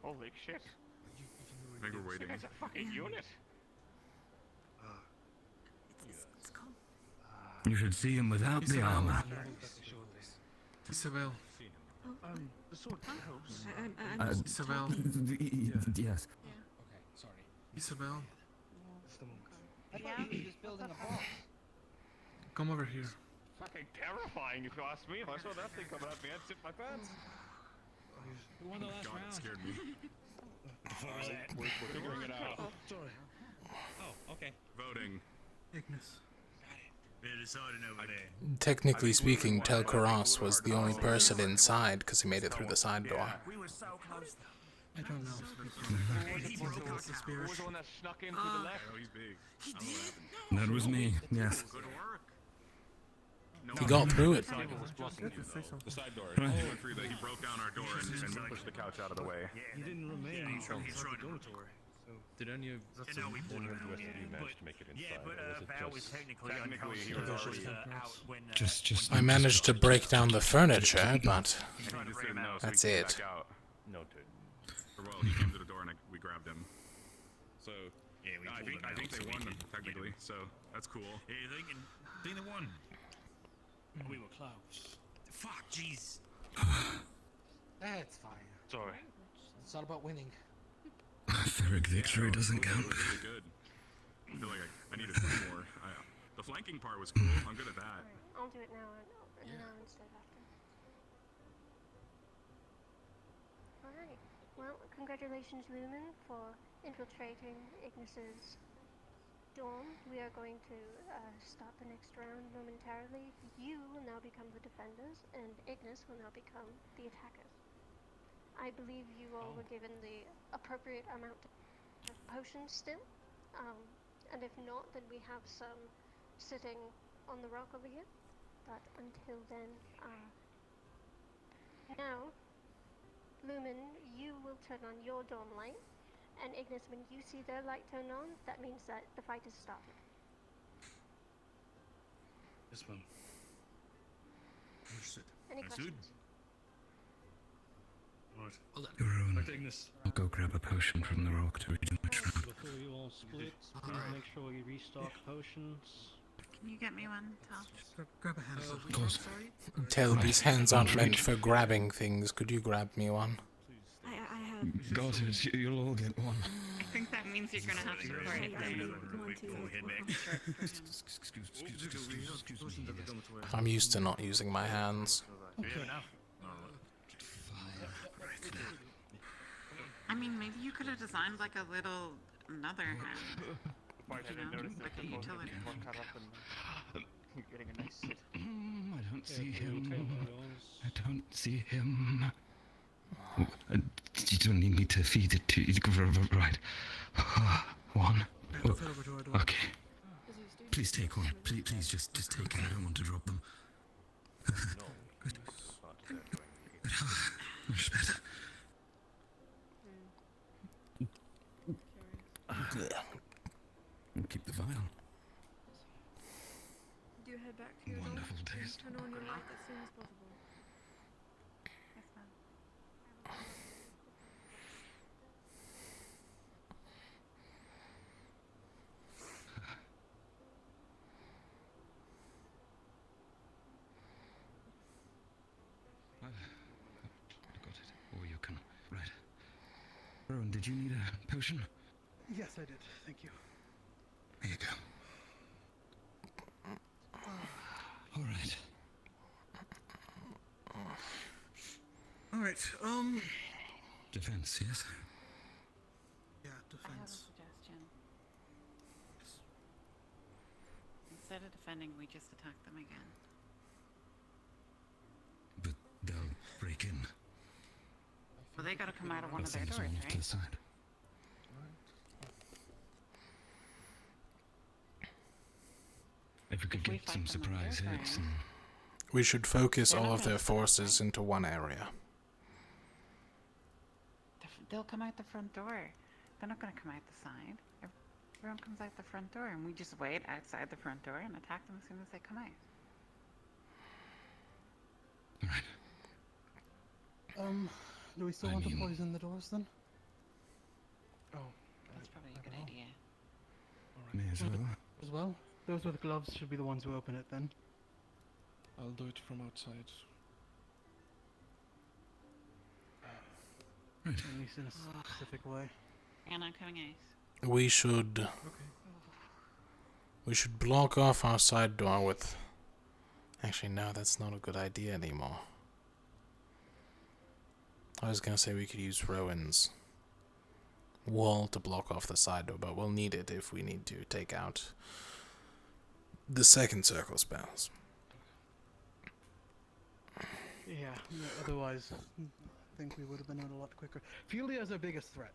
E: Holy shit.
U: I think we're waiting.
E: It's a fucking unit.
H: It's called.
I: You should see him without the armor.
T: Isabel.
E: The sword helps.
T: Isabel.
I: Yes.
M: Okay, sorry.
T: Isabel.
P: Yeah? Just building a box.
T: Come over here.
E: Fucking terrifying, if you ask me. If I saw that thing coming at me, I'd sit my pants.
J: Who won the last round?
U: It scared me.
E: We're figuring it out.
J: Oh, sorry. Oh, okay.
U: Voting.
T: Ignis.
U: They're deciding over there.
A: Technically speaking, Tel'Karas was the only person inside because he made it through the side door.
E: We were so close.
T: I don't know.
E: He broke out the spear. Who was the one that snuck in through the left?
U: Oh, he's big.
H: He did?
I: That was me, yes.
U: Good work.
A: He got through it.
U: The side door.
I: Right.
U: Went through that. He broke down our door and pushed the couch out of the way.
N: You didn't remain inside the door.
Q: Did any of
F: we managed to make it inside?
E: Val was technically
U: he was already
E: out when.
I: Just
A: I managed to break down the furniture, but that's it.
F: Noted.
U: Well, he came to the door and we grabbed him. So
E: Yeah, we
U: I think they won technically. So that's cool.
E: Yeah, they won.
N: We were close.
E: Fuck, jeez.
M: That's fine.
F: Sorry.
M: It's not about winning.
I: Ferric victory doesn't count.
U: Really good. I feel like I needed some more. The flanking part was cool. I'm good at that.
G: I'll do it now and now instead after. Alright. Well, congratulations, Lumen, for infiltrating Ignis's dorm. We are going to start the next round momentarily. You will now become the defenders, and Ignis will now become the attackers. I believe you all were given the appropriate amount of potions still. And if not, then we have some sitting on the rock over here. But until then, now, Lumen, you will turn on your dorm light. And Ignis, when you see their light turn on, that means that the fight has started.
E: Yes, ma'am. Understood.
G: Any questions?
E: Right.
I: Ruin.
E: I'm taking this.
I: I'll go grab a potion from the rock to redo my shroud.
N: Before you all split, please make sure you restock potions.
K: Can you get me one, Tal?
L: Grab a handful.
A: Of course. Telby's hands aren't meant for grabbing things. Could you grab me one?
H: I have.
I: Got it. You'll all get one.
K: I think that means you're gonna have to party
A: I'm used to not using my hands.
K: Okay. I mean, maybe you could have designed like a little another hand. You know, like a utility.
F: Getting a nice sit.
I: I don't see him. I don't see him. You don't need me to feed it to you. Right. One. Oh, okay. Please take one. Please just take it. I don't want to drop them. Good. Much better. Keep the vial.
D: Do you head back to your
I: Wonderful
D: dorm?
I: taste.
D: Turn on your light as soon as possible.
K: Yes, ma'am.
I: Got it. Or you can. Right. Rowan, did you need a potion?
L: Yes, I did. Thank you.
I: There you go. All right.
L: All right.
I: Defense, yes.
L: Yeah,
K: I have a
L: defense.
K: suggestion. Instead of defending, we just attack them again.
I: break in.
K: Well, they gotta come out of one
I: I'll
K: of their
I: send
K: doors,
I: someone off to the
K: right?
I: side. If we could
K: If we
I: get some
K: fight them on their
I: surprise hits
K: turn-
I: and
A: We should focus
K: They're
A: all
K: not
A: of
K: gonna
A: their
K: stop,
A: forces into one area.
K: They'll come out the front door. They're not gonna come out the side. Everyone comes out the front door, and we just wait outside the front door and attack them as soon as they come out.
L: Do we still want to poison the doors then?
T: Oh,
K: That's probably a good idea.
I: may as well.
L: As well?
C: Those with gloves should be the ones who open it then.
T: I'll do it from outside.
C: At least in a specific way.
K: And I'm coming out.
A: We should block off our side door with... Actually, no, that's not a good idea anymore. I was gonna say we could use Rowan's wall to block off the side door, but we'll need it if we need to take out the second circle spells.
C: Yeah, otherwise, I think we would have been out a lot quicker. Fulia is our biggest threat.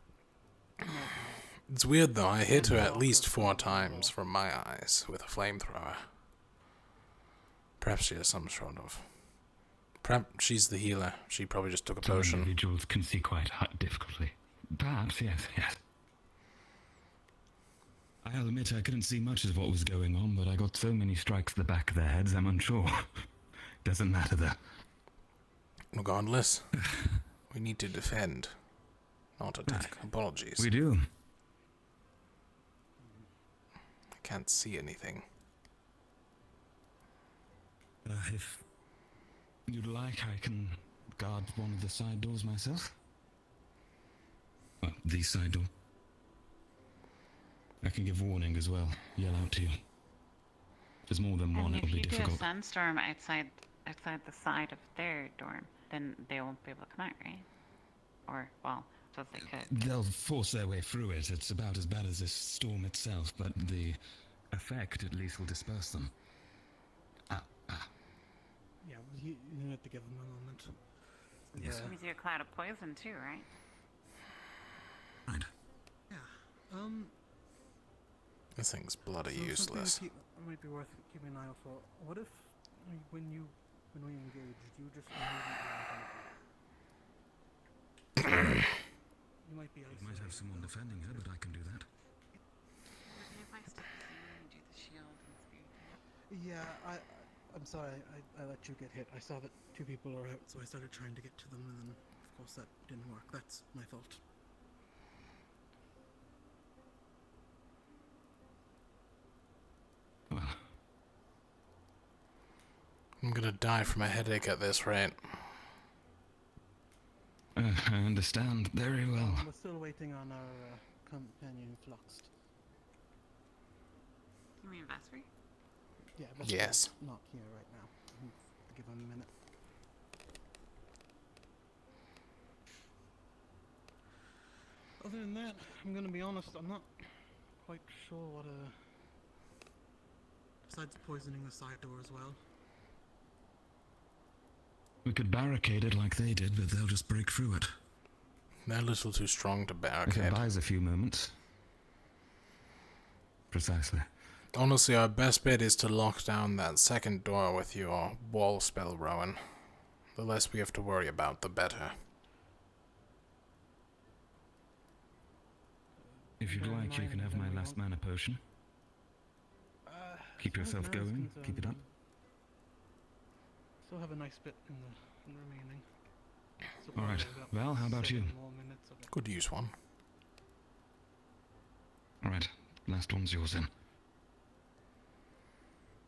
A: It's weird though, I hit her at least 4 times from my eyes with a flamethrower. Perhaps she has some sort of... Perhaps she's the healer. She probably just took a
I: Some
A: potion.
I: individuals can see quite difficultly. Perhaps, yes. I'll admit I couldn't see much of what was going on, but I got so many strikes to the back of their heads, I'm unsure. Doesn't matter though.
A: Regardless, we need to defend, not attack. Apologies.
I: We do.
A: I can't see anything.
I: If you'd like, I can guard one of the side doors myself. Well, the side door. I can give warning as well. Yell out to you. If there's more than one,
K: And
I: it'll
K: if
I: be
K: you do a
I: difficult.
K: sandstorm outside the side of their dorm, then they won't be able to come out, right? Or, well, so they could.
I: They'll force their way through it. It's about as bad as this storm itself, but the effect at least will disperse them.
C: Yeah, you have to give them a moment.
I: Yes.
K: It means you're a cloud of poison too, right?
I: Right.
C: Yeah.
A: This thing's bloody
C: So
A: useless.
C: something might be worth keeping an eye out for. What if, when we engaged, you just immediately you might be
I: You might have someone defending her, but I can do that.
K: If I step in and do the shield and spear.
C: Yeah, I'm sorry, I let you get hit. I saw that 2 people are out, so I started trying to get to them, and then, of course, that didn't work. That's my fault.
I: Well,
A: I'm gonna die from a headache at this rate.
I: I understand very well.
C: We're still waiting on our companion Fluxed.
K: You mean Vesper?
C: Yeah,
A: Yes.
C: Not here right now. Give him a minute. Other than that, I'm gonna be honest, I'm not quite sure what besides poisoning the side door as well.
I: We could barricade it like they did, but they'll just break through it.
A: They're a little too strong to
I: If
A: barricade.
I: it buys a few moments. Precisely.
A: Honestly, our best bet is to lock down that second door with your wall spell, Rowan. The less we have to worry about, the better.
I: If you'd like, you can have my last mana potion. Keep yourself
C: as far as
I: going.
C: concerned,
I: Keep it up.
C: Still have a nice bit in the remaining. So
I: All right.
C: probably about
I: Well, how about
C: 7
I: you?
C: more minutes of it.
A: Could use one.
I: All right. Last one's yours then.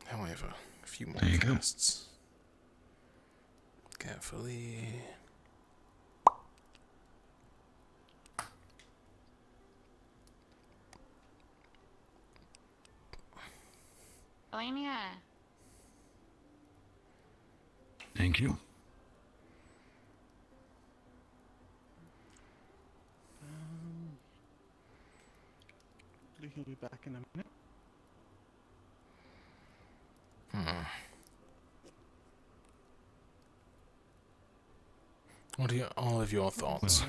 A: However, a few more
I: There you go.
A: casts. Carefully.
K: Elenia!
I: Thank you.
C: He'll be back in a minute.
A: What are all of your thoughts?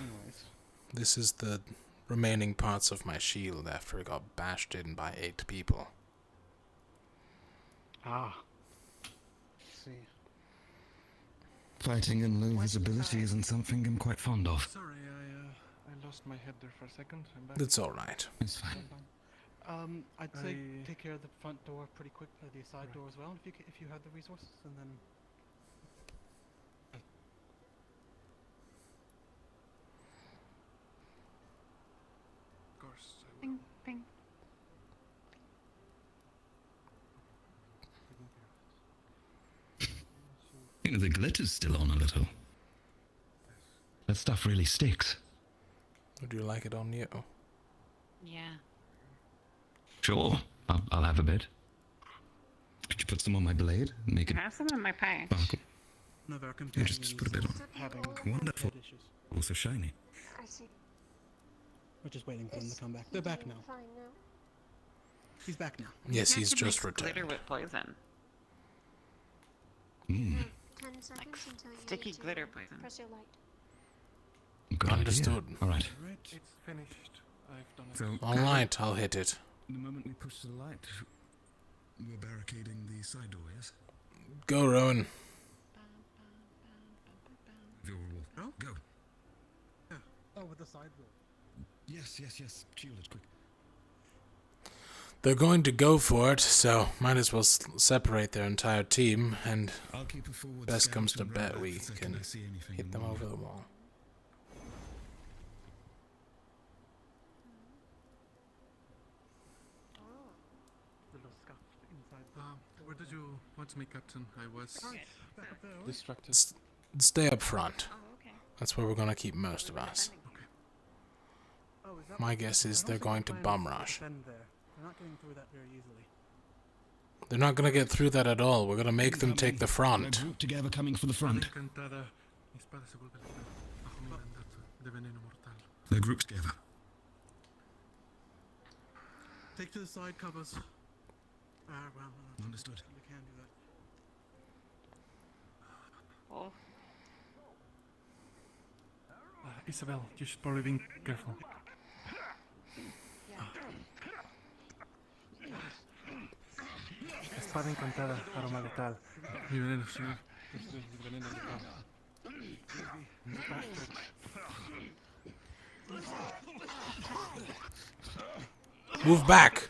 A: This is the remaining parts of my shield after it got bashed in by 8 people.
C: Ah. See.
B: Fighting in low visibility isn't something I'm quite fond of.
T: Sorry, I lost my head there for a second. I'm back.
A: That's alright.
B: It's fine.
L: I'd say take care of the front door pretty quick, the side door as well, if you have the resources, and then.
T: Of course, I will.
K: Bing, bing.
B: You know, the glitter's still on a little. That stuff really sticks.
A: Would you like it on you?
K: Yeah.
B: Sure, I'll have a bit. Could you put some on my blade and make it
K: Have some in my pouch.
B: sparkle?
L: No, they're
B: Yeah, just put a bit on.
L: having
B: Wonderful.
L: head issues.
B: Also shiny.
G: I see.
L: We're just waiting for them to come back. They're back now.
G: Fine now.
L: He's back now.
A: Yes,
K: You
A: he's
K: have to
A: just
K: mix glitter
A: returned.
K: with poison.
B: Mm.
G: 10 seconds until you
K: Sticky
G: need to
K: glitter poison.
G: press your light.
B: Good
A: Understood.
B: idea. All right.
T: It's finished. I've done it.
B: So,
A: Alright, I'll hit it.
I: The moment we push the light, we're barricading the side door, yes?
A: Go, Rowan.
I: Your wolf.
L: No?
I: Go.
L: Yeah. Oh, with the side door.
I: Yes. Shield it, quick.
A: They're going to go for it, so might as well separate their entire team, and
I: I'll keep a forward
A: best
I: scout
A: comes to
I: and run
A: bet
I: back
A: we
I: the second
A: can
I: I see anything
A: hit
I: in
A: them
I: the
A: over the wall.
L: Little scuff inside.
T: Where did you want me, Captain? I was
L: Back up there, right?
T: distracted.
A: Stay up front.
K: Oh, okay.
A: That's where we're going to keep most of us.
L: Oh, is that
A: My
L: what-
A: guess
L: I
A: is
L: don't
A: they're
L: think
A: going
L: the
A: to
L: plan
A: bum
L: is
A: rush.
L: defend there. They're not getting through that very easily.
A: They're not going to get through that at all. We're going to make them take the
I: They're
A: front.
I: grouped together coming for the front.
T: Encantada. Mi spada se vuelve bajo mi mandato de veneno mortal.
I: They're grouped together.
L: Take to the side covers. Well,
I: Understood.
L: we can do that.
K: Oh.
T: Isabel, you should probably be careful. Espada encantada, aroma letal. Mi veneno, señor. Esto es veneno letal.
A: Move back!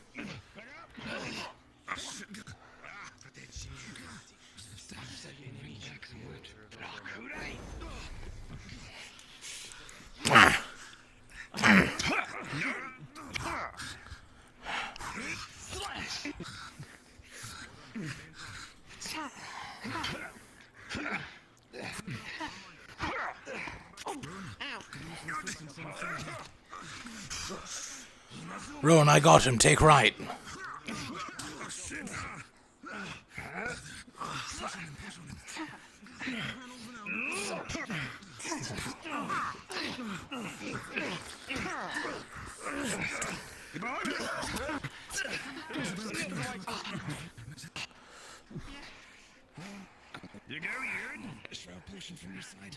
A: Rowan, I got him. Take right.
I: You go, Yuri. A shroud potion from your side.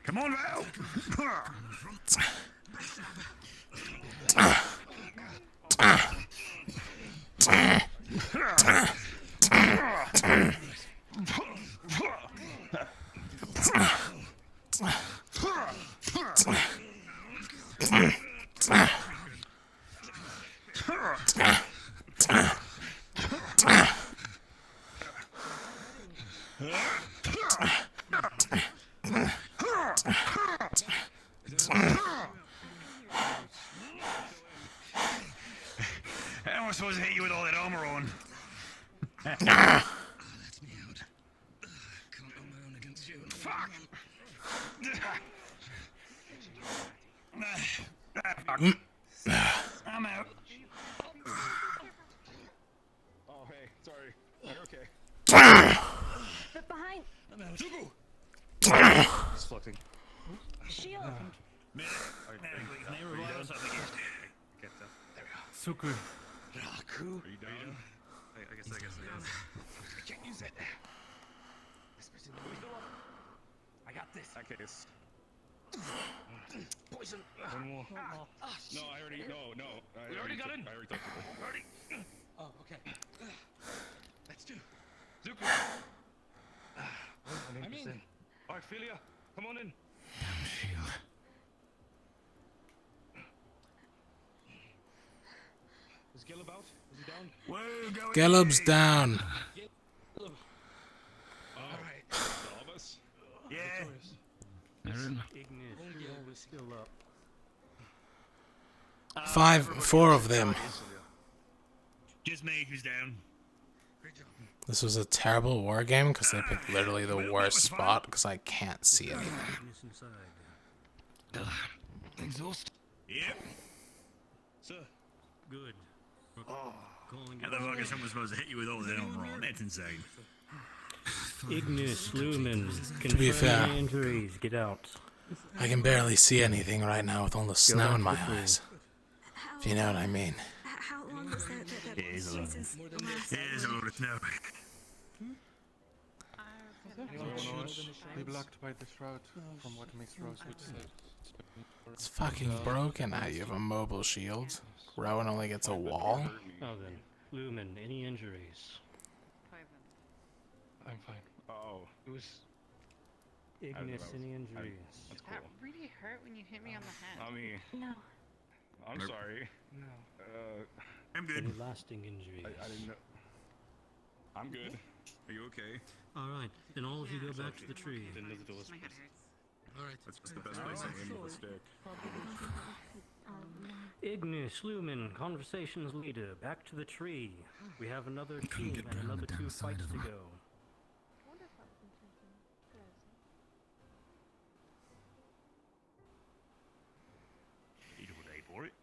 I: Come on, Val. How am I supposed to hit you with all that armor on? Let me out. Can't on my own against you. Fuck! I'm out.
E: Oh, hey, sorry. Okay.
G: Get behind.
E: I'm out. He's floating.
G: Shield.
E: May I revive us? I think get that. There we go.
C: Suku.
E: Raku. Are you down? I guess.
F: I can't use it. I got this.
E: That case.
F: Poison.
E: One more.
F: No,
E: I already. No.
F: We already got in.
E: I already talked to you.
F: Oh, okay. Let's do.
E: Zuko.
F: I'm in.
E: Arphelia, come on in.
I: Damn shield.
E: Is Gil about? Is he down?
I: Whoa, going
A: Gellub's down.
E: Gillub. All right. All of us.
I: Yeah. Aaron.
C: Ignis, still up.
A: 4 of them.
I: Just me who's down.
A: This was a terrible war game because they picked literally the worst spot because I can't see anything.
I: Exhaust.
N: Yep.
E: Sir.
N: Good.
I: How the fuck is someone supposed to hit you with all that armor on? That's insane.
N: Ignis, Lumen,
A: To be fair,
N: confirm injuries, get out.
A: I can barely see anything right now with all the snow in my eyes. If you know what I mean.
H: How long is that?
I: It is a lot.
H: Jesus.
I: It is a lot of snow.
T: Be blocked by the shroud, from what Miss Rosewood said.
A: It's fucking broken. Now you have a mobile shield. Rowan only gets a wall.
N: Now then, Lumen, any injuries?
T: I'm fine.
E: Oh, it was.
N: Ignis, any injuries?
E: That's cool.
K: That really hurt when you hit me on the head.
E: I mean,
H: No.
E: I'm sorry.
T: No.
I: I'm good.
N: Any lasting injuries?
E: I didn't know. I'm good. Are you okay?
N: Alright, then all of you go back to the tree.
E: Didn't know the door was.
K: My head hurts.
E: Alright. That's just the best place to aim with a stick.
N: Ignis, Lumen, conversations leader, back to the tree. We have another team
I: get
N: and
I: down
N: another
I: the damn
N: 2
I: side
N: fights
I: of
N: to
I: them.
N: go.
I: You do a day for it.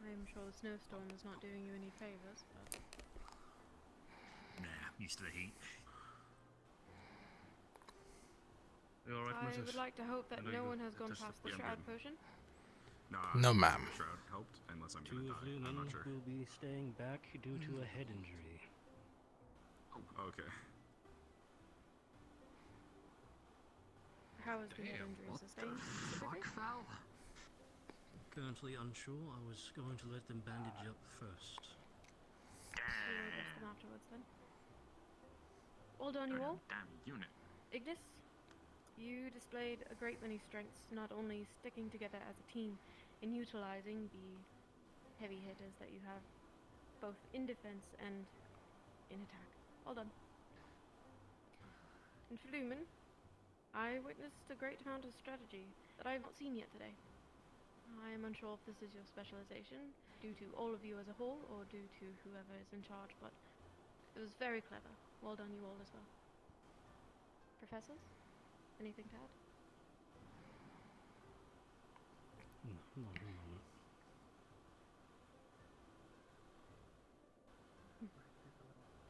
D: I'm sure the snowstorm is not doing you any favors, but
I: Nah, used to the heat.
E: You alright,
D: I
E: Mrs.?
D: would like to hope that
E: I know
D: no
E: you
D: one has gone
E: just-
D: past the
E: yeah, I'm
D: shroud
E: good.
D: potion.
E: Nah,
A: No, ma'am.
E: The shroud helped, unless I'm
N: 2
E: gonna
N: of
E: die. I'm
N: Lumen
E: not sure.
N: will be staying back due to a head injury.
E: Oh, okay.
D: How is the head injury sustained? specifically?
N: Currently unsure, I was going to let them bandage up first.
D: We'll address them afterwards then. Well done, you all.
E: Damn unit.
D: Ignis, you displayed a great many strengths, not only sticking together as a team in utilizing the heavy hitters that you have, both in defense and in attack. Well done. And for Lumen, I witnessed a great amount of strategy that I have not seen yet today. I am unsure if this is your specialization, due to all of you as a whole, or due to whoever is in charge, but it was very clever. Well done, you all, as well. Professors, anything to add?
N: No, not at the moment.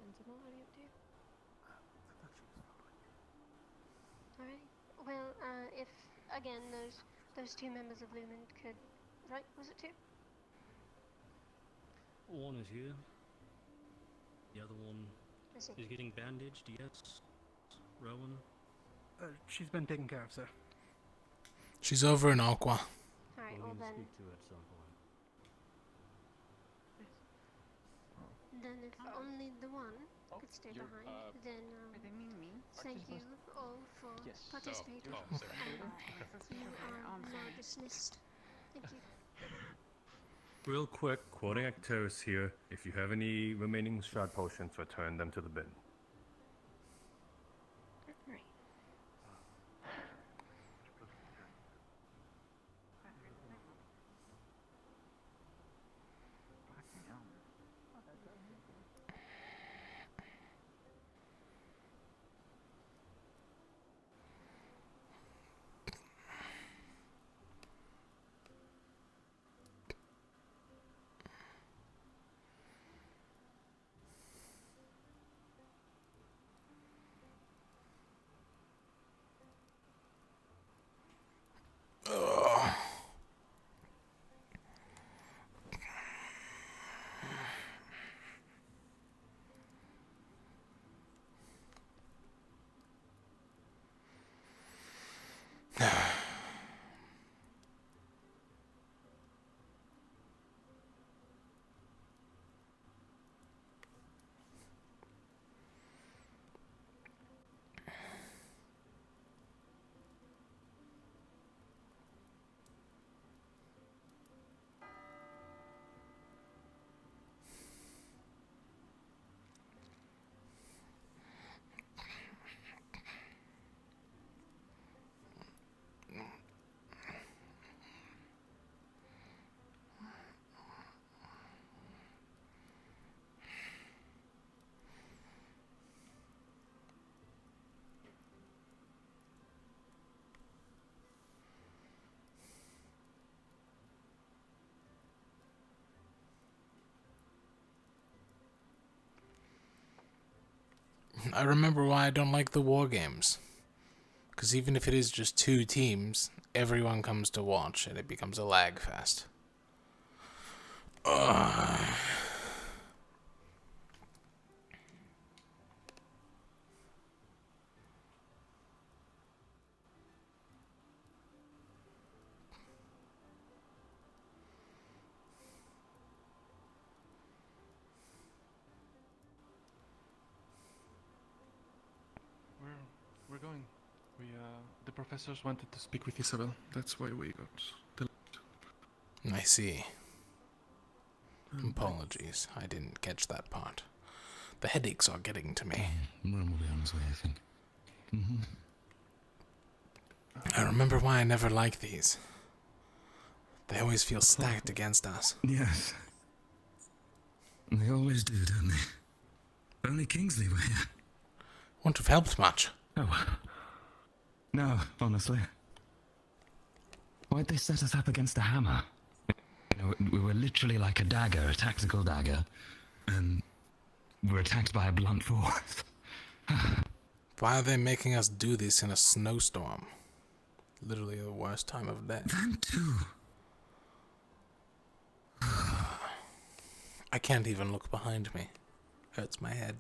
D: Sensible, how do you up to?
G: Alright. Well, if again those 2 members of Lumen could, right? Was it 2?
N: One is here. The other one
G: I see.
N: is getting bandaged, yes. Rowan.
C: She's been taken care of, sir.
A: She's over in Aqua.
G: Alright.
N: We'll
G: Well then,
N: speak to her at some point.
G: if only the one could stay behind, then thank you all for participating.
E: Oh, sorry.
G: You are now dismissed. Thank you.
R: Real quick, quoting Acteris here. If you have any remaining shroud potions, return them to the bin.
D: Right.
A: I remember why I don't like the war games. Because even if it is just 2 teams, everyone comes to watch and it becomes a lag fest. Ugh.
T: We're going. The professors wanted to speak with Isabel. That's why we got delayed.
A: I see. Apologies, I didn't catch that part. The headaches are getting to me.
I: Ron will be on his way, I think.
A: I remember why I never liked these. They always feel stacked against us.
I: Yes. They always do, don't they? If only Kingsley were here.
A: Wouldn't have helped much.
I: Oh. No, honestly. Why'd they set us up against a hammer? You know, we were literally like a dagger, a tactical dagger, and we're attacked by a blunt force.
A: Why are they making us do this in a snowstorm? Literally the worst time of day.
I: Them too.
A: I can't even look behind me. Hurts my head.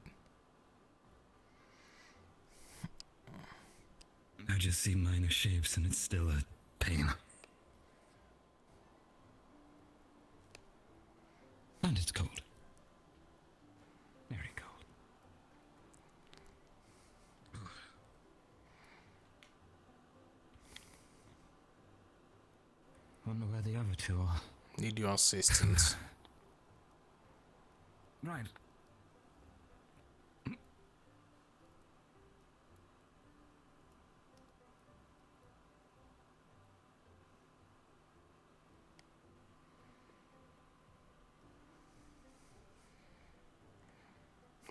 I: I just see minor shapes and it's still a pain. And it's cold. Very cold. Wonder where the other two are.
A: Need your assistance.
I: Right.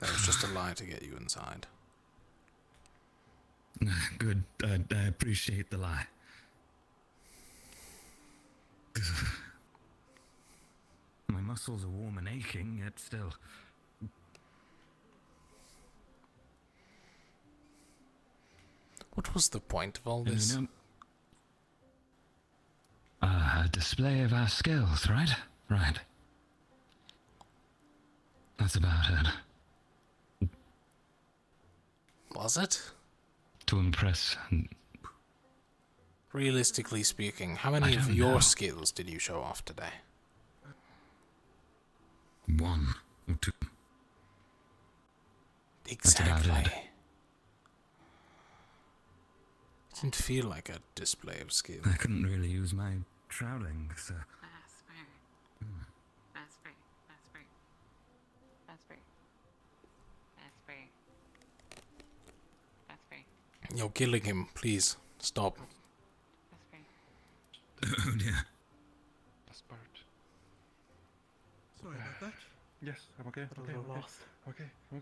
A: That was just a lie to get you inside.
I: Good. I appreciate the lie. My muscles are warm and aching, yet still.
A: What was the point of all this?
I: A display of our skills, right? Right. That's about it.
A: Was it?
I: To impress.
A: Realistically speaking, how many of your skills did you show off today?
I: 1 or 2.
A: Exactly. It didn't feel like a display of skill.
I: I couldn't really use my shrouding, so...
K: That's fair. That's fair. That's fair. That's fair. That's fair. That's fair.
A: You're killing him, please. Stop.
K: That's fair.
I: Oh dear.
T: That's part.
L: Sorry about that.
T: Yes, I'm okay. Okay,
L: lost.
T: Okay.
I: Oh,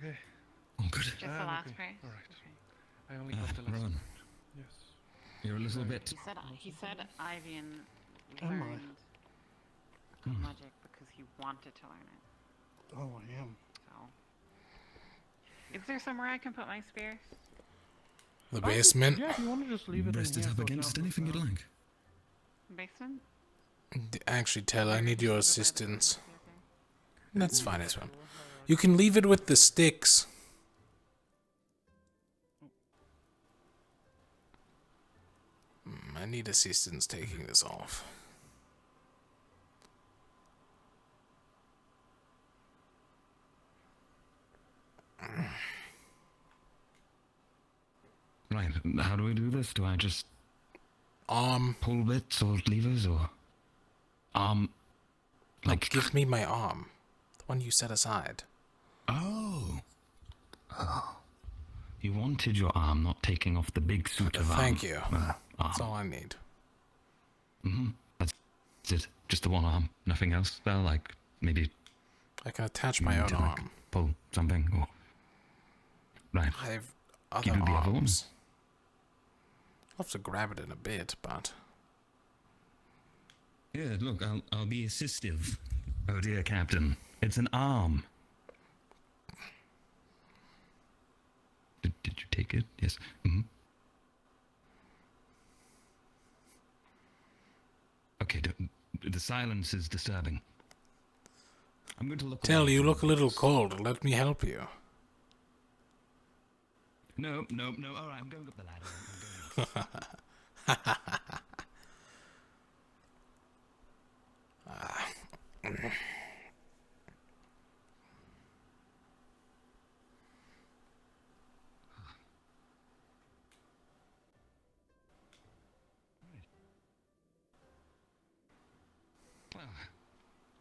I: good.
K: Just the last phrase.
T: All right. I only got the last
I: Ron.
T: part. Yes.
I: You're a little bit...
K: He said Ivian
L: Am I?
K: learned magic because he wanted to learn it.
L: Oh, I am.
K: So, is there somewhere I can put my spears?
A: The basement?
L: Yeah, if you want to just leave it
I: Rest
L: in
I: it
L: here
I: up
L: for
I: against
L: now.
I: anything you'd like.
K: Basement?
A: Actually, Tell, I need your assistance. That's fine as well. You can leave it with the sticks. I need assistance taking this off.
I: Right, how do we do this? Do I just... pull bits or levers or...
A: Like, give me my arm. The one you set aside.
I: Oh. You wanted your arm, not taking off the big suit of arm.
A: Thank you. That's all I need.
I: That's it. Just the one arm. Nothing else. Well, like, maybe...
A: I can attach my own arm.
I: Pull something or... Right.
A: I have
I: You
A: other
I: do the other one?
A: arms. I'll have to grab it in a bit, but...
I: Yeah, look, I'll be assistive. Oh dear, Captain. It's an arm.
B: Did you take it? Yes. Mm-hmm. Okay, the silence is disturbing. I'm going to look.
A: Tell, you look a little cold. Let me help you.
B: No. All right, I'm going up the ladder.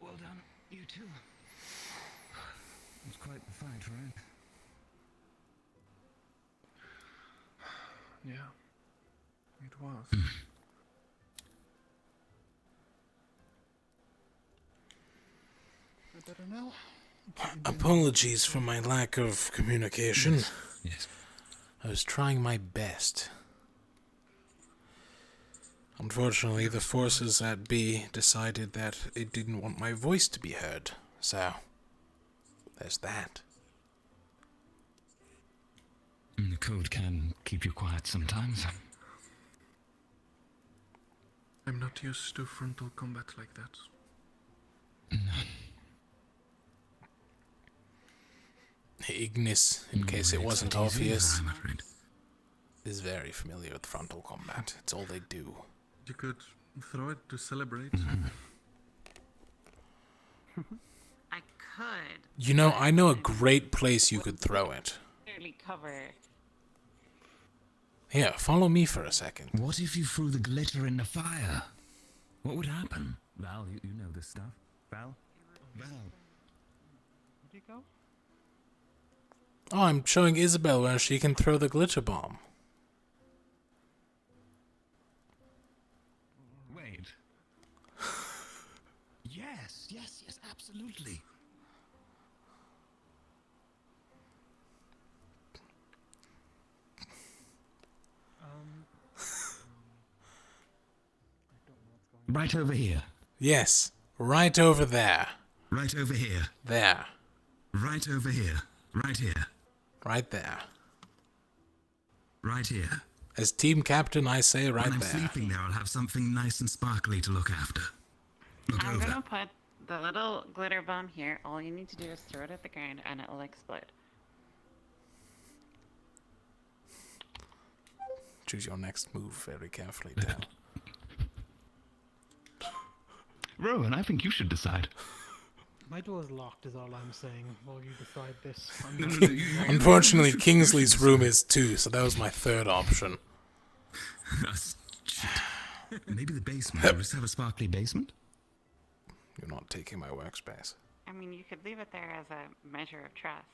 B: Well done, you two. It was quite the fight, right?
T: Yeah, it was.
L: Better now?
A: Apologies for my lack of communication.
B: Yes.
A: I was trying my best. Unfortunately, the forces at B decided that it didn't want my voice to be heard, so there's that.
B: The code can keep you quiet sometimes.
T: I'm not used to frontal combat like that.
A: Ignis, in case it wasn't obvious, is very familiar with frontal combat. It's all they do.
T: You could throw it to celebrate.
K: I could.
A: You know, I know a great place you could throw it.
K: Clearly cover.
A: Here, follow me for a second.
B: What if you threw the glitter in the fire? What would happen? Val, you know this stuff. Val?
C: Where'd you go?
A: Oh, I'm showing Isabel where she can throw the glitter bomb.
B: Wait. Yes, absolutely. Right over here.
A: Yes, right over there.
I: Right over here.
A: There.
I: Right over here. Right here.
A: Right there.
I: Right here.
A: As team captain, I say right
I: when I'm
A: there.
I: sleeping there, I'll have something nice and sparkly to look after. Look
K: I'm
I: over.
K: gonna put the little glitter bomb here. All you need to do is throw it at the ground and it'll explode.
A: Choose your next move very carefully, Dell.
B: Rowan, I think you should decide.
C: My door's locked is all I'm saying while you decide this.
A: Unfortunately, Kingsley's room is too, so that was my third option.
I: Maybe the basement. We'll just have a sparkly basement.
A: You're not taking my workspace.
K: I mean, you could leave it there as a measure of trust.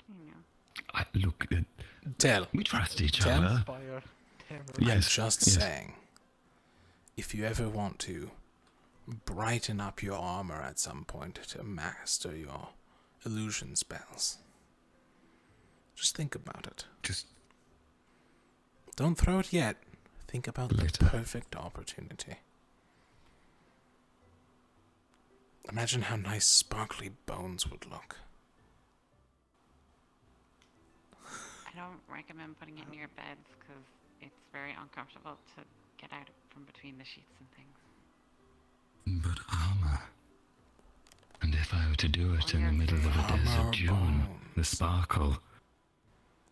K: You know.
B: Look,
A: Tell.
B: We trust each
A: Tell.
B: other.
A: Yes, I'm just saying. If you ever want to brighten up your armor at some point to master your illusion spells, just think about it.
B: Just
A: don't throw it yet. Think about the perfect opportunity. Imagine how nice sparkly bones would look.
K: I don't recommend putting it near beds because it's very uncomfortable to get out from between the sheets and things.
B: But armor. And if I were to do it in the middle of a desert June, the sparkle.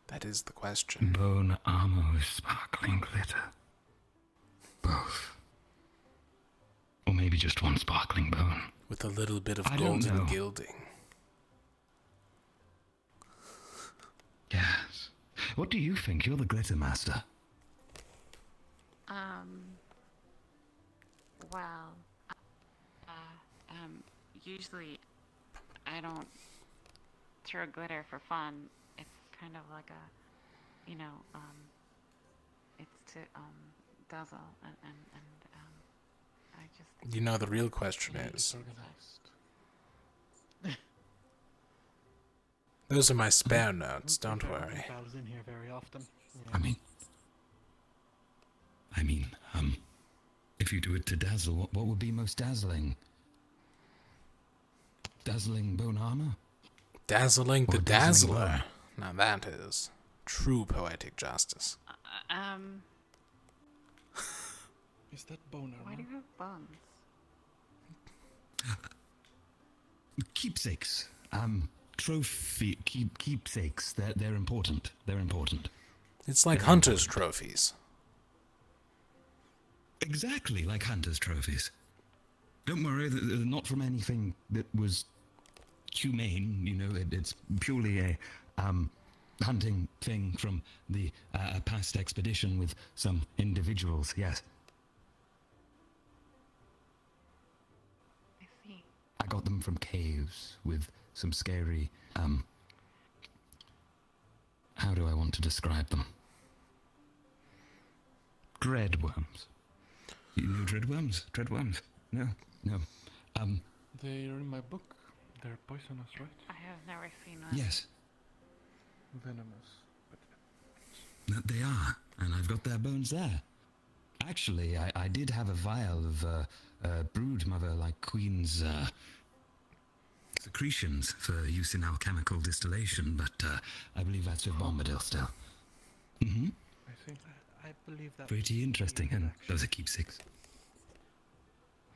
A: That is the question.
B: Bone armor with sparkling glitter. Both. Or maybe just one sparkling bone.
A: With a little bit of
B: I don't
A: golden
B: know.
A: gilding.
B: Yes. What do you think? You're the glitter master.
K: Well, usually I don't throw glitter for fun. It's kind of like a, it's to, dazzle and I just think
A: You know, the real question is... Those are my spare notes, don't worry.
C: Val's in here very often.
B: I mean, if you do it to dazzle, what would be most dazzling? Dazzling bone armor?
A: Dazzling the
B: Or dazzling
A: Dazzler.
B: bone?
A: Now that is true poetic justice.
T: Is that bone armor?
K: Why do you have bones?
I: Keepsakes. Keepsakes. They're important. They're important.
A: It's like hunters' trophies.
I: Exactly like hunters' trophies. Don't worry, they're not from anything that was humane. You know, it's purely a hunting thing from the past expedition with some individuals. Yes.
K: I see.
I: I got them from caves with some scary, how do I want to describe them? Dreadworms. You know dreadworms? Dreadworms? No.
T: They're in my book. They're poisonous, right?
K: I have never seen one.
I: Yes.
T: Venomous.
I: They are, and I've got their bones there. Actually, I did have a vial of brood mother like queen's secretions for use in alchemical distillation, but I believe that's with Bombadil still. Mm-hmm.
T: I see.
L: I believe that.
I: Pretty interesting, and those are keepsakes.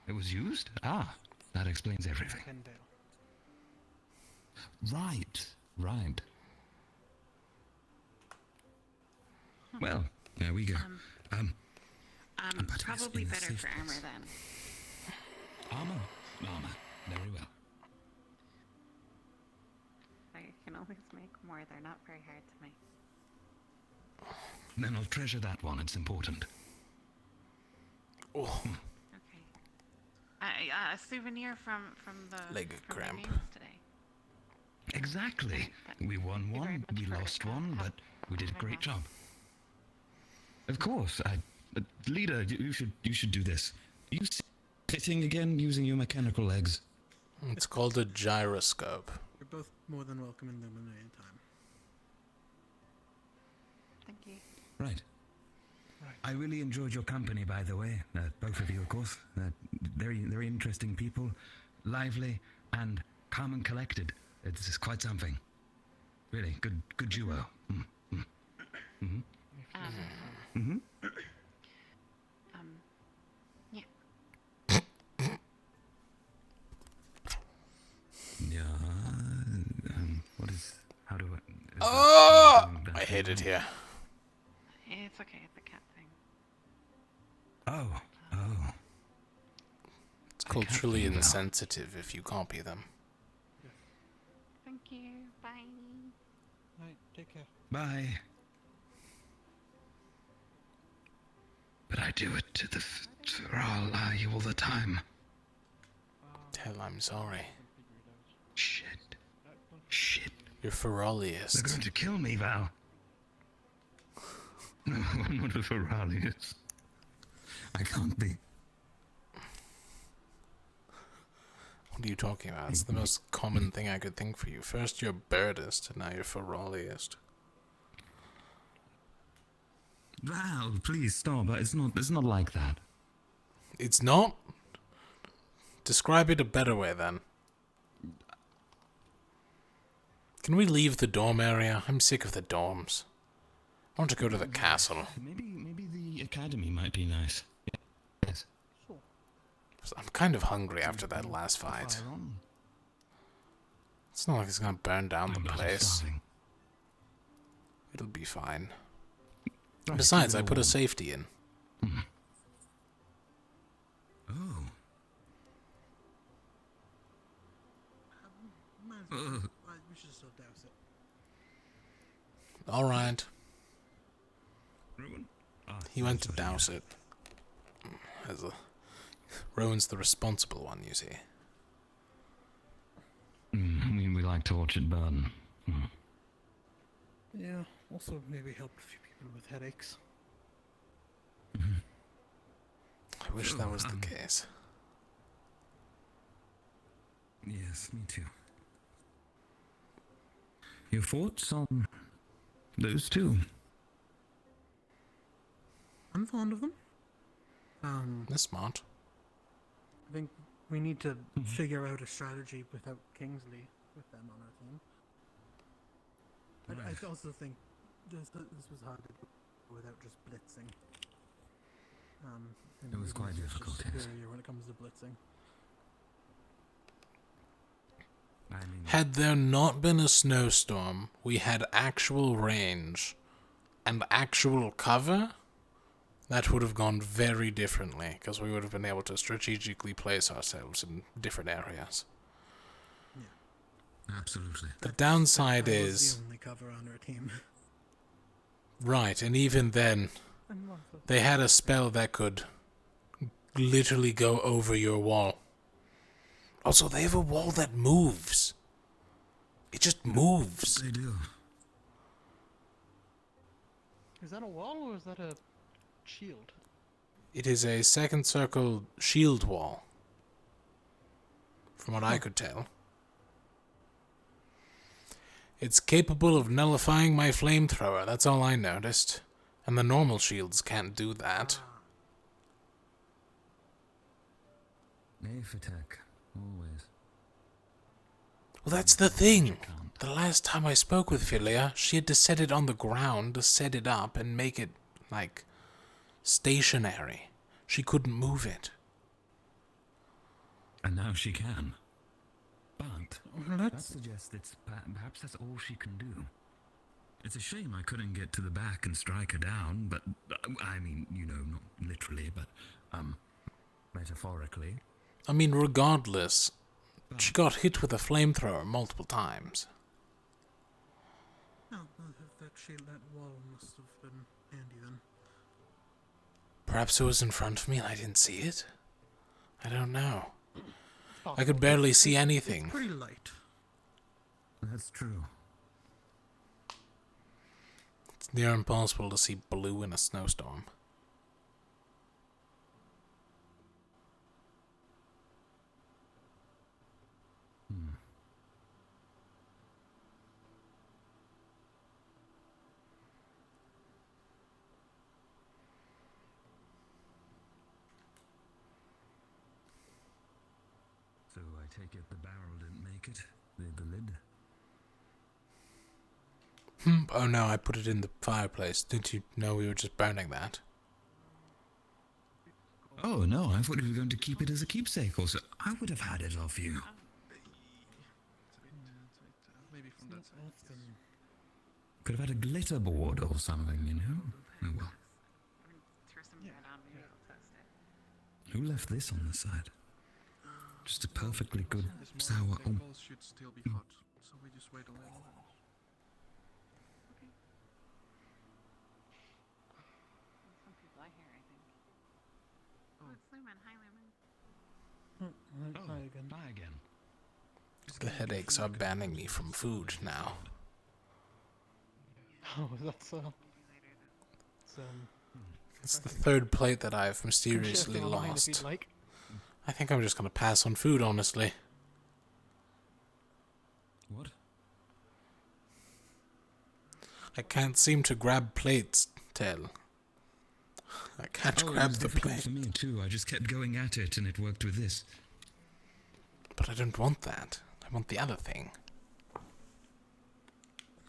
I: It was used? Ah, that explains everything. Right. Well, there we go. But
K: Probably
I: in a
K: better
I: safe
K: for armor
I: place.
K: then.
I: Armor. Very well.
K: I can always make more. They're not very hard to make.
I: Then I'll treasure that one. It's important.
A: Oh.
K: Okay. A souvenir from the
A: Leg
K: from the
A: cramp.
K: games today.
I: Exactly. We won one, we lost one, but we did a great job. Of course, leader, you should do this. You sitting again using your mechanical legs.
A: It's called a gyroscope.
L: You're both more than welcome in Lumen anytime.
K: Thank you.
I: Right. I really enjoyed your company, by the way. Both of you, of course. Very interesting people, lively and calm and collected. It's quite something. Really good duo.
K: Yeah.
I: Yeah. What is? How do I?
A: Oh! I hate it here.
K: It's okay. It's a cat thing.
I: Oh.
A: It's culturally insensitive if you copy them.
K: Thank you. Bye.
L: Right, take care.
I: Bye. But I do it to the Thrall all the time.
A: Tell I'm sorry.
I: Shit.
A: You're Feralius.
I: They're going to kill me, Val. No, I'm not a Feralius. I can't be.
A: What are you talking about? It's the most common thing I could think for you. First you're Birdist, and now you're Feraliist.
I: Val, please stop. It's not like that.
A: It's not? Describe it a better way, then. Can we leave the dorm area? I'm sick of the dorms. I want to go to the castle.
I: Maybe the academy might be nice. Yes.
A: I'm kind of hungry after that last fight. It's not like it's gonna burn down the place. It'll be fine. Besides, I put a safety in.
I: Oh.
L: We should still douse it.
A: Alright.
I: Ruin?
A: He went to douse it. Rowan's the responsible one, you see.
I: We like to watch it burn.
L: Yeah, also maybe help a few people with headaches.
A: I wish that was the case.
I: Yes, me too. Your thoughts on those two?
L: I'm fond of them.
A: They're smart.
L: I think we need to figure out a strategy without Kingsley with them on our team. I also think This was hard to do without just blitzing.
I: It was quite difficult, yes.
L: Superior when it comes to blitzing.
I: I mean,
A: Had there not been a snowstorm, we had actual range and actual cover, that would have gone very differently, because we would have been able to strategically place ourselves in different areas.
I: absolutely.
A: The downside
L: That was
A: is...
L: the only cover on our team.
A: Right, and even then, they had a spell that could literally go over your wall. Also, they have a wall that moves. It just moves.
I: They do.
L: Is that a wall or is that a shield?
A: It is a second circle shield wall, from what I could tell. It's capable of nullifying my flamethrower, that's all I noticed. And the normal shields can't do that.
I: A for tech, always.
A: Well, that's the thing. The last time I spoke with Philia, she had to set it on the ground to set it up and make it, like, stationary. She couldn't move it.
I: And now she can. But
L: Well,
I: that suggests it's perhaps that's all she can do. It's a shame I couldn't get to the back and strike her down, but I mean, you know, not literally, but metaphorically.
A: I mean, regardless, she got hit with a flamethrower multiple times.
L: Oh, well, that wall must have been handy then.
A: Perhaps it was in front of me and I didn't see it? I don't know. I could barely see anything.
L: It's pretty light.
I: That's true.
A: It's near impossible to see blue in a snowstorm.
I: So I take it the barrel didn't make it? The lid?
A: Oh no, I put it in the fireplace. Didn't you know we were just burning that?
I: Oh no, I thought you were going to keep it as a keepsake, or so I would have had it off you.
T: Maybe from that side.
I: Could have had a glitter board or something, you know? Oh well.
K: Throw some bread on, maybe it'll toast it.
I: Who left this on the side? Just a perfectly good
T: This
I: sour.
T: morning
I: Oh,
T: the balls should still be hot, so we just wait a little.
K: Some people are here, I think.
T: Oh.
K: It's Lumen. Hi, Lumen.
L: Hi again.
I: Hi again.
A: The headaches are banning me from food now.
L: Oh, that's
A: It's the third plate that I've
L: Can
A: mysteriously
L: share some of mine if
A: lost.
L: you'd like.
A: I think I'm just gonna pass on food, honestly.
I: What?
A: I can't seem to grab plates, Tell. I can't
I: Oh, it
A: grab
I: was
A: the
I: difficult
A: plate.
I: for me too. I just kept going at it, and it worked with this.
A: But I don't want that. I want the other thing.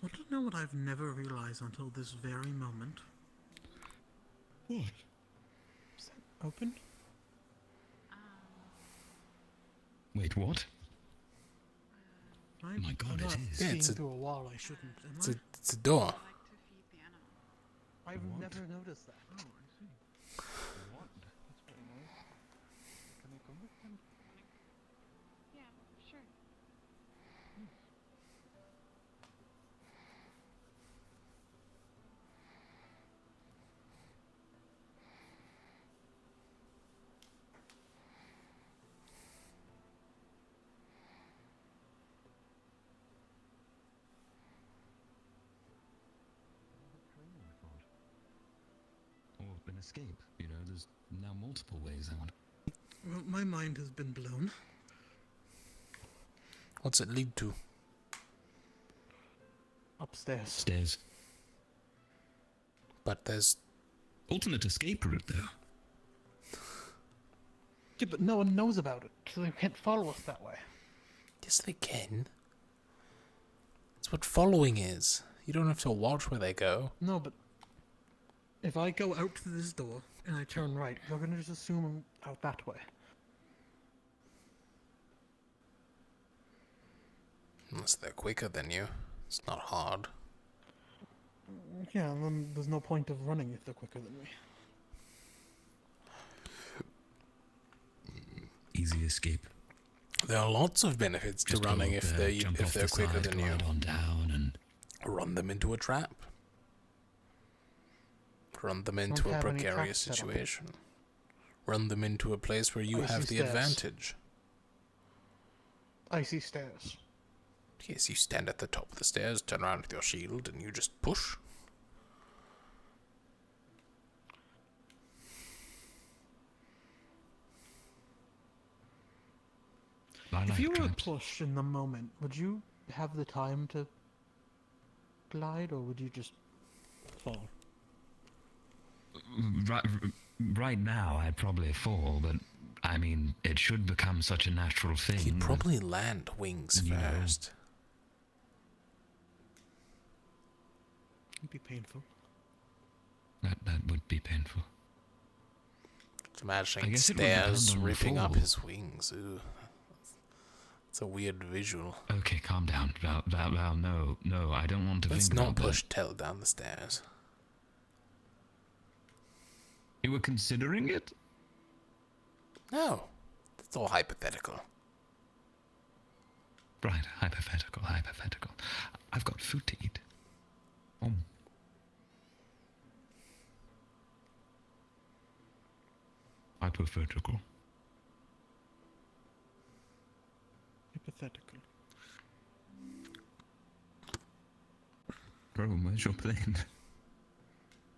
L: Want to know what I've never realized until this very moment?
I: What?
L: Is that open?
I: Wait, what?
L: I'm,
I: my God,
L: I'm
I: it
L: not
I: is.
A: Yeah,
L: seeing
A: it's a-
L: through a wall I shouldn't, am
A: It's
L: I?
A: a door.
L: I've
I: What?
L: never noticed that.
T: Oh, I see. What? That's very nice. Can I come with him?
K: Yeah, sure.
I: Or an escape, you know, there's now multiple ways out.
L: Well, my mind has been blown.
A: What's it lead to?
L: Upstairs.
I: Stairs.
A: But there's...
I: Alternate escape route, though.
L: Yeah, but no one knows about it, so they can't follow us that way.
A: Yes, they can. That's what following is. You don't have to watch where they go.
L: No, but if I go out to this door and I turn right, they're gonna just assume I'm out that way.
A: Unless they're quicker than you. It's not hard.
L: Yeah, and then there's no point of running if they're quicker than me.
I: Easy escape.
A: There are lots of benefits to
I: Just go
A: running
I: up
A: if
I: there, jump off
A: they're
I: the
A: quicker
I: side,
A: than you.
I: glide on down, and
A: Run them into a trap. Run them into a
L: have any
A: precarious
L: traps set up.
A: situation. Run them into a place where you
L: Icy
A: have the
L: stairs.
A: advantage.
L: Icy stairs.
A: Yes, you stand at the top of the stairs, turn around with your shield, and you just push.
L: If you were pushed in the moment, would you have the time to glide, or would you just fall?
B: Right now, I'd probably fall, but I mean, it should become such a natural thing.
A: You'd probably land wings
B: you know.
A: first.
L: It'd be painful.
B: That would be painful.
A: Just imagining
B: I guess it would depend
A: stairs
B: on the
A: ripping up
B: fall.
A: his wings. Ooh. It's a weird visual.
B: Okay, calm down. Val, no, I don't want to
A: Let's
B: think
A: not
B: about that.
A: push Tell down the stairs.
B: You were considering it?
A: No. It's all hypothetical.
B: Right, hypothetical. I've got food to eat. Hypothetical.
L: Hypothetical.
B: Bro, where's your plane?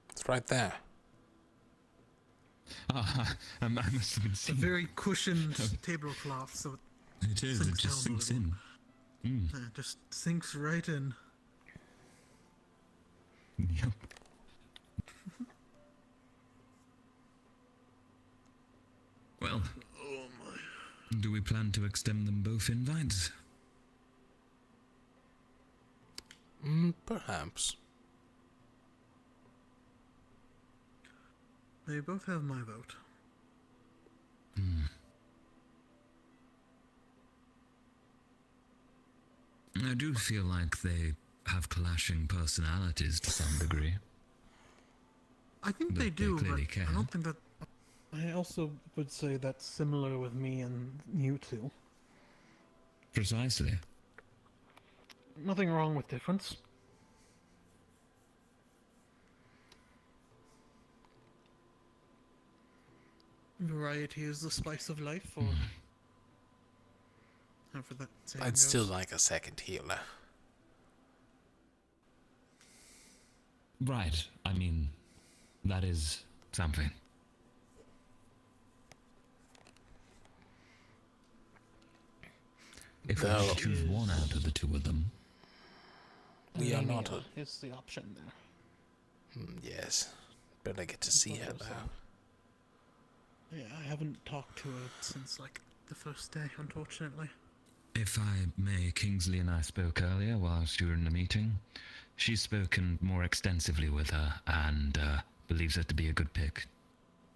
A: It's right there.
B: I must have been
L: It's a
B: seen.
L: very cushioned tablecloth, so
I: It is, it just sinks in.
L: it just sinks right in.
B: Yep.
I: Well, do we plan to extend them both invites?
A: Perhaps.
L: They both have my vote.
I: I do feel like they have clashing personalities to some degree.
L: I think
I: But
L: they
I: they
L: do, but
I: clearly can.
L: I don't think that. I also would say that's similar with me and you two.
I: Precisely.
L: Nothing wrong with difference. Variety is the spice of life, or however that saying
A: I'd
L: goes.
A: still like a second healer.
B: Right, I mean, that is something. If we
A: Though-
B: had to choose one out of the two of them,
A: We are not a...
L: Is the option there?
A: Yes. Better get to see her now.
L: Yeah, I haven't talked to her since like the first day, unfortunately.
B: if I may, Kingsley and I spoke earlier whilst you were in the meeting. She's spoken more extensively with her and believes her to be a good pick.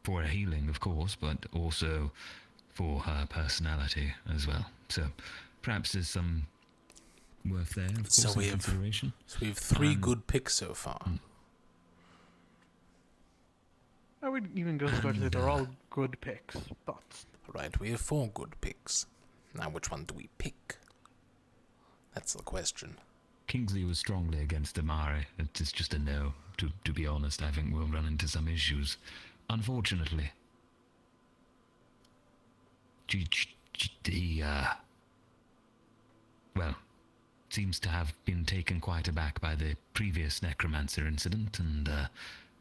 B: For her healing, of course, but also for her personality as well. So perhaps there's some worth there, of course,
A: So
B: in
A: we have
B: consideration.
A: three good picks so far.
L: I would even go so far to say they're all good picks, but...
A: Right, we have 4 good picks. Now which one do we pick? That's the question.
B: Kingsley was strongly against Amari. It is just a no. To be honest, I think we'll run into some issues. Unfortunately. He, well, seems to have been taken quite aback by the previous necromancer incident, and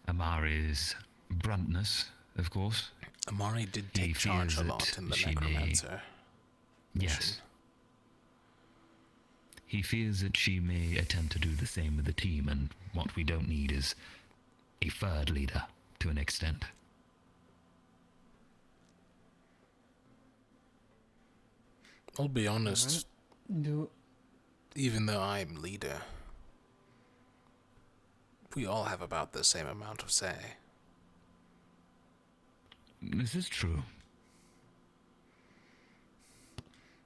B: Amari's bluntness, of course.
A: Amari did
B: He
A: take charge a
B: fears
A: lot
B: that
A: in the
B: she may-
A: necromancer.
B: Yes. He fears that she may attempt to do the same with the team, and what we don't need is a third leader, to an extent.
A: I'll be honest,
L: Do...
A: even though I'm leader, we all have about the same amount of say.
B: This is true.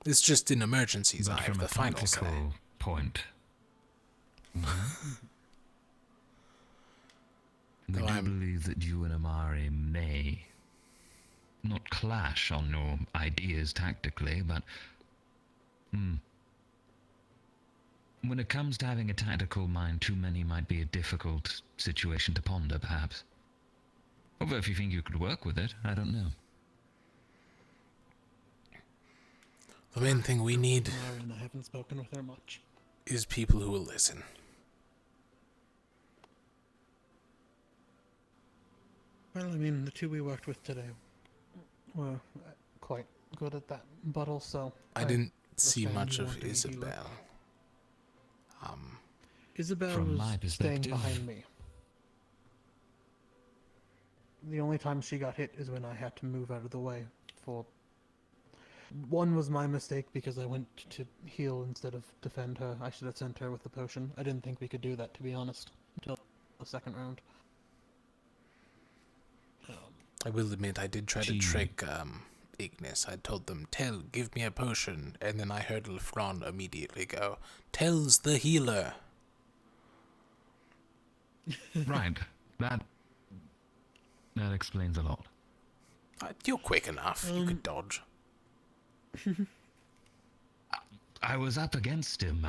A: It's just in emergencies
B: But
A: I have
B: from
A: the
B: a
A: final say.
B: tactical point, we
A: Though
B: do believe that you and Amari may not clash on your ideas tactically, but when it comes to having a tactical mind, too many might be a difficult situation to ponder, perhaps. Although if you think you could work with it, I don't know.
A: The main thing we need
L: And I haven't spoken with her much.
A: is people who will listen.
L: Well, I mean, the two we worked with today were quite good at that, but also...
A: I didn't see
L: understand
A: much
L: you
A: of
L: wanting a healer.
A: Isabel.
L: Isabel
B: From
L: was
B: my
L: staying
B: perspective-
L: behind me. The only time she got hit is when I had to move out of the way for... One was my mistake because I went to heal instead of defend her. I should have sent her with the potion. I didn't think we could do that, to be honest, until the second round.
A: I will admit I did try to trick Ignis. I told them, give me a potion, and then I heard Lefron immediately go, tells the healer.
B: Right. That explains a lot.
A: You're quick enough. You could dodge.
B: I was up against him.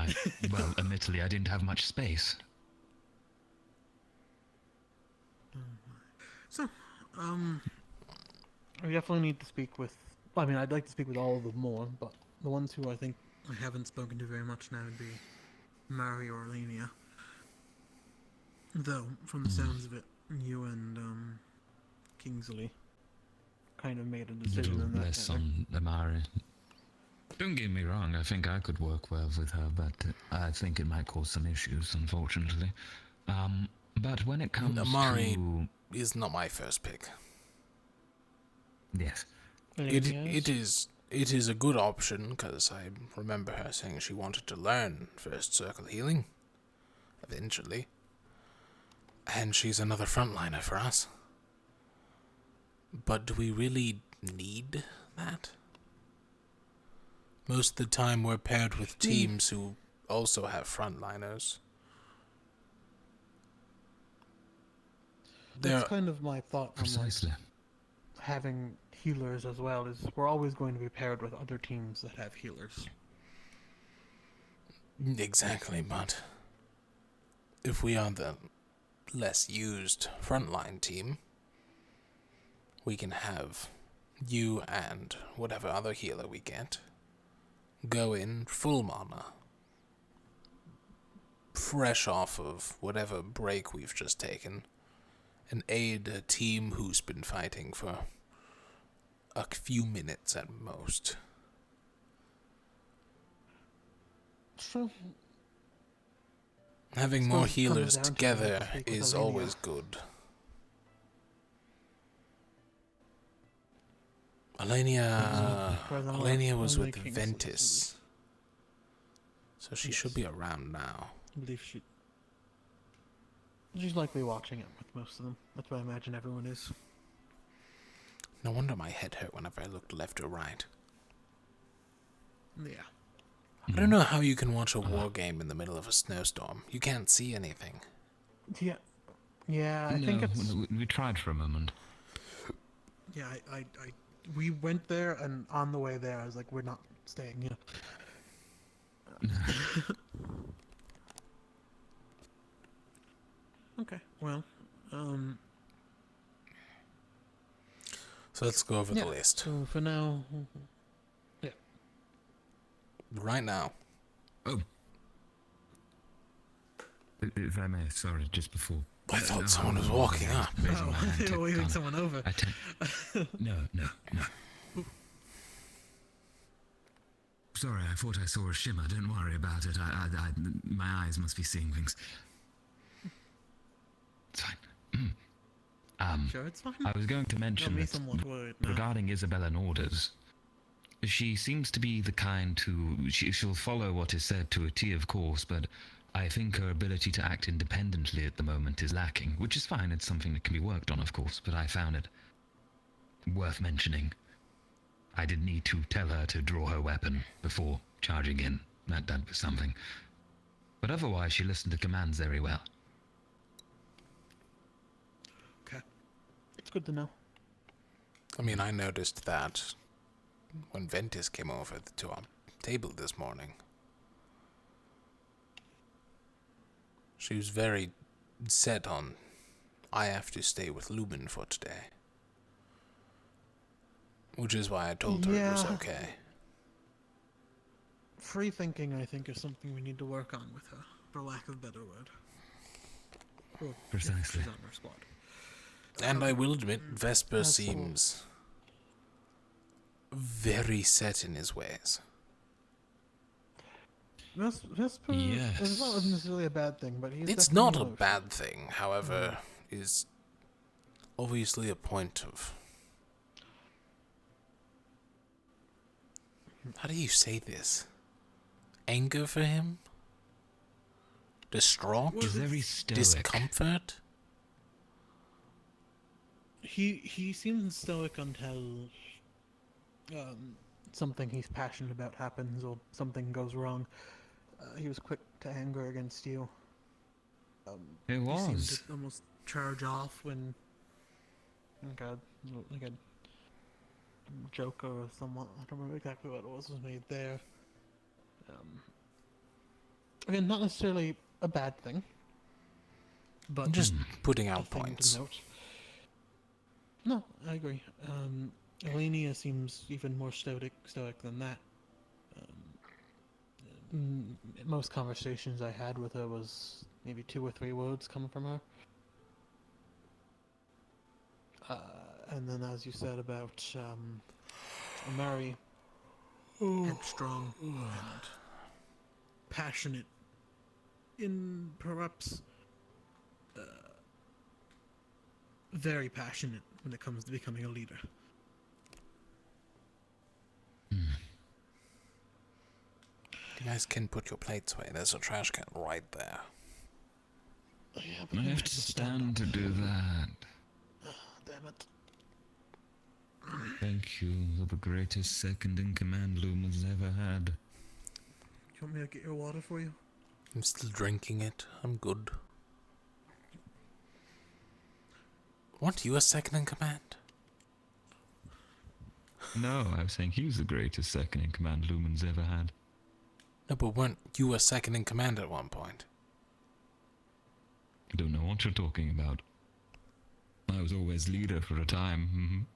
B: Well, admittedly, I didn't have much space.
L: So, I definitely need to speak with... I mean, I'd like to speak with all of them more, but the ones who I think I haven't spoken to very much now would be Mari or Alenia. Though, from the sounds of it, you and Kingsley kind of made a decision
B: Little
L: in that
B: less
L: matter.
B: on Amari. Don't get me wrong, I think I could work well with her, but I think it might cause some issues, unfortunately. But when it comes
A: Amari
B: to...
A: is not my first pick.
B: Yes.
A: It is a good option, because I remember her saying she wanted to learn First Circle Healing, eventually. And she's another frontliner for us. But do we really need that? Most of the time we're paired with teams who also have frontliners.
L: That's kind of my thought on
B: Precisely.
L: having healers as well, is we're always going to be paired with other teams that have healers.
A: Exactly, but if we are the less used frontline team, we can have you and whatever other healer we get go in full mana, fresh off of whatever break we've just taken, and aid a team who's been fighting for a few minutes at most.
L: True.
A: Having
L: Suppose
A: more
L: it comes
A: healers
L: down to
A: together
L: you have to speak with
A: is
L: Alenia.
A: always good. Alenia was with Ventus, so she should be around now.
L: I believe she's likely watching it with most of them. That's what I imagine everyone is.
A: No wonder my head hurt whenever I looked left or right.
L: Yeah.
A: I don't know how you can watch a war game in the middle of a snowstorm. You can't see anything.
L: Yeah. Yeah, I think it's...
B: We tried for a moment.
L: Yeah, we went there, and on the way there, I was like, we're not staying here. Okay, well,
A: So let's go over the list.
L: So for now, yeah.
A: Right now.
B: Oh. If I may, sorry, just before.
A: I thought someone was walking up.
L: They were waving someone over.
B: No. Sorry, I thought I saw a shimmer. Don't worry about it. My eyes must be seeing things. It's fine.
L: Sure, it's fine.
B: I was going to mention
L: Got me
B: that
L: somewhat worried now.
B: regarding Isabel and orders, she seems to be the kind she'll follow what is said to a T, of course, but I think her ability to act independently at the moment is lacking, which is fine. It's something that can be worked on, of course, but I found it worth mentioning. I did need to tell her to draw her weapon before charging in. That was something. But otherwise, she listened to commands very well.
L: Okay. It's good to know.
A: I mean, I noticed that when Ventus came over to our table this morning. She was very set on, I have to stay with Lumen for today. Which is why I told her it was okay.
L: Free thinking, I think, is something we need to work on with her, for lack of a better word. Well,
B: Precisely.
L: she's on our squad.
A: And I will admit, Vesper seems very set in his ways.
L: Vesper is not necessarily a bad thing, but he's
A: It's
L: definitely
A: not a
L: emotional.
A: bad thing, however, is obviously a point of... How do you say this? Anger for him? Distraught?
B: He's very stoic.
A: Discomfort?
L: He seems stoic until something he's passionate about happens or something goes wrong. He was quick to anger against you.
B: It
L: He seemed
B: was.
L: to almost charge off when like a joke or someone, I don't remember exactly what it was made there. Again, not necessarily a bad thing, but
A: I'm just putting
L: a
A: out
L: thing to
A: points.
L: note. No, I agree. Elenia seems even more stoic than that. Most conversations I had with her was maybe 2 or 3 words coming from her. And then, as you said about Mary, headstrong and passionate, in perhaps very passionate when it comes to becoming a leader.
A: You guys can put your plates away. There's a trash can right there.
L: Yeah,
B: I have to stand to do that.
L: Damn it.
B: Thank you. You're the greatest second in command Lumen's ever had.
L: You want me to get your water for you?
A: I'm still drinking it. I'm good. Weren't you a second in command?
B: No, I was saying he was the greatest second in command Lumen's ever had.
A: No, but weren't you a second in command at one point?
B: I don't know what you're talking about. I was always leader for a time.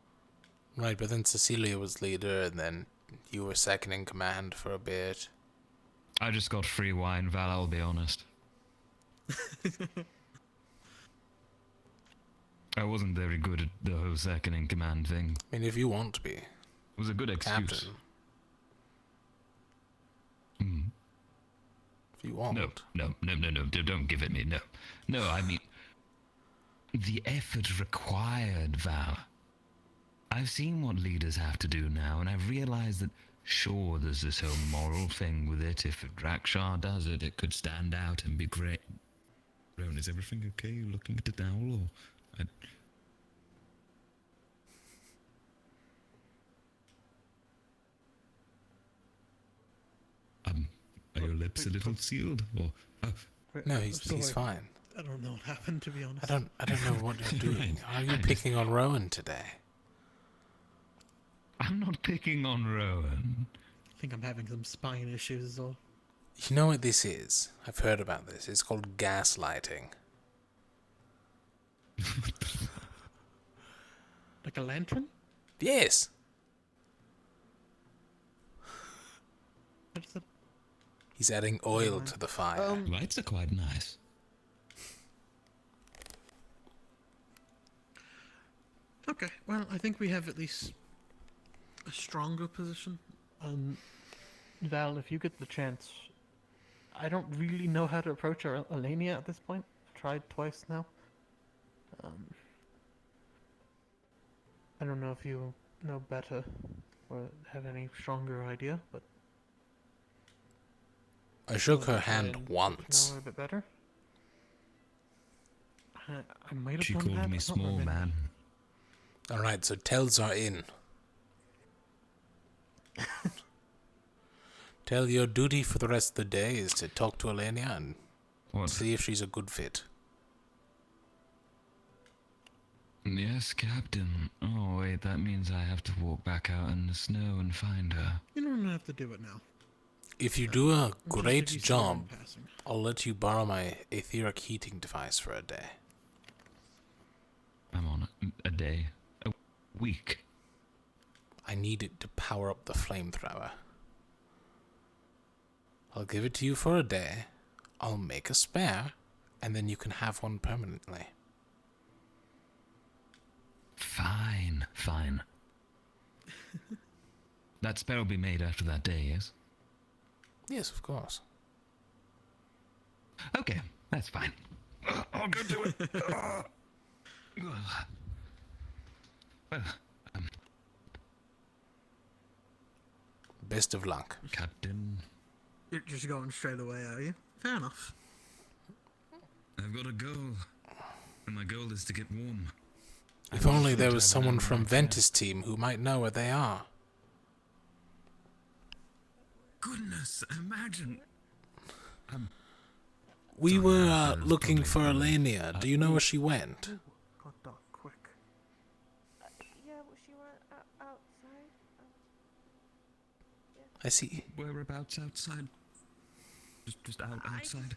A: Right, but then Cecilia was leader, and then you were second in command for a bit.
B: I just got free wine, Val, I'll be honest. I wasn't very good at the whole second in command thing.
A: I mean, if you want to be.
B: It was a good excuse.
A: Captain. If you want.
B: No, don't give it me, no. No, I mean, the effort required, Val. I've seen what leaders have to do now, and I've realized that, sure, there's this whole moral thing with it. If a Drakshar does it, it could stand out and be great. Rowan, is everything okay? You looking at the towel, or... Are your lips a little sealed, or...
A: No, he's fine.
L: I don't know what happened, to be honest.
A: I don't know what you're doing. Are you picking on Rowan today?
B: I'm not picking on Rowan.
L: I think I'm having some spine issues, or...
A: You know what this is? I've heard about this. It's called gaslighting.
L: Like a lantern?
A: Yes.
L: What is it?
A: He's adding oil to the fire.
B: Lights are quite nice.
L: Okay, well, I think we have at least a stronger position. Val, if you get the chance, I don't really know how to approach Elenia at this point. I've tried twice now. I don't know if you know better or have any stronger idea, but...
A: I shook
C: Well,
A: her
C: try
A: hand
C: and get to
A: once.
C: know her a bit better. I might have
B: She
C: done
B: called
C: that.
B: me
C: I'm not
B: small
C: remembering.
B: man.
A: Alright, so tells are in. Tell your duty for the rest of the day is to talk to Elenia and see if she's a good fit.
B: Yes, Captain. Oh, wait, that means I have to walk back out in the snow and find her.
L: You don't have to do it now.
A: If you do a
L: Just
A: great
L: if you see her in
A: job,
L: passing.
A: I'll let you borrow my etheric heating device for a day.
B: I'm on a day. A week.
A: I need it to power up the flamethrower. I'll give it to you for a day. I'll make a spare, and then you can have one permanently.
B: Fine, fine. That spell will be made after that day, yes?
A: Yes, of course.
B: Okay, that's fine. I'll go do it. Well,
A: best of luck,
B: Captain.
L: You're just going straight away, are you? Fair enough.
B: I've got a goal, and my goal is to get warm.
A: If only there was someone from Ventus team who might know where they are.
I: Goodness, imagine.
A: We were looking for Elenia. Do you know where she went?
C: Got dark quick.
D: Yeah, well, she went outside.
A: I see.
B: Whereabouts outside? Just outside?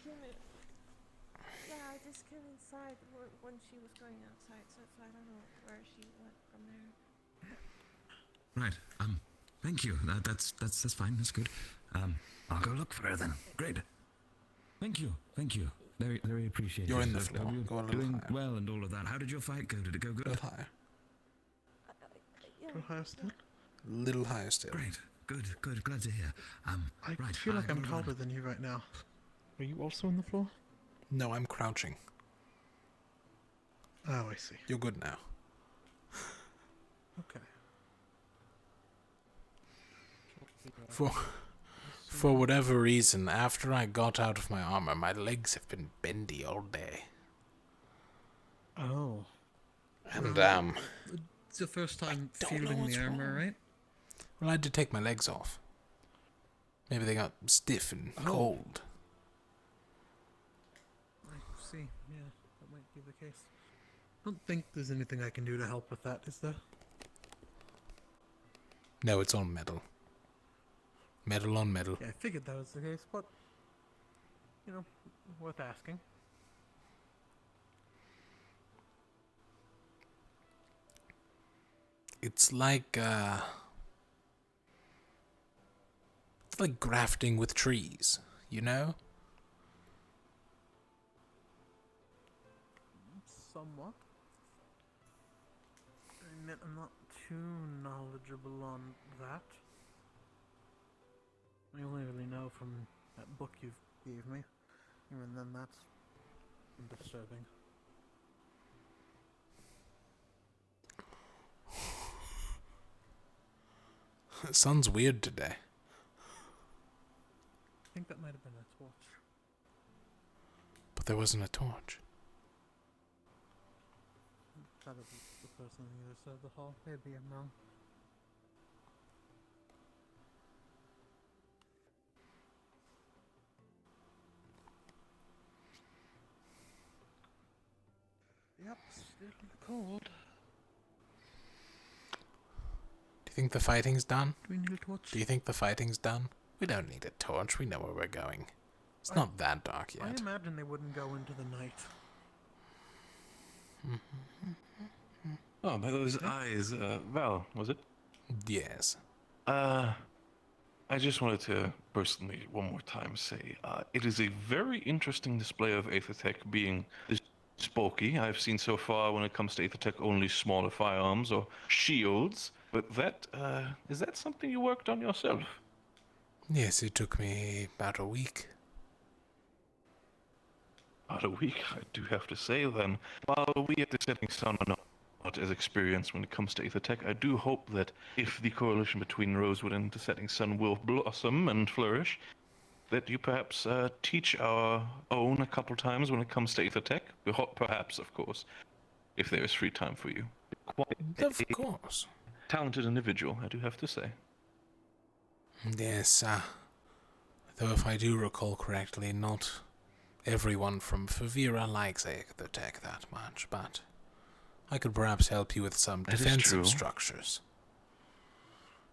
D: I just came inside when she was going outside, so I don't know where she went from there.
I: Right. Thank you. That's fine. That's good. I'll go look for her then. Great. Thank you. Very, very appreciated.
A: You're in the floor. Go a little
I: doing
A: higher.
I: well and all of that. How did your fight go? Did it go good?
A: A little higher.
L: Go higher still.
A: Little higher still.
I: Great. Good. Glad to hear.
L: I
I: Right.
L: feel like I'm
I: gotta run.
L: taller than you right now. Are you also on the floor?
A: No, I'm crouching.
L: Oh, I see.
A: You're good now.
L: Okay.
A: For whatever reason, after I got out of my armor, my legs have been bendy all day.
L: Oh.
A: And,
L: It's the first time
A: don't know
L: feeling
A: what's
L: the armor,
A: wrong.
L: right?
A: Well, I had to take my legs off. Maybe they got stiff and cold.
L: I see. Yeah, that might be the case. I don't think there's anything I can do to help with that, is there?
A: No, it's all metal. Metal on metal.
L: Yeah, I figured that was the case, but, worth asking.
A: It's like grafting with trees, you know?
L: Somewhat. I admit I'm not too knowledgeable on that. I only really know from that book you gave me. Even then, that's disturbing.
A: Sun's weird today.
L: I think that might have been a torch.
A: But there wasn't a torch.
L: That'll be the person on the other side of the hall. Maybe I'm wrong. Yep, still cold.
A: Do you think the fighting's done?
L: Do we need a torch?
A: Do you think the fighting's done? We don't need a torch. We know where we're going. It's not that dark
L: I
A: yet.
L: imagine they wouldn't go into the night.
U: Oh, by those eyes, Val, was it?
A: Yes.
U: I just wanted to personally one more time say, it is a very interesting display of Aethertech being this bulky. I've seen so far when it comes to Aethertech only smaller firearms or shields, but that, is that something you worked on yourself?
A: Yes, it took me about a week.
U: About a week, I do have to say then. While we at the Setting Sun are not as experienced when it comes to Aethertech, I do hope that if the coalition between Rosewood and the Setting Sun will blossom and flourish, that you perhaps teach our own a couple times when it comes to Aethertech. Perhaps, of course, if there is free time for you. Quite
A: Of course.
U: Talented individual, I do have to say.
A: Yes, though if I do recall correctly, not everyone from Favira likes Aethertech that much, but I could perhaps help you with some
U: That is
A: defensive
U: true.
A: structures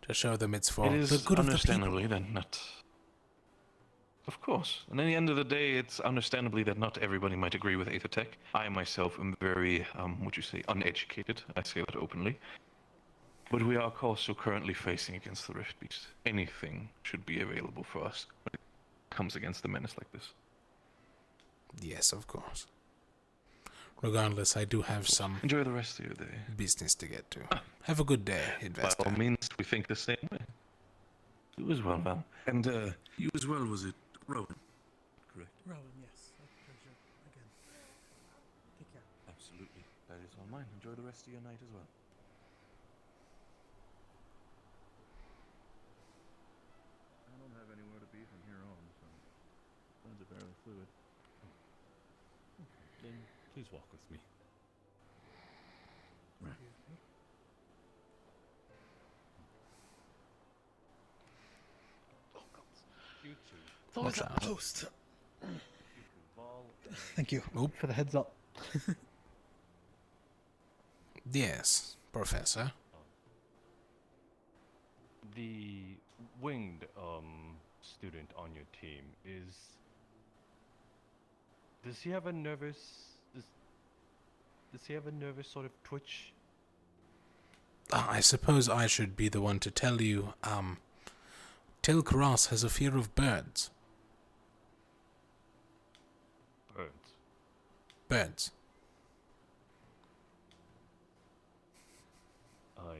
A: to show them it's for
U: It is
A: the good of the people.
U: understandably that not. Of course. And at the end of the day, it's understandably that not everybody might agree with Aethertech. I myself am very, would you say, uneducated. I say that openly. But we are also currently facing against the Rift Beast. Anything should be available for us when it comes against a menace like this.
A: Yes, of course. Regardless, I do have some...
U: Enjoy the rest of your day.
A: ...business to get to. Have a good day, investor.
U: By all means, we think the same way. You as well, Val.
I: And you as well, was it Rowan? Correct.
L: Rowan, yes. A pleasure again. Take care.
U: Absolutely. That is all mine. Enjoy the rest of your night as well.
R: I don't have anywhere to be from here on, so things are fairly fluid.
Q: Then please walk with me.
I: Right.
Q: You too.
L: Watch out. Post. Thank you for the heads up.
A: Yes, Professor.
R: The winged student on your team does he have a nervous does he have a nervous sort of twitch?
A: I suppose I should be the one to tell you, Tilkaras has a fear of birds.
R: Birds.
A: Birds.
R: I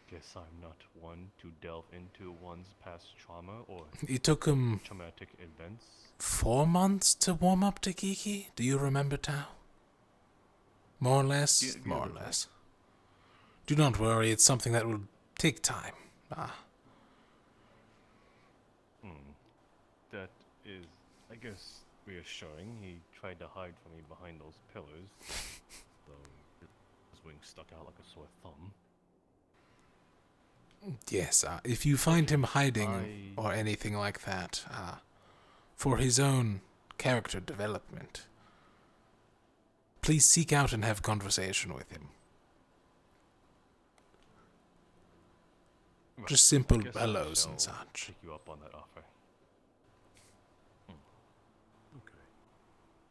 R: guess I'm not one to delve into one's past trauma or
A: It took him
R: traumatic events.
A: 4 months to warm up to Kiki? Do you remember, Tao? More or less? More or less. Do not worry, it's something that will take time.
R: That is, I guess, reassuring. He tried to hide from me behind those pillars, though his wings stuck out like a sore thumb.
A: Yes, if you find him hiding or anything like that, for his own character development, please seek out and have conversation with him.
R: Right.
A: Just simple
R: I guess I
A: hellos
R: shall
A: and such.
R: Take you up on that offer. Okay.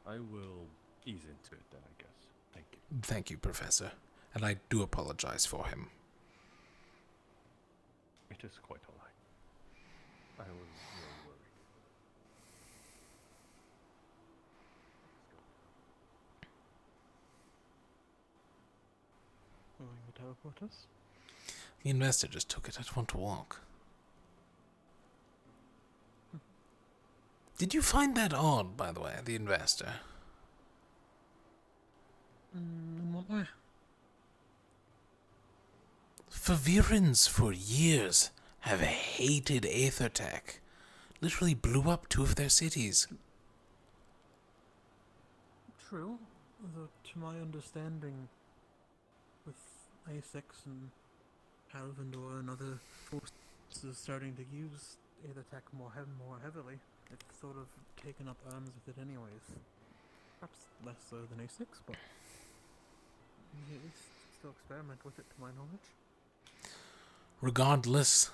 R: I will ease into it then, I guess. Thank you.
A: Thank you, Professor. And I do apologize for him.
R: It is quite a lie. I was really worried.
C: Going to teleport us?
A: The investor just took it. I don't want to walk. Did you find that odd, by the way, the investor?
L: In what way?
A: Favirans for years have hated Aethertech. Literally blew up 2 of their cities.
L: True, though to my understanding, with A6 and Alvindor and other forces starting to use Aethertech more heavily, it's sort of taken up arms with it anyways. Perhaps less so than A6, but you at least still experiment with it to my knowledge.
A: Regardless,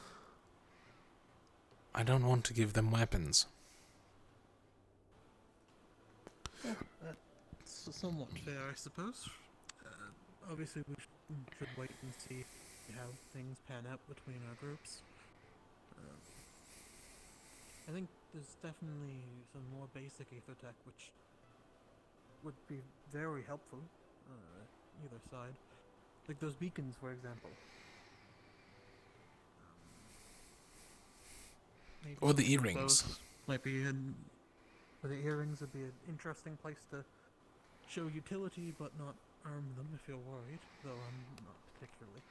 A: I don't want to give them weapons.
L: Well, that's somewhat fair, I suppose. Obviously, we should wait and see how things pan out between our groups. I think there's definitely some more basic Aethertech which would be very helpful, either side. Like those beacons, for example. Maybe
A: Or the
L: something like
A: earrings.
L: those might be or the earrings would be an interesting place to show utility but not arm them if you're worried, though I'm not particularly.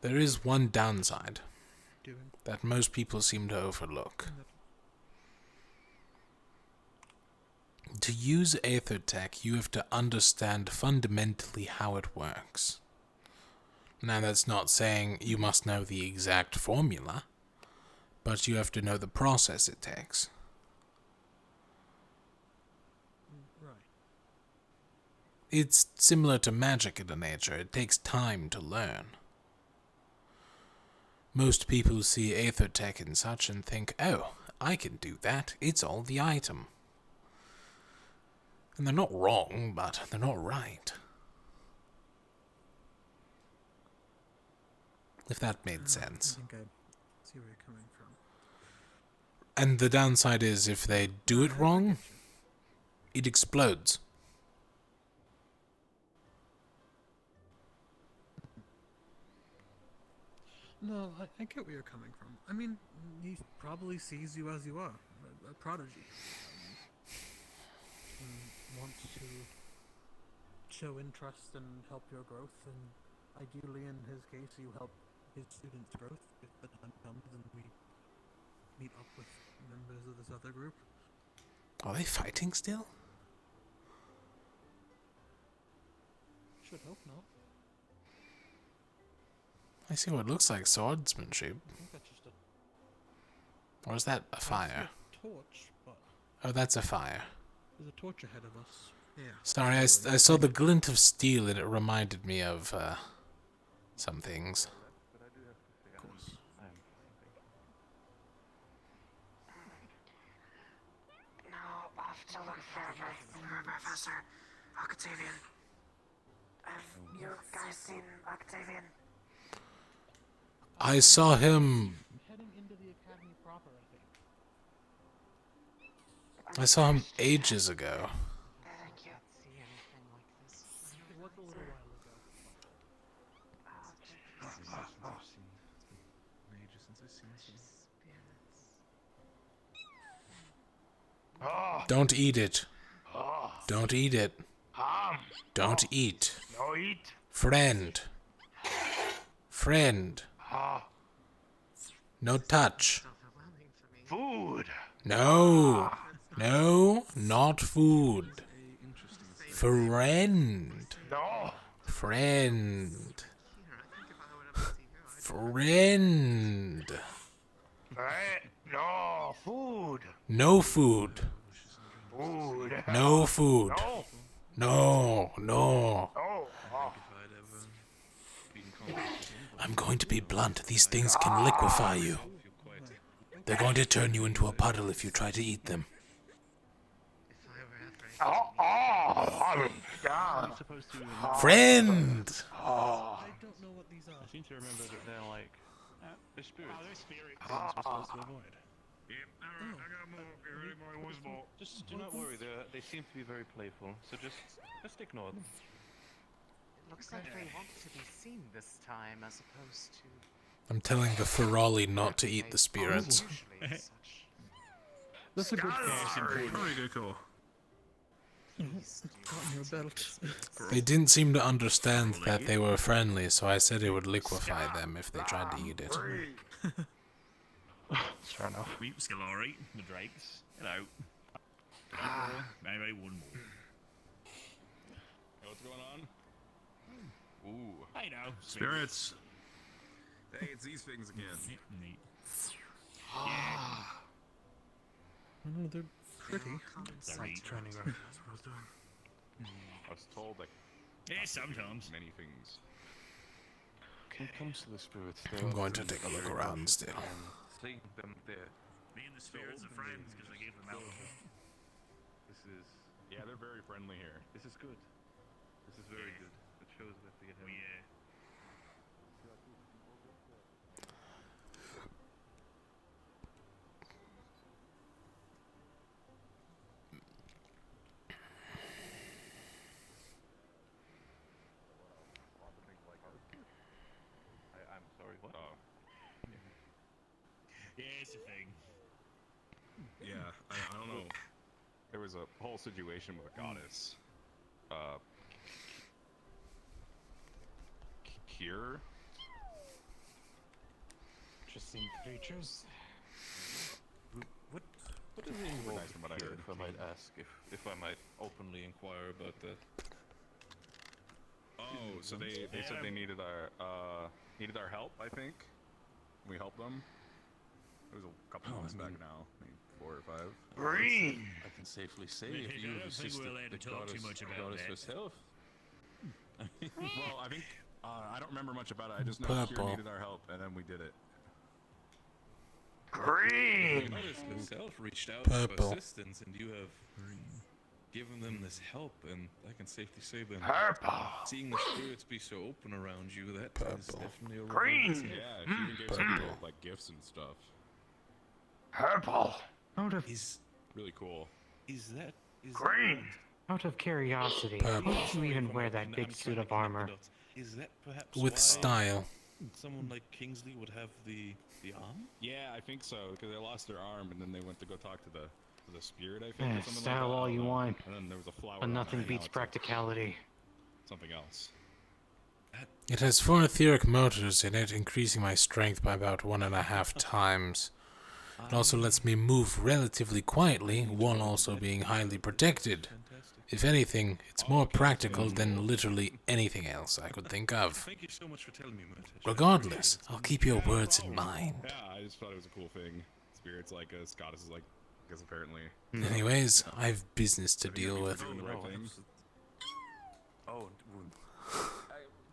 A: There is one downside
L: Doing.
A: that most people seem to overlook. To use Aether Tech, you have to understand fundamentally how it works. Now, that's not saying you must know the exact formula, but you have to know the process it takes.
L: Right.
A: It's similar to magic in nature. It takes time to learn. Most people see Aether Tech and such and think, oh, I can do that. It's all the item. And they're not wrong, but they're not right. If that made sense.
L: I think I see where you're coming from.
A: And the downside is, if they do it wrong, it explodes.
L: No, I get where you're coming from. I mean, he probably sees you as you are, a prodigy. And wants to show interest and help your growth, and ideally, in his case, you help his students' growth if the time comes and we meet up with members of this other group.
A: Are they fighting still?
L: Should hope not.
A: I see what looks like swordsmanship.
L: I think that's just a...
A: Or is that a fire?
L: torch, but...
A: Oh, that's a fire.
L: There's a torch ahead of us. Yeah.
A: Sorry, I saw the glint of steel and it reminded me of some things.
L: Of course.
O: Now, off to look for Professor Octavian. Have you guys seen Octavian?
A: I saw him.
L: Heading into the academy proper, I think.
A: I saw him ages ago.
O: Thank you. See anything like this?
L: It was a little while ago.
A: Don't eat it. Don't eat it. Don't eat.
E: No eat.
A: Friend. Friend. No touch.
E: Food.
A: No. No, not food. Friend.
E: No.
A: Friend. Friend.
E: No food.
A: No food.
E: Food.
A: No food.
E: No.
A: No, no.
E: No.
A: I'm going to be blunt. These things can liquefy you. They're going to turn you into a puddle if you try to eat them. Friend!
L: I don't know what these are.
R: I seem to remember that they're like they're spirits.
J: they're spirits.
R: Things we're supposed to avoid.
E: Yep, alright, I got more. Get ready for my whizball.
U: Just do not worry. They seem to be very playful. So just ignore them.
O: Looks like they want to be seen this time as opposed to...
A: I'm telling the Ferrari not to eat the spirits.
L: That's a good
E: Very good call.
L: Got in your belt.
A: They didn't seem to understand that they were friendly, so I said it would liquefy them if they tried to eat it.
U: Fair enough.
E: Weep, Scalari, the Drakes. Hello. Maybe one more.
J: Hey, what's going on?
E: Ooh.
J: I know.
E: Spirits. Hey, it's these things again. Neat.
L: Oh, they're pretty.
E: Science
L: training right. That's what I was doing.
R: I was told like
E: Yeah, sometimes.
R: many things.
U: When it comes to the spirits,
A: I'm going to take a look around still.
U: Seeing them there.
E: Me and the spirits are friends because I gave them alcohol.
R: This is they're very friendly here.
U: This is good. This is very good. It shows that we have.
E: Oh, yeah.
U: I'm sorry. What?
E: Yeah, it's a thing.
R: Yeah, I don't know. There was a whole situation with a goddess. Cure?
P: Interesting creatures.
U: What What is the involved
E: Nice from what I
U: here,
E: heard.
U: if I might ask, if I might openly inquire about that?
E: Oh, so they said they needed our help. I think we helped them. It was a couple months back now, maybe 4 or 5.
U: Green! I can safely say
S: I
U: if
S: don't
U: you have
S: think
U: assisted
S: we're allowed to
U: the
S: talk too
U: goddess,
S: much about
U: goddess
S: that.
U: herself.
E: Well, I think I don't remember much about it. I just know
A: Purple.
E: Kira needed our help, and then we did it.
U: The Green!
S: goddess herself reached out
A: Purple.
S: for assistance, and you have given them this help, and I can safely say that
U: Purple!
S: seeing the spirits be so open around you, that is
A: Purple.
S: definitely a
U: Green!
S: rewarding thing.
E: Yeah, she even gave some
A: Purple.
E: people like gifts and stuff.
U: Purple!
S: Is
E: Really cool.
U: Green!
V: Out of curiosity,
A: Purple.
V: why did you even wear that big suit of armor?
S: Is that perhaps
A: With
S: why
A: style.
S: someone like Kingsley would have the arm?
E: Yeah, I think so, because they lost their arm, and then they went to go talk to the spirit, I think, or
V: Yeah,
E: something
V: style
E: like that.
V: all you want,
E: And then there was a flower.
V: but
E: on
V: nothing
E: it. Now
V: beats
E: it's
V: practicality.
E: something else.
A: It has 4 etheric motors in it, increasing my strength by about 1.5 times. It also lets me move relatively quietly, while also being highly protected. If anything, it's more practical than literally anything else I could think of.
S: Thank you so much for telling me, Mert.
A: Regardless, I'll keep your words in mind.
E: Yeah, I just thought it was a cool thing. Spirits like us, goddesses like us, apparently.
A: Anyways, I've business to deal with.
E: Doing the right thing.
U: Oh,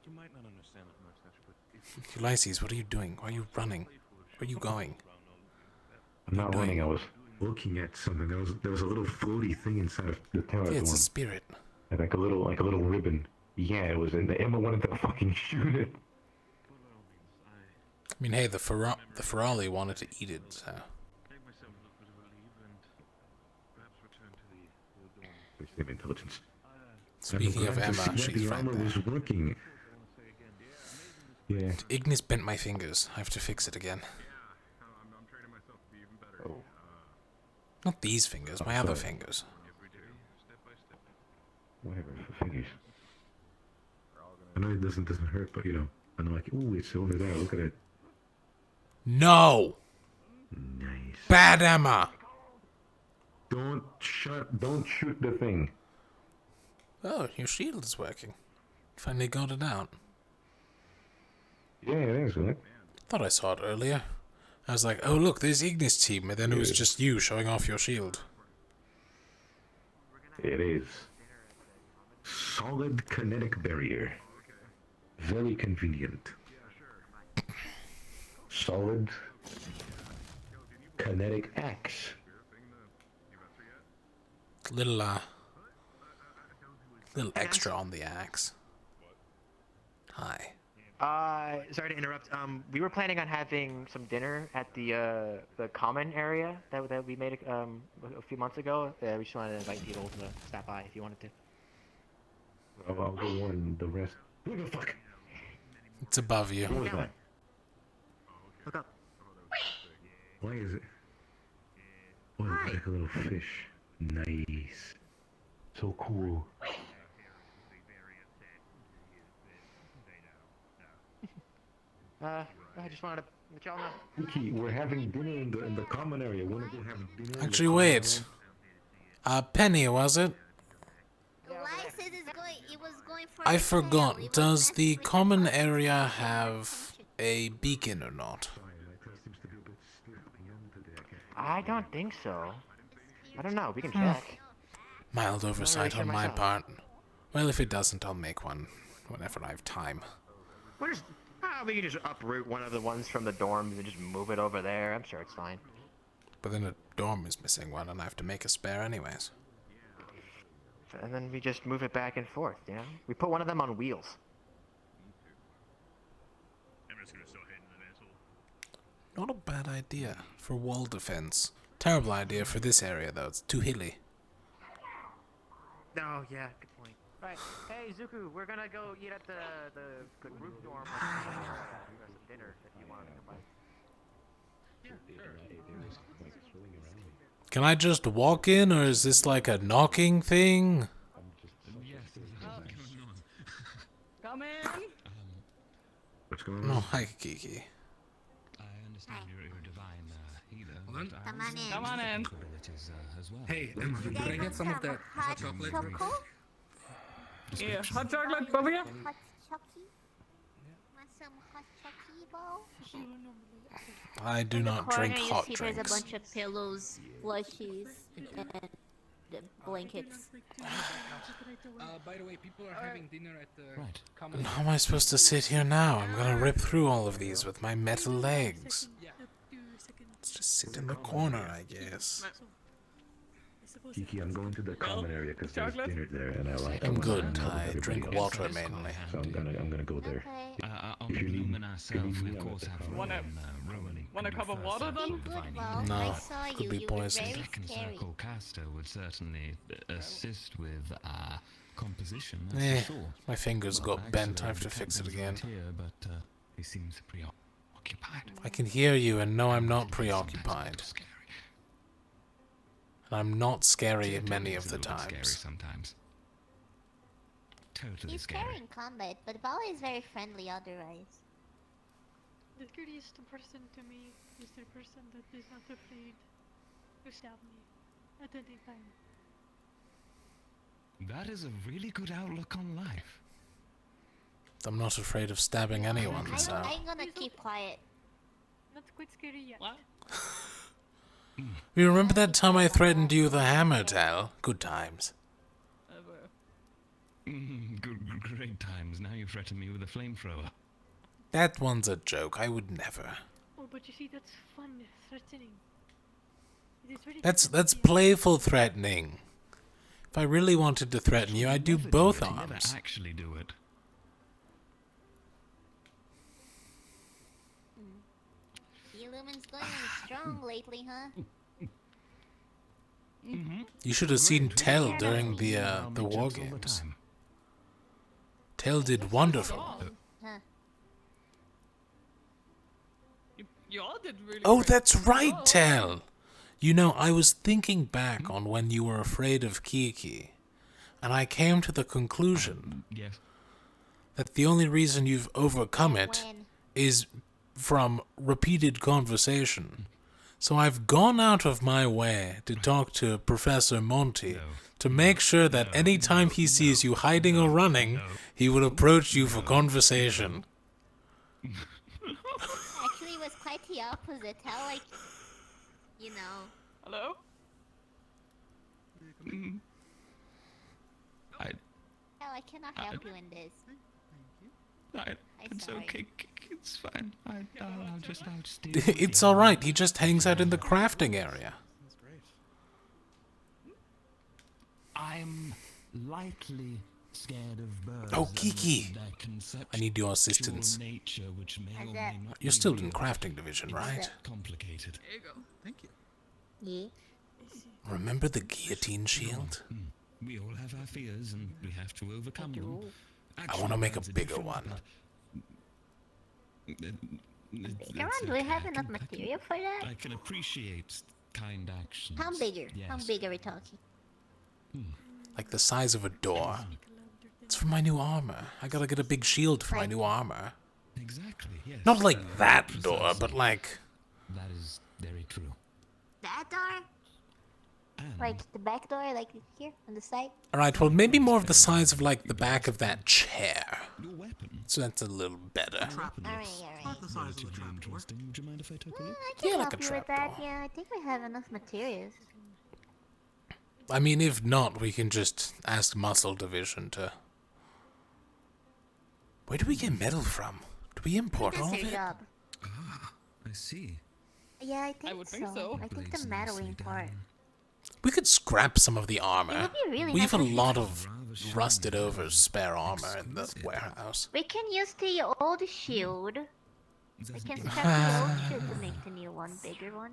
S: You might not understand it, Mert, but
A: Ulysses, what are you doing? Why are you running? Where are you going?
I: I'm not
A: doing?
I: running. I was looking at something. There was a little floaty thing inside of the tower
A: Yeah, it's
I: dorm.
A: a spirit.
I: And like a little ribbon. Yeah, it was in the Emma wanted to fucking shoot it.
A: I mean, hey, the Ferrari wanted to eat it, so...
S: take myself a little bit of a leave and perhaps return to the dorm.
I: Waste of intelligence.
A: Speaking of
I: I'm glad to
A: Emma,
I: see that
A: she's
I: the
A: right
I: armor
A: there.
I: was working. Yeah.
A: Ignis bent my fingers. I have to fix it again.
E: I'm training myself to be even better.
I: Oh.
A: Not these fingers, my other fingers.
I: Whatever, for fingers. I know it doesn't hurt, but you know, I'm like, ooh, it's over there. Look at it.
A: No!
I: Nice.
A: Bad Emma!
I: Don't shoot the thing.
A: Oh, your shield is working. Finally got it out.
I: Yeah, it is, right?
A: Thought I saw it earlier. I was like, oh look, there's Ignis team, and then it was
I: Yeah.
A: just you showing off your shield.
I: It is. Solid kinetic barrier. Very convenient. Solid kinetic axe.
A: Little extra on the axe. Hi.
W: Sorry to interrupt. We were planning on having some dinner at the common area that we made a few months ago. We just wanted to invite people to stop by if you wanted to.
I: I'll go warn the rest. What the fuck?
A: It's above you.
I: What was that?
W: Look up.
I: Why is it? Oh, it's like a little fish. Nice. So cool.
W: I just wanted to let y'all know.
I: Vicky, we're having dinner in the common area. Wanna go have dinner? in the
A: Actually,
I: common
A: wait. Penny, was it? I forgot. Does the common area have a beacon or not?
W: I don't think so. I don't know. We can check.
A: Mild oversight
W: sure
A: on my
W: myself.
A: part. Well, if it doesn't, I'll make one whenever I have time.
W: We're just. We can just uproot one of the ones from the dorms and just move it over there. I'm sure it's fine.
A: But then the dorm is missing one, and I have to make a spare anyways.
W: And then we just move it back and forth, you know? We put one of them on wheels.
S: I'm just gonna start heading to that asshole.
A: Not a bad idea for wall defense. Terrible idea for this area, though. It's too hilly.
W: Oh, yeah, good point. Right. Hey, Zuku, we're gonna go eat at the group dorm. We got some dinner if you want to come by.
A: Can I just walk in, or is this like a knocking thing?
X: Come in.
I: What's going
A: Oh, hi, Kiki.
B: I understand you're a divine healer.
X: Well then,
B: but I
X: come
B: was
X: on in. Come on in.
B: varieties as well.
F: Hey, could I get some of that hot chocolate?
X: Yeah, hot chocolate over here.
G: Hot chucky? Want some hot chucky, Bo?
A: I do
H: In the
A: not
H: corner,
A: drink
H: you
A: hot
H: see there's a
A: drinks.
H: bunch of pillows, plushies, and blankets.
F: By the way, people are having dinner at the common.
A: And how am I supposed to sit here now? I'm gonna rip through all of these with my metal legs. Let's just sit in the corner, I guess.
M: Kiki, I'm going to the common area because there's dinner there, and I like.
A: I'm good.
M: hang out with
A: I
M: everybody
A: drink
M: else.
A: water mainly.
M: So I'm gonna go there.
B: On the Lumen ourselves, we of course have
X: Want a cup of water then?
A: No, could be poison.
B: The second circle caster would certainly assist with composition. That's
A: Eh,
B: for sure.
A: my fingers got bent. I have to fix it again.
B: Here, but he seems preoccupied.
A: I can hear you, and no, I'm not preoccupied. And I'm not scary many of the
B: Scary
A: times.
B: sometimes. Totally
H: He's
B: scary.
H: scary in combat, but Bala is very friendly otherwise.
N: The courteous person to me is the person that is not afraid to stab me at any time.
B: That is a really good outlook on life.
A: I'm not afraid of stabbing anyone, so...
H: I'm gonna keep quiet.
N: Not quite scary yet. What?
A: You remember that time I threatened you with a hammer, Tal? Good times.
B: Great times. Now you threaten me with a flamethrower.
A: That one's a joke. I would never.
N: Oh, but you see, that's fun, threatening. It is very
A: That's playful threatening. If I really wanted to threaten you, I'd do both
B: Never
A: arms.
B: actually do it.
H: Lumen's going strong lately, huh?
A: You should have seen Tel during the war games. Tel did wonderful.
H: Huh.
X: You all did really
A: Oh,
X: great.
A: that's right, Tel. You know, I was thinking back on when you were afraid of Kiki, and I came to the conclusion that the only reason you've overcome it is from repeated conversation. So I've gone out of my way to talk to Professor Monty to make sure that any time he sees you hiding or running, he would approach you for conversation.
H: Actually, it was quite the opposite. How, like, you know.
X: Hello?
H: Hell, I cannot help you in this.
B: It's okay. It's fine. I'll just deal
A: It's alright, he just hangs out in the crafting area.
B: I'm lightly scared of birds.
A: Oh, Kiki!
B: and their conceptual
A: I need your assistance.
B: nature, which may or may not
A: You're
B: be
A: still in
B: real.
A: crafting division, right?
B: It's complicated.
X: There you go.
L: Thank you.
H: Yeah.
A: Remember the guillotine shield?
B: We all have our fears, and we have to overcome them.
A: I want to make a bigger one.
H: Bigger one? Do we have enough material for that?
B: I can appreciate kind actions.
H: How bigger?
B: Yes.
H: How big are we talking?
A: Like the size of a door. It's for my new armor. I gotta get a big shield for my new armor.
B: Exactly, yes.
A: Not like that door, but like...
B: That is very true.
H: That door? Like the back door, like here on the side?
A: Alright, well maybe more of the size of like the back of that chair. So that's a little better.
H: Alright.
B: Relatively interesting. Would you mind if I took a look?
H: I can
A: Yeah,
H: help
A: like a
H: you with that.
A: trapdoor.
H: Yeah, I think we have enough materials.
A: I mean, if not, we can just ask Muscle Division to... Where do we get metal from? Do we import all
H: That's
A: of
H: your
A: it?
H: job.
B: I see.
H: Yeah, I think
X: would think so.
H: I think the metal we import.
A: We could scrap some of the armor.
H: It would be really
A: We have a
H: nice if-
A: lot of rusted over spare armor in the warehouse.
H: We can use the old shield. We can scrap the old shield to make the new one, bigger one.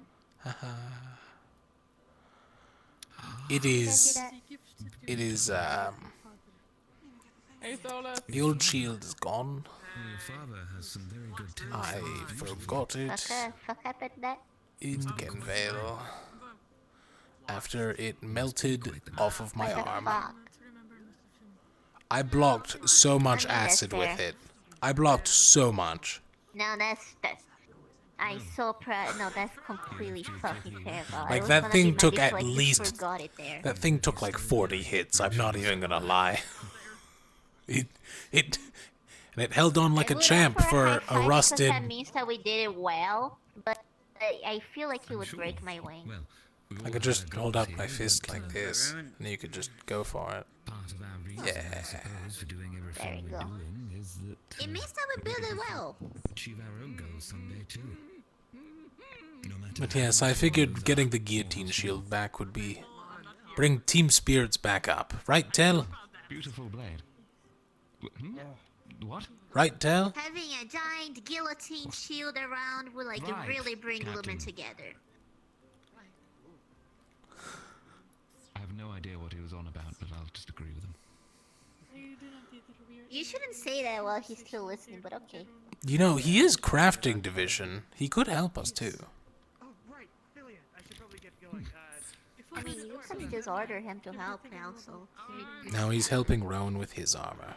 A: It is... It is,
X: Hey, Solus.
A: The old shield is gone.
B: Your father has some very good taste.
A: I forgot it
H: Fuck up at that.
A: in Kenvale. After it melted off of my arm. I blocked so much
H: I mean, that's
A: acid with
H: fair.
A: it. I blocked so much.
H: No, that's I so proud. No, that's completely fucking terrible.
A: Like that thing took at least
H: Forgot it there.
A: that thing took like 40 hits. I'm not even gonna lie. It and it held on like a champ for a rusted.
H: That means that we did it well, but I feel like he would break my wing.
A: I could just hold up my fist like this, and you could just go for it. Yeah.
H: There we go. It means that we build it well.
I: Achieve our own goals someday too.
A: But yes, I figured getting the guillotine shield back would be bring team spirits back up, right, Tell?
B: Beautiful blade. What?
A: Right, Tell?
H: Having a giant guillotine shield around would like really bring Lumen together.
B: I have no idea what he was on about, but I'll just agree with him.
H: You shouldn't say that while he's still listening, but okay.
A: You know, he is crafting division. He could help us too.
H: I mean, you can just order him to help now, so...
A: Now he's helping Rowan with his armor.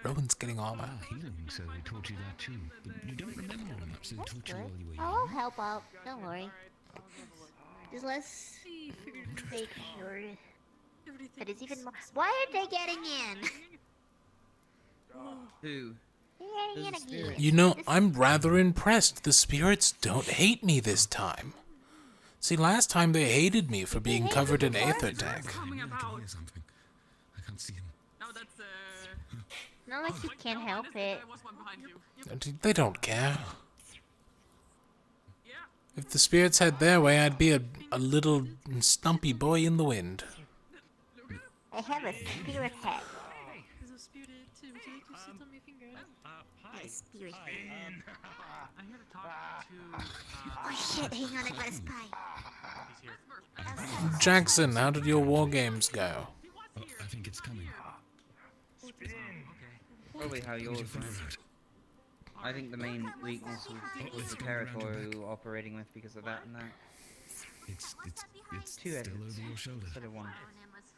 A: Rowan's getting armor.
B: Healing, so he taught you that too. But you don't remember him much, so he taught you while you were young.
H: I'll help out, don't worry. Just let's make sure that it's even more... Why are they getting in?
P: Who?
H: They're getting in again.
A: You know, I'm rather impressed. The spirits don't hate me this time. See, last time they hated me for being covered in aether tech.
I: I can't see him.
N: No, that's
H: Not like you can't help it.
A: They don't care. If the spirits had their way, I'd be a little stumpy boy in the wind.
H: I have a spirit head.
N: There's a spirit. Would you like to sit on my finger?
H: A spirit head.
J: I'm here to talk to.
H: Oh shit, hang on, I got a spy.
A: Jackson, how did your war games go?
I: Oh, I think it's coming.
P: Probably how yours went. I think the main weakness was the territory we were operating with because of that and that.
I: It's
P: Two
I: still
P: edits
I: over your shoulder.
P: instead of one.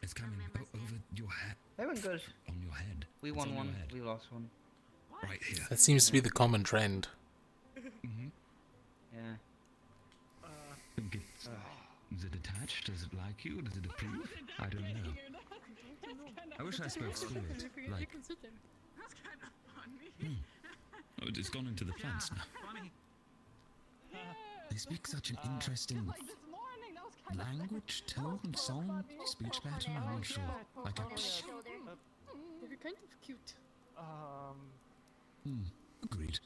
I: It's coming over your head.
P: They went good.
I: On your head.
P: We
I: It's
P: won
I: on
P: one,
I: your head.
P: we lost one.
I: Right here.
A: That seems to be the common trend.
P: Yeah.
B: Think it's, is it attached? Does it like you? Does it approve? I don't know. I wish I spoke spirit. Like,
I: Oh, it's gone into the plants now. They speak such an interesting language, tone, song, speech pattern. I'm not sure. Like a psh.
N: They're kind of cute.
I: Agreed.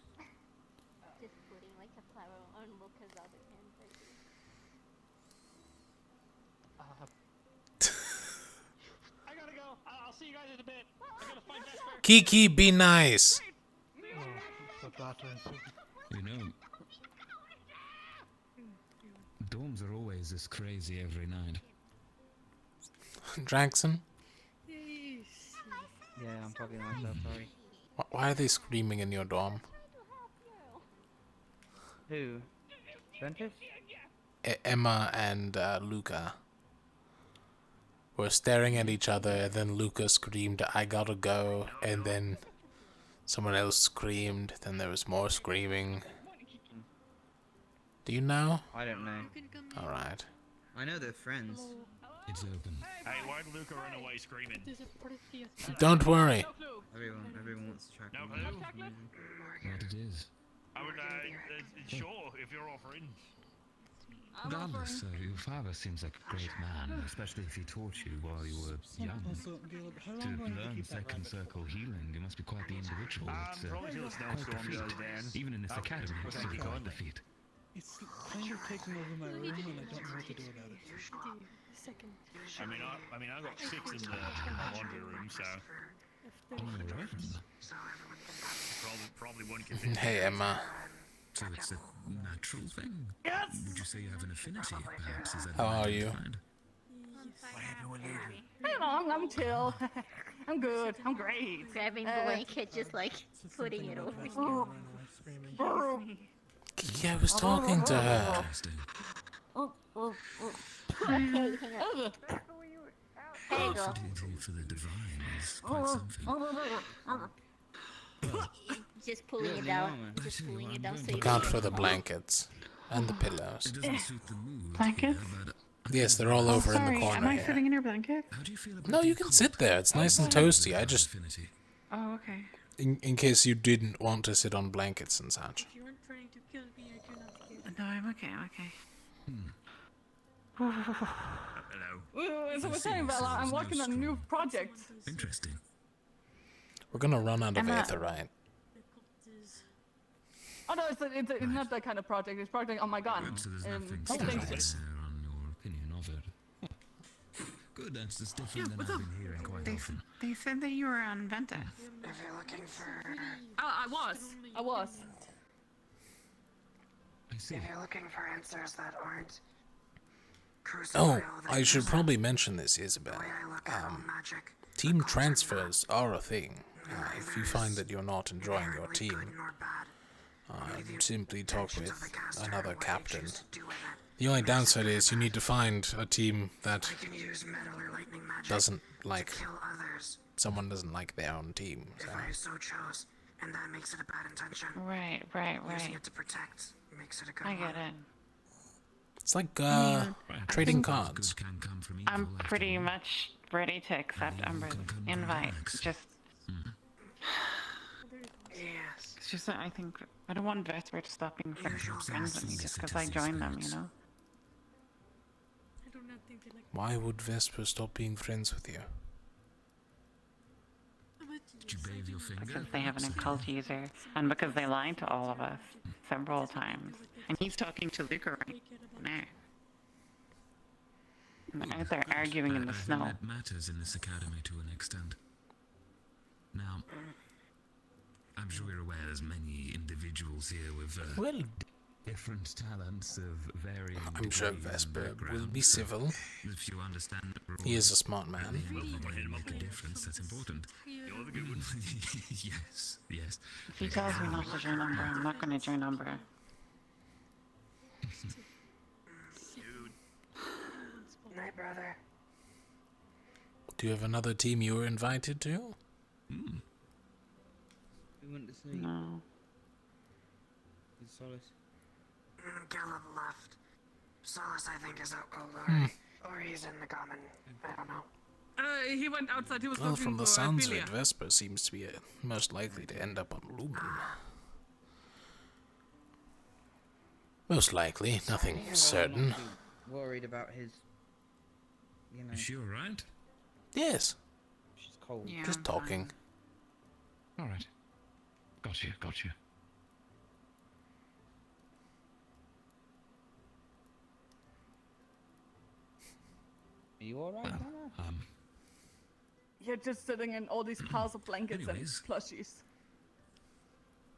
H: Just putting like a flower on Luca's other hand.
J: I gotta go. I'll see you guys in a bit. I gotta find Vesper.
A: Kiki, be nice.
B: you know, dorms are always this crazy every night.
A: Jackson,
P: Yeah, I'm probably myself, sorry.
A: why are they screaming in your dorm?
P: Who? Ventus?
A: Emma and Luca were staring at each other, and then Luca screamed, "I gotta go," and then someone else screamed, then there was more screaming. Do you know?
P: I don't know.
A: Alright.
P: I know they're friends.
I: It's open.
J: Hey, why'd Luca run away screaming?
A: Don't worry.
P: Everyone wants to track
J: No
P: me.
J: clue.
B: What it is.
J: I would, sure, if you're offering.
B: Regardless, your father seems like a great man, especially if he taught you while you were young. To learn second circle healing, you must be quite the individual. It's
J: probably till the
B: quite the
J: snowstorm
B: feat.
J: goes down.
B: Even in this academy, it's still quite the feat.
L: It's kind of taking over my room and I don't know what to do about it.
N: Second.
J: I mean, I got 6 in the laundry room, so probably one can fit.
A: Hey, Emma.
I: So it's a natural thing.
N: Yes!
I: Would you say you have an affinity, perhaps? Is that
A: How are you?
N: Hey, Mom, I'm chill. I'm good. I'm great.
H: Grabbing the blanket, just like putting it over.
A: Kiki, I was talking to her.
H: Oh. Hey, hang on. There you go.
I: Affinity for the divine is quite something.
H: Just pulling it down. Just pulling it down. So
A: Look out for the blankets and the pillows.
I: It doesn't suit the mood.
N: Blankets?
A: Yes, they're all over in the corner
N: Am I
A: here.
N: sitting in your blanket?
I: How do you feel about
A: No, you can sit there. It's nice and toasty. I just,
N: Oh, okay.
A: in case you didn't want to sit on blankets and such.
N: If you weren't trying to kill me, I do not care. No, I'm okay. I'm okay.
I: Hello.
X: So we're saying, Bella, I'm working on a new project.
I: Interesting.
A: We're gonna run out of
X: Emma.
A: aetherite.
X: Oh no, it's not that kind of project. It's project on my gun.
I: So there's nothing
X: It's
I: special
X: dangerous.
I: there on your opinion of it. Good, that's just different than I've been hearing quite often.
N: They said that you were on Venta.
O: If you're looking for...
X: I was.
I: I see.
O: If you're looking for answers that aren't...
A: Oh, I should probably mention this, Isabel.
O: magic.
A: Team transfers are a thing. If you find that you're not enjoying your team, simply talk with another captain. The only downside is you need to find a team that doesn't like someone doesn't like their own team. So.
O: If I so chose, and that makes it a bad intention.
N: Right.
O: Using it to protect makes it a good
N: I
O: one.
N: get it.
A: It's like
N: I
A: trading
N: think
A: cards.
N: I'm pretty much ready to accept Umbra's invite. Just.
O: Yes.
N: It's just that I think I don't want Vesper to stop being friends with me just because I joined them, you know? I do not think they like
A: Why would Vesper stop being friends with you?
I: Did you bathe your finger?
N: Because they have an occult user, and because they lied to all of us several times. And he's talking to Luca right now. And they're out there arguing in the snow.
I: That matters in this academy to an extent. Now, I'm sure you're aware there's many individuals here with different talents of varying
A: I'm sure
I: degrees and
A: Vesper will
I: backgrounds,
A: be
I: so
A: civil.
I: If you understand that we're
A: He
I: all
A: is a smart man.
I: at the end of the day make a difference, that's important.
N: You're the good one.
I: Yes.
N: If he tells me not to join Umbra, I'm not going to join Umbra.
O: Night, brother.
A: Do you have another team you were invited to?
P: We went to see.
N: No.
P: Is Solace?
O: Caleb left. Solace, I think, is out cold already. Or he's in the common. I don't know.
X: He went outside. He was
A: Well,
X: looking
A: from the
X: for
A: sounds of
X: Ophelia.
A: it, Vesper seems to be most likely to end up on Lumen. Most likely, nothing certain.
P: Worried about his. You know.
I: Is she alright?
A: Yes.
P: She's cold.
N: Yeah,
A: Just
N: I'm
A: talking.
I: Alright. Got you.
P: Are you alright?
X: You're just sitting in all these piles of blankets
I: Anyways.
X: and plushies.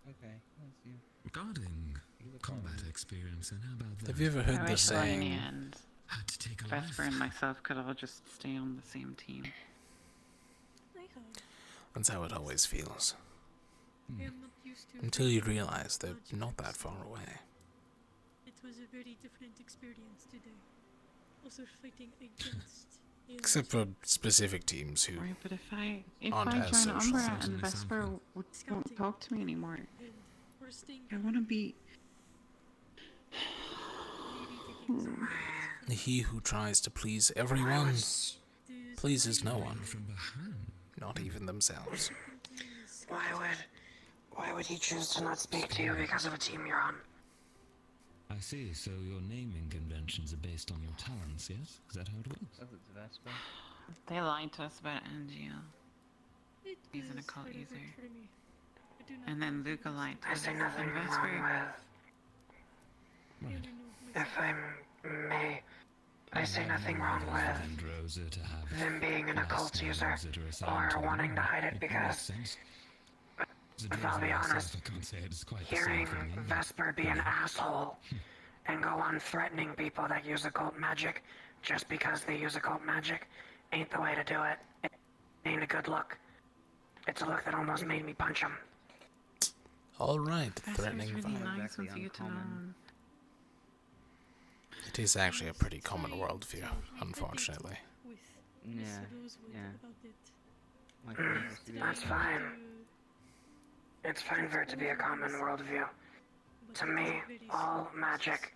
P: Okay. That's you.
I: Regarding combat experience, and how about that?
A: Have you ever heard
N: I
A: the
N: wish that in the
A: saying?
N: end,
I: Had to take a
N: Vesper
I: life.
N: and myself could all just stay on the same team.
A: That's how it always feels.
N: I am not used to
A: Until you realize they're not that far away.
N: It was a very different experience today. Also fighting against.
A: Except for specific teams who
N: Right, but if I
A: aren't as
N: join
A: social.
N: Umbra and Vesper won't talk to me anymore, I want to be.
A: He who tries to please everyone pleases no one, not even themselves.
O: Why would he choose to not speak to you because of a team you're on?
I: I see, so your naming conventions are based on your talents, yes? Is that how it works?
P: Oh, it's Vesper.
N: They lied to us about Angio. He's an occult user. And then Luca lied to
O: I
N: us
O: see nothing
N: and
O: wrong
N: Vesper.
O: with... If I may, I see nothing wrong with them being an occult user or wanting to hide it because, if I'll be honest, hearing Vesper be an asshole and go on threatening people that use occult magic just because they use occult magic ain't the way to do it. It ain't a good look. It's a look that almost made me punch him.
A: Alright,
N: Vesper's
A: threatening
N: really
A: violence.
N: nice once you get to know him.
A: It is actually a pretty common worldview, unfortunately.
P: Yeah. My
O: That's fine. It's fine for it to be a common worldview. To me, all magic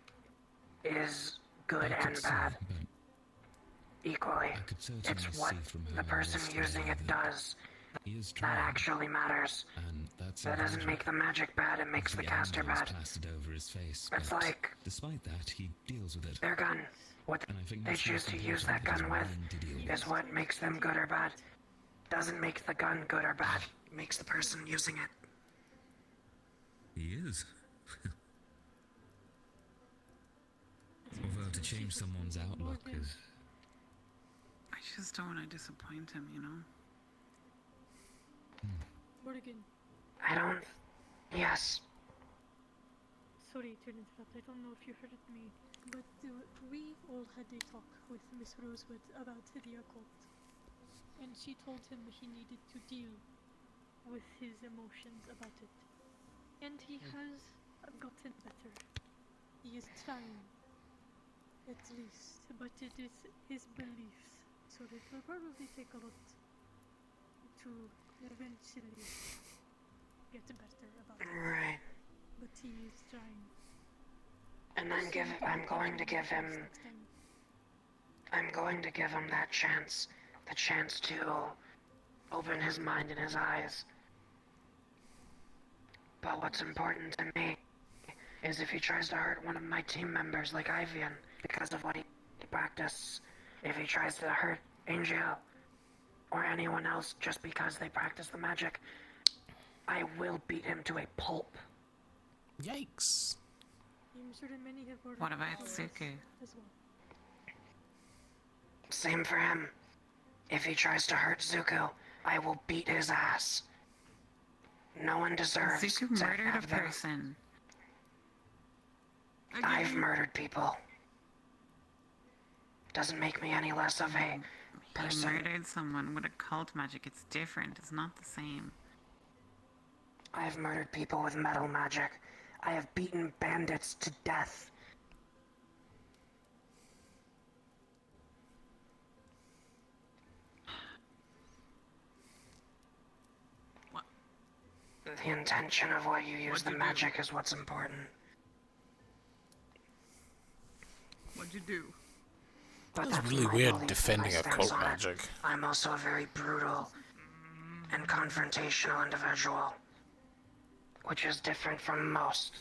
O: is good and bad. Equally. It's what the person using it does that actually matters. That doesn't make the magic bad, it makes the caster bad. It's like
B: despite that, he deals with it.
O: their gun. What they choose to use that gun with is what makes them good or bad. Doesn't make the gun good or bad. It makes the person using it.
B: He is. Although to change someone's outlook is...
D: I just don't want to disappoint him, you know?
N: Morgan.
O: I don't... Yes.
N: Sorry to interrupt, I don't know if you heard me, but we all had a talk with Miss Rosewood about the occult, and she told him he needed to deal with his emotions about it, and he has gotten better. He is trying, at least, but it is his beliefs, so it will probably take a lot to eventually get better about it.
O: Right.
N: But he is trying.
O: And I'm going to give him that chance. The chance to open his mind and his eyes. But what's important to me is if he tries to hurt one of my team members like Ivian because of what he practices, if he tries to hurt Angel or anyone else just because they practice the magic, I will beat him to a pulp.
A: Yikes.
N: I'm sure that many have ordered
D: What about
N: flowers
D: Suku?
N: as well.
O: Same for him. If he tries to hurt Zuko, I will beat his ass. No one deserves
D: Zuko
O: to
D: murdered
O: have
D: a
O: them.
D: person.
O: I've murdered people. Doesn't make me any less of a
D: He
O: person.
D: murdered someone with occult magic. It's different. It's not the same.
O: I've murdered people with metal magic. I have beaten bandits to death.
D: What?
O: The intention of what you use the magic is what's important.
D: What'd you do?
O: But
A: That's
O: that's
A: really
O: my
A: weird
O: belief,
A: defending
O: and I stand
A: occult
O: on it.
A: magic.
O: I'm also a very brutal and confrontational individual, which is different from most.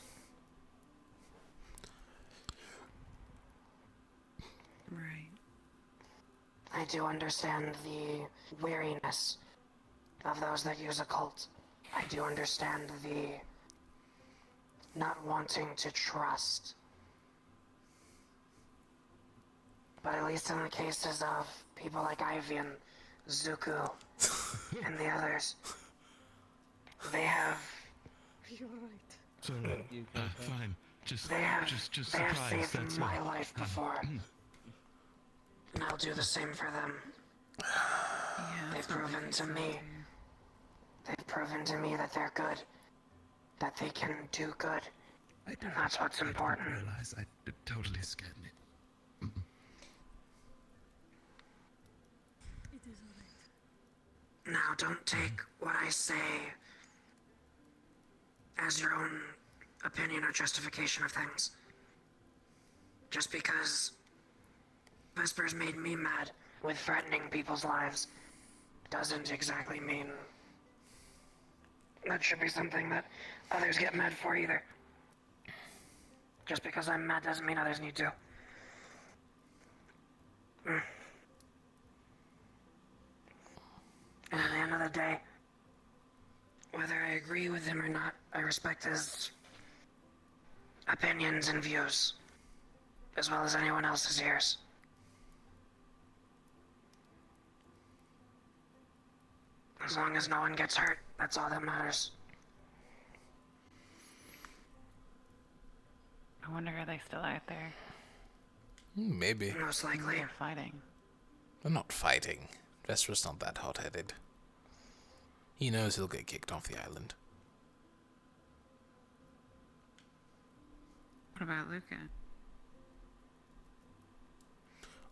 D: Right.
O: I do understand the weariness of those that use occult. I do understand the not wanting to trust. But at least in the cases of people like Ivian, Zuko, and the others, they have...
N: You're right.
B: Sorry. Fine. Just
O: They have
B: surprised,
O: saved
B: that's
O: my
B: all.
O: life before. And I'll do the same for them. They've proven to me that they're good. That they can do good. And that's what's important.
B: I realize it totally scared me.
N: It is alright.
O: Now, don't take what I say as your own opinion or justification of things. Just because Vesper's made me mad with threatening people's lives doesn't exactly mean that should be something that others get mad for either. Just because I'm mad doesn't mean others need to. And at the end of the day, whether I agree with him or not, I respect his opinions and views, as well as anyone else's ears. As long as no one gets hurt, that's all that matters.
D: I wonder are they still out there?
A: Maybe.
O: Most likely.
D: They're fighting.
A: They're not fighting. Vesper's not that hot-headed. He knows he'll get kicked off the island.
D: What about Luca?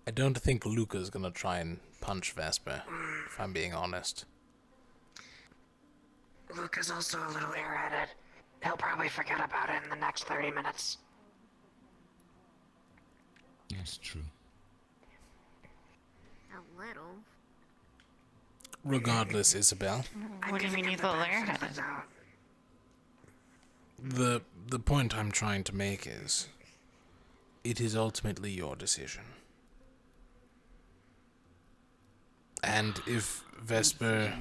A: I don't think Luca's gonna try and punch Vesper, if I'm being honest.
O: Luke is also a little airheaded. He'll probably forget about it in the next 30 minutes.
B: That's true.
H: A little.
A: Regardless, Isabel,
C: What do you mean he's a little airheaded?
A: the point I'm trying to make is, it is ultimately your decision. And if Vesper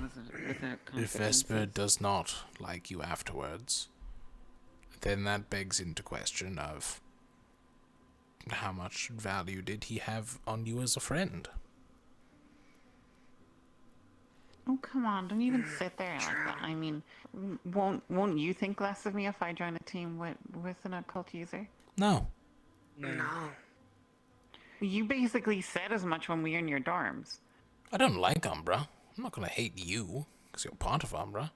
A: does not like you afterwards, then that begs into question of how much value did he have on you as a friend?
C: Oh, come on, don't even sit there like that. I mean, won't you think less of me if I join a team with an occult user?
A: No.
O: No.
C: You basically said as much when we were in your dorms.
A: I don't like Umbra. I'm not gonna hate you, because you're part of Umbra.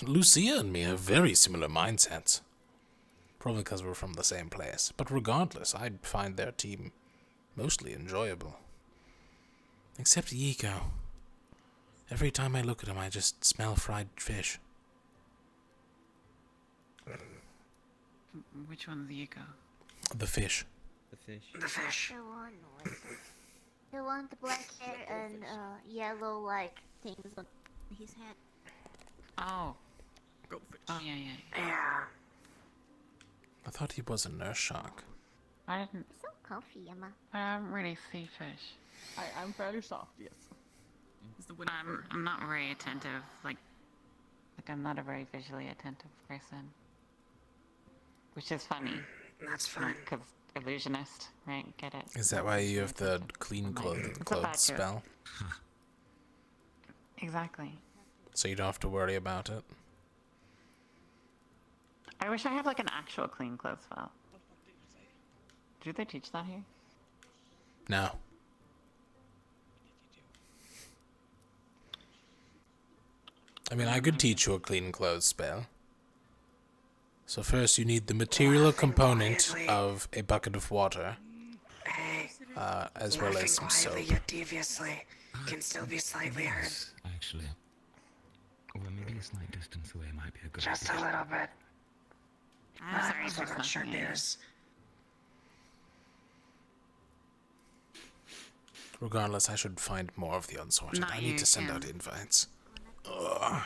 A: Lucia and me have very similar mindsets. Probably because we're from the same place. But regardless, I'd find their team mostly enjoyable. Except Yiko. Every time I look at him, I just smell fried fish.
D: Which one's Yiko?
A: The fish.
P: The fish.
O: The fish.
H: The one with the black hair and yellow like things on his head.
D: Oh. Oh, yeah.
O: Yeah.
A: I thought he was a nurse shark.
C: I didn't.
H: So comfy, Emma.
C: I don't really see fish.
X: I'm fairly soft, yes.
D: I'm not very attentive. Like
C: I'm not a very visually attentive person. Which is funny.
O: That's fine.
C: Because illusionist, right? Get it?
A: Is that why you have the clean clothes spell?
C: Exactly.
A: So you don't have to worry about it?
C: I wish I had like an actual clean clothes spell. Do they teach that here?
A: No. I mean, I could teach you a clean clothes spell. So first you need the material component of a bucket of water, as well as some soap.
O: Yet deviously can still be slightly heard.
B: Actually. Well, maybe a slight distance away might be a good
O: Just
B: idea.
O: a little bit.
C: Sorry,
O: That's what it sure is.
A: Regardless, I should find more of the unsorted.
D: Not
A: I need
D: you,
A: to send
D: Tim.
A: out invites. Ugh.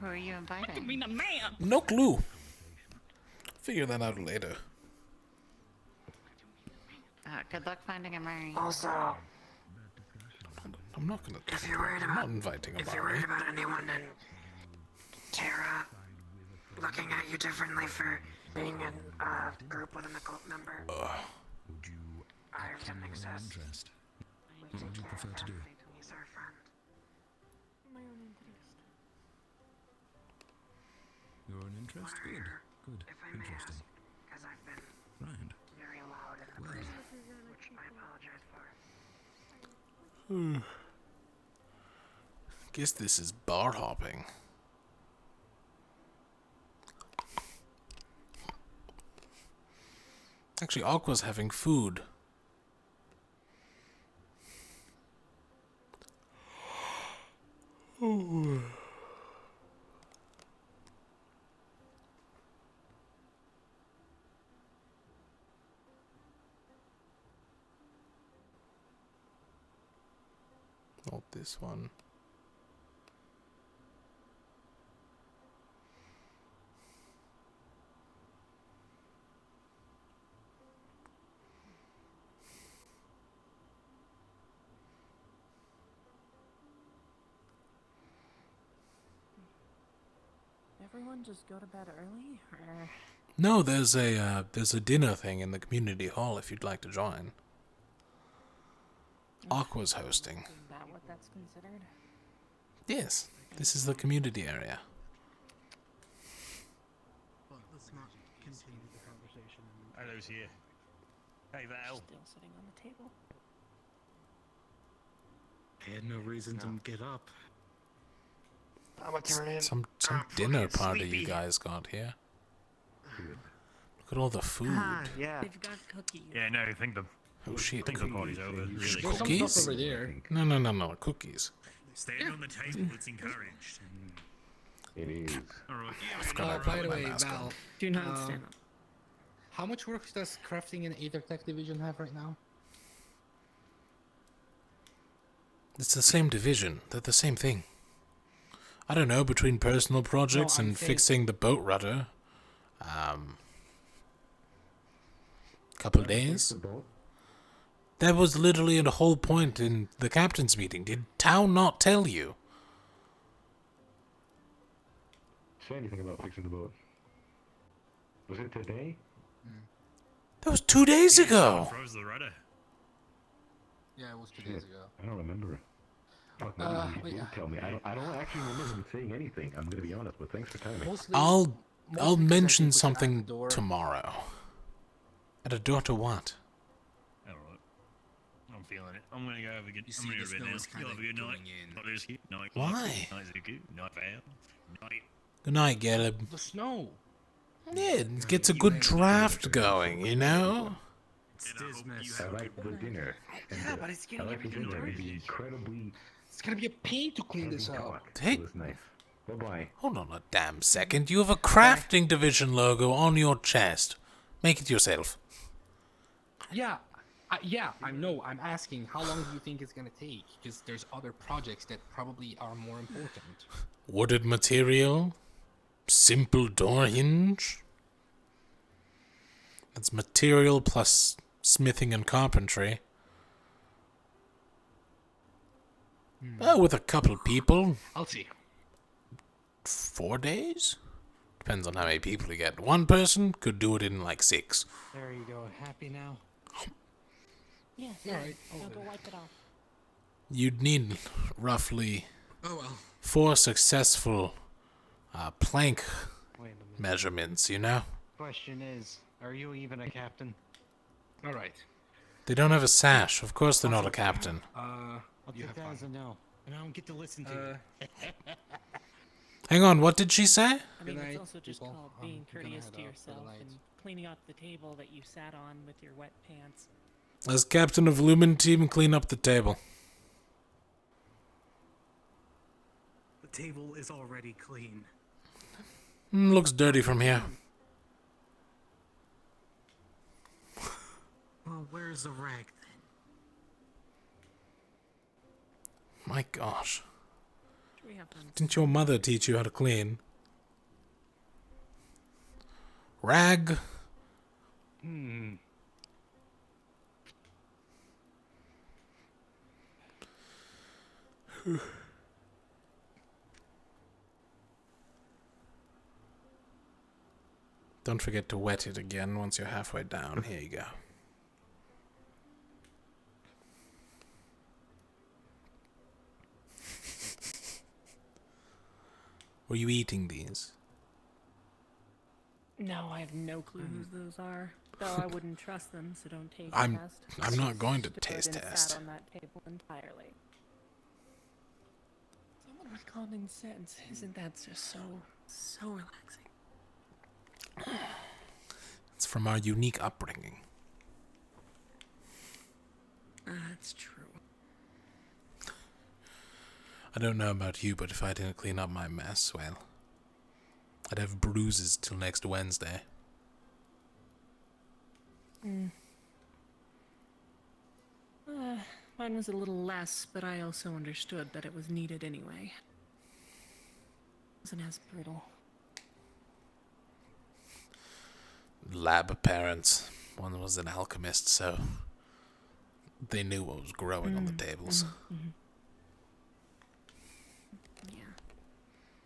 C: Who are you inviting?
D: mean a man.
A: No clue. Figure that out later.
C: Good luck finding a Mary.
O: Also,
A: I'm not gonna.
O: if you're worried
A: I'm
O: about,
A: not inviting a
O: if you're
A: Mari.
O: worried about anyone in Terra looking at you differently for being in a group with an occult member, I have something says.
B: Interest. What would you prefer to do?
O: He's our friend.
N: My own interest.
B: Your own interest? Good. Good.
O: If I may ask,
B: Interesting.
O: because I've been
B: Right.
O: very loud in the
B: Well.
O: place, which I apologize for.
A: Guess this is bar hopping. Actually, Aqua's having food. Oh. Not this one.
K: Everyone just go to bed early, or?
A: No, there's a dinner thing in the community hall if you'd like to join. Aqua's hosting.
K: Is that what that's considered?
A: Yes, this is the community area.
L: But let's not continue the conversation.
R: Hello's here. Hey, Val.
K: Still sitting on the table.
I: I had no reason to get up.
O: I'm gonna turn in.
A: Some dinner party you guys got here. Look at all the food.
W: Yeah.
K: They've got cookies.
R: Yeah, no, I think the
A: Oh shit,
R: I think the party's over. Really.
A: Cookies? No, cookies.
Q: Staying on the table, it's encouraged.
M: It is.
Q: Alright.
F: By the way, Val,
O: Do not stand up.
F: how much work does crafting in Aether Tech Division have right now?
A: It's the same division. They're the same thing. I don't know, between personal projects
F: I'm
A: and
F: saying-
A: fixing the boat rudder. Couple days. That was literally the whole point in the captain's meeting. Did Town not tell you?
M: Say anything about fixing the boat. Was it today?
A: That was 2 days ago.
Q: Froze the rudder.
F: Yeah, it was 2 days ago.
M: I don't remember. Fuck,
F: but
M: maybe you
F: yeah.
M: did tell me. I don't actually remember him saying anything. I'm gonna be honest, but thanks for telling me.
A: I'll
F: because I
A: mention
F: think we can
A: something
F: add the door.
A: tomorrow. At a door to what?
Q: Alright. I'm feeling it. I'm gonna go have a good.
F: You
Q: I'm
F: see,
Q: gonna
F: the
Q: go to bed
F: snow
Q: now.
F: is
Q: You'll have a good night.
F: going in.
Q: Others, night.
A: Why?
Q: Night Zuku. Night Val. Night.
A: Good night, Caleb.
F: The snow.
A: Yeah, it gets a good draft going, you know?
M: I like the dinner. And
F: Yeah, but it's
M: I
F: getting
M: like the
F: everything
M: dinner.
F: dirty.
M: It'd be incredibly
F: It's gonna be a pain to clean this
M: heavy
F: up.
M: talk.
A: Hey.
M: It was nice. Bye-bye.
A: Hold on a damn second. You have a crafting division logo on your chest. Make it yourself.
F: Yeah, I know. I'm asking, how long do you think it's gonna take? Because there's other projects that probably are more important.
A: Wooded material. Simple door hinge. That's material plus smithing and carpentry. Well, with a couple people.
F: I'll see.
A: 4 days? Depends on how many people you get. One person could do it in like 6.
F: There you go. Happy now?
K: Yeah,
F: Alright.
K: I'll go wipe it off.
A: You'd need roughly
F: Oh well.
A: 4 successful plank
W: Wait a minute.
A: measurements, you know?
W: Question is, are you even a captain?
F: Alright.
A: They don't have a sash. Of course they're not a captain.
W: I'll
F: You
W: take
F: have
W: that
F: fun.
W: as a no. And I don't get to listen to you.
A: Hang on, what did she say?
K: I mean,
F: Good
K: it's
F: night,
K: also just
F: people.
K: called being
F: I'm gonna
K: courteous
F: head
K: to
F: out for the
K: yourself
F: night.
K: and cleaning up the table that you sat on with your wet pants.
A: As captain of Lumen team, clean up the table.
Q: The table is already clean.
A: Looks dirty from here.
Q: Well, where's the rag then?
A: My gosh.
K: Should we have fun?
A: Didn't your mother teach you how to clean? Rag. Don't forget to wet it again once you're halfway down. Here you go. Were you eating these?
K: No, I have no clue whose those are. Though I wouldn't trust them, so don't taste
A: I'm
K: test.
A: not going to
K: Stood
A: taste
K: and
A: test.
K: Sat on that table entirely. Someone with common sense, isn't that just so relaxing?
A: It's from our unique upbringing.
K: That's true.
A: I don't know about you, but if I didn't clean up my mess, well, I'd have bruises till next Wednesday.
K: Mine was a little less, but I also understood that it was needed anyway. Wasn't as brutal.
A: Lab parents. One was an alchemist, so they knew what was growing on the tables.
K: Yeah.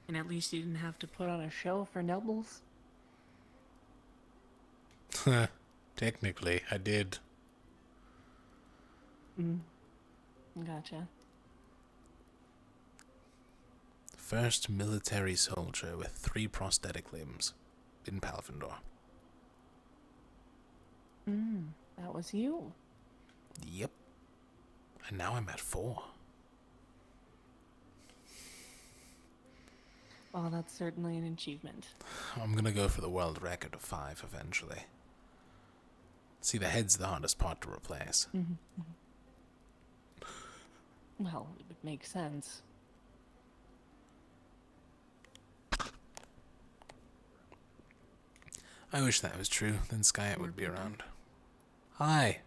K: And at least you didn't have to put on a show for nobles.
A: Technically, I did.
K: Gotcha.
A: First military soldier with 3 prosthetic limbs in Palfindor.
K: That was you.
A: Yep. And now I'm at 4.
K: Well, that's certainly an achievement.
A: I'm gonna go for the world record of 5 eventually. See, the head's the hardest part to replace.
K: Well, it would make sense.
A: I wish that was true. Then Skyet would be around. Hi.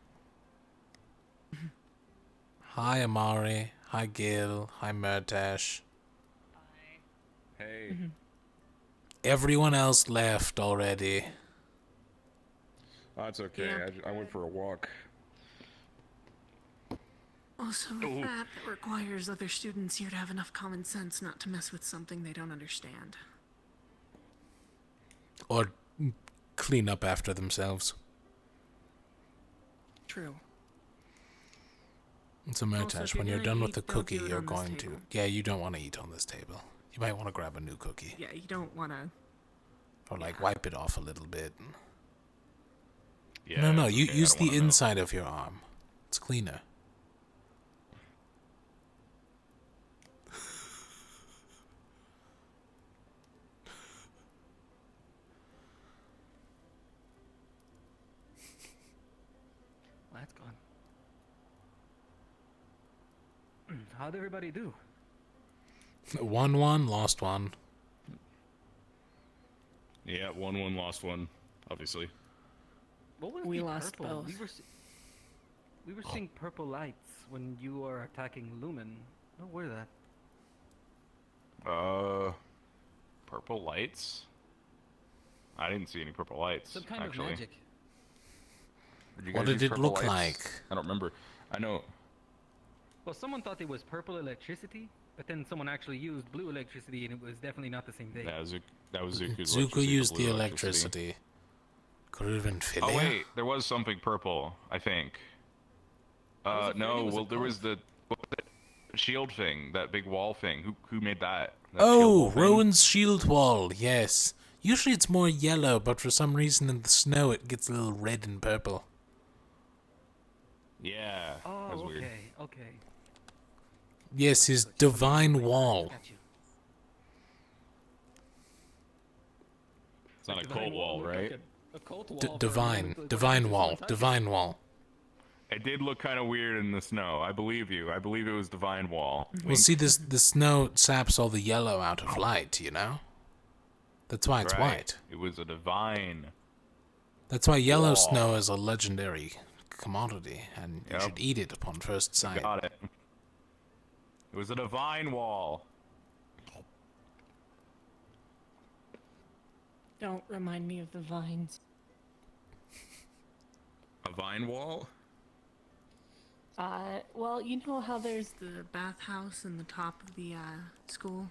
A: Hi, Amari. Hi, Gil. Hi, Murtash.
R: Hey.
A: Everyone else left already.
E: That's okay. I went for a walk.
K: Also, with that, it requires other students here to have enough common sense not to mess with something they don't understand.
A: Or clean up after themselves.
K: True.
A: So, Murtash, when you're done with the cookie, you're
K: on this
A: going to...
K: table.
A: Yeah, you don't want to eat on this table. You might want to grab a new cookie.
K: Yeah, you don't want to...
A: Or, like, wipe it off a little bit.
E: Yeah,
A: No,
E: it's
A: you
E: okay, I
A: use
E: don't
A: the
E: wanna know.
A: inside of your arm. It's cleaner.
T: Well, that's gone. How'd everybody do?
A: 1-1, lost one.
E: Yeah, 1-1, lost one, obviously.
T: What was
K: We
T: the
K: lost
T: purple?
K: both.
T: We were seeing purple lights when you were attacking Lumen. What were that?
E: Purple lights? I didn't see any purple lights,
T: Some kind
E: actually.
T: of magic.
E: Did you
A: What
E: guys
A: did
E: use
A: it
E: purple
A: look
E: lights?
A: like?
E: I don't remember. I know.
T: Well, someone thought it was purple electricity, but then someone actually used blue electricity, and it was definitely not the same thing.
E: That was Zuko's
A: Zuko used
E: blue
A: the electricity. Could it have been Philia?
E: Oh wait, there was something purple, I think. No, well there was the shield thing, that big wall thing. Who made that? That shield
A: Oh,
E: wall thing?
A: Rowan's shield wall, yes. Usually it's more yellow, but for some reason in the snow it gets a little red and purple.
E: Yeah,
T: Oh,
E: that was weird.
T: okay.
A: Yes, his divine wall.
E: It's not a cold wall, right?
T: A cult wall.
A: Divine wall.
E: It did look kind of weird in the snow. I believe you. I believe it was divine wall.
A: Well, see, the snow saps all the yellow out of light, you know? That's why it's
E: Right.
A: white.
E: It was a divine.
A: That's why yellow
E: wall.
A: snow is a legendary commodity, and you
E: Yep.
A: should eat it upon first sight.
E: Got it. It was a divine wall.
K: Don't remind me of the vines.
E: A vine wall?
K: Well, you know how there's the bathhouse in the top of the, school?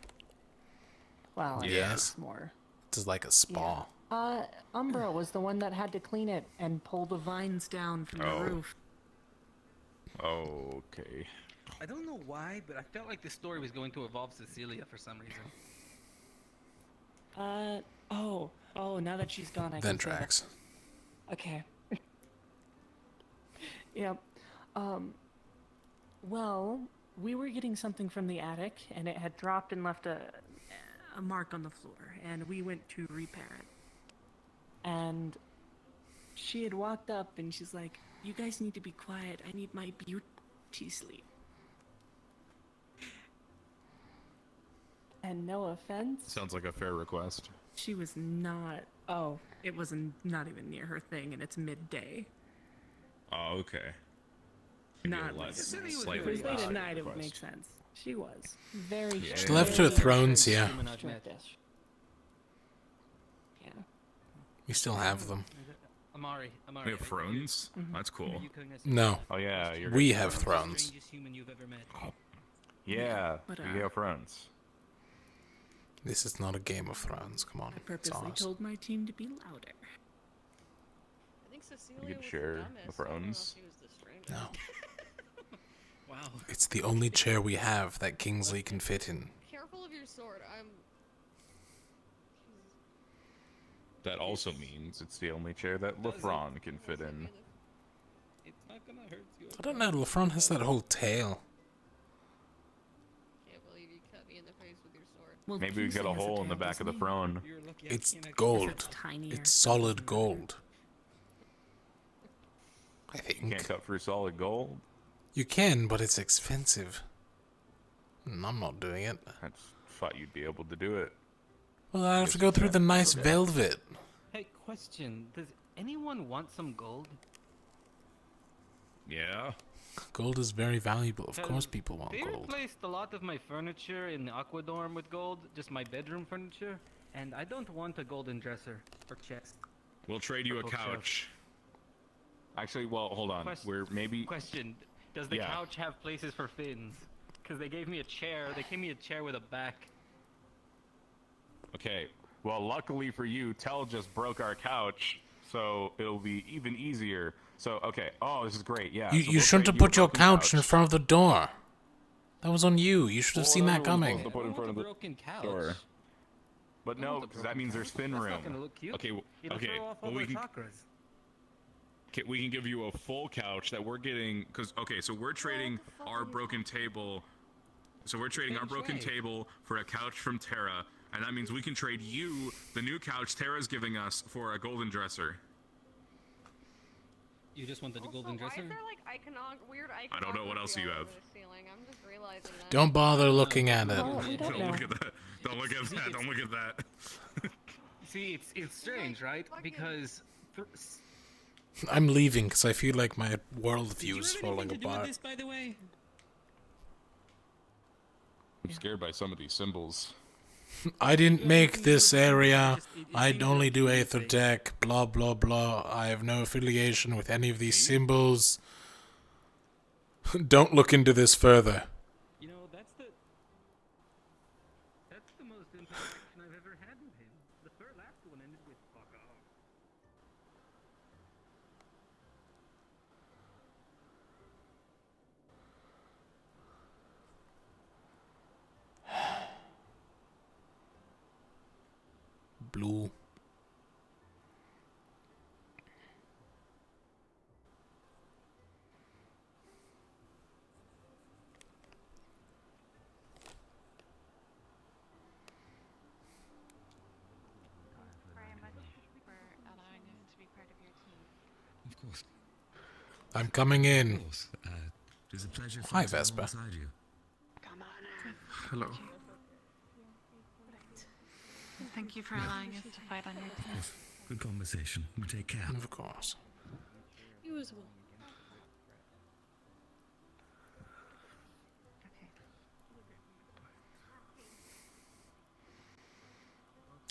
K: Well, I
A: Yes.
K: guess more.
A: It's like a spa.
K: Umbra was the one that had to clean it and pull the vines down from
E: Oh.
K: the roof.
E: Oh, okay.
T: I don't know why, but I felt like this story was going to involve Cecilia for some reason.
K: Oh, now that she's gone, I can say that.
A: Ventrax.
K: Okay. Yep. Well, we were getting something from the attic, and it had dropped and left a mark on the floor, and we went to repair it. And she had walked up, and she's like, "You guys need to be quiet. I need my beauty sleep." And no offense,
E: Sounds like a fair request.
K: she was not. Oh, it wasn't not even near her thing, and it's midday.
E: Oh, okay.
K: Not
E: Maybe a
K: like
E: slightly
K: if it was late
E: less
K: at night, it would
E: request.
K: make sense. She was very.
E: Yeah.
A: She left her thrones here.
K: Yeah.
A: We still have them.
T: Amari.
E: We have thrones?
K: Mm-hmm.
E: That's cool.
A: No.
E: Oh yeah, you're
A: We
E: good
A: have
E: friends.
A: thrones.
T: Strangest human you've ever met.
E: Yeah,
K: But,
E: we have thrones.
A: This is not a Game of Thrones. Come on.
K: I
A: It's
K: purposely
A: ours.
K: told my team to be louder.
X: I think Cecilia
E: You could
X: was
E: share
X: the
E: the
X: dumbest. I don't know if
E: thrones.
X: she was the strangest.
A: No.
J: Wow.
A: It's the only chair we have that Kingsley can fit in.
X: Careful of your sword.
E: That also means it's the only chair that Lefron can fit in.
J: It's not gonna hurt you.
A: I don't know, Lefron has that whole tail.
X: Can't believe you cut me in the face with your sword.
K: Well,
E: Maybe we
K: Kingsley
E: got a
K: has
E: hole in the
K: tail,
E: back of the
K: doesn't he?
E: throne.
A: It's gold.
K: It's tinier.
A: It's solid gold. I
E: You
A: think.
E: can't cut through solid gold.
A: You can, but it's expensive. And I'm not doing it.
E: I thought you'd be able to do it.
A: Well, I have to go through the nice velvet.
T: Hey, Question: does anyone want some gold?
R: Yeah.
A: Gold is very valuable. Of course people want
T: They
A: gold.
T: replaced a lot of my furniture in the Aquadorm with gold, just my bedroom furniture, and I don't want a golden dresser or chest.
R: We'll trade you a couch.
E: Actually, well, hold on. We're maybe...
T: Question: does the couch have places for fins? Because they gave me a chair. They gave me a chair with a back.
E: Okay. Well, luckily for you, Tell just broke our couch, so it'll be even easier. So, okay. Oh, this is great. Yeah.
A: You shouldn't have put your couch in front of the door. That was on you. You should have seen that coming.
E: To put in front of the door. But no, because that means there's fin room. Okay. Okay. Well, we can. Okay, we can give you a full couch that we're getting. Because so we're trading our broken table. So we're trading our broken table for a couch from Terra, and that means we can trade you the new couch Terra's giving us for a golden dresser.
T: You just want the golden dresser?
G: Why is there like weird iconography
E: I don't know what else you have.
G: over the ceiling? I'm just realizing that.
A: Don't bother looking at it.
E: Don't look at that. Don't look at that. Don't look at that.
T: See, it's strange, right? Because
A: I'm leaving because I feel like my worldview
J: Did you
A: is
J: have
A: falling
J: anything to do with
A: apart.
J: this, by the way?
E: I'm scared by some of these symbols.
A: I didn't make this area. I only do Aether Tech. Blah blah blah. I have no affiliation with any of these symbols. Don't look into this further.
T: you know that's the most interaction I've ever had with him. The last one ended with fuck off.
A: Blue.
G: Very much for allowing us to be part of your team.
I: Of course.
A: I'm coming in.
I: Of course. It is a pleasure for
A: Hi,
I: me to be
A: Vespa.
I: alongside you.
A: Hello.
D: Thank you for allowing us to fight on your team.
I: Good conversation. You take care.
A: Of course.
N: You as well.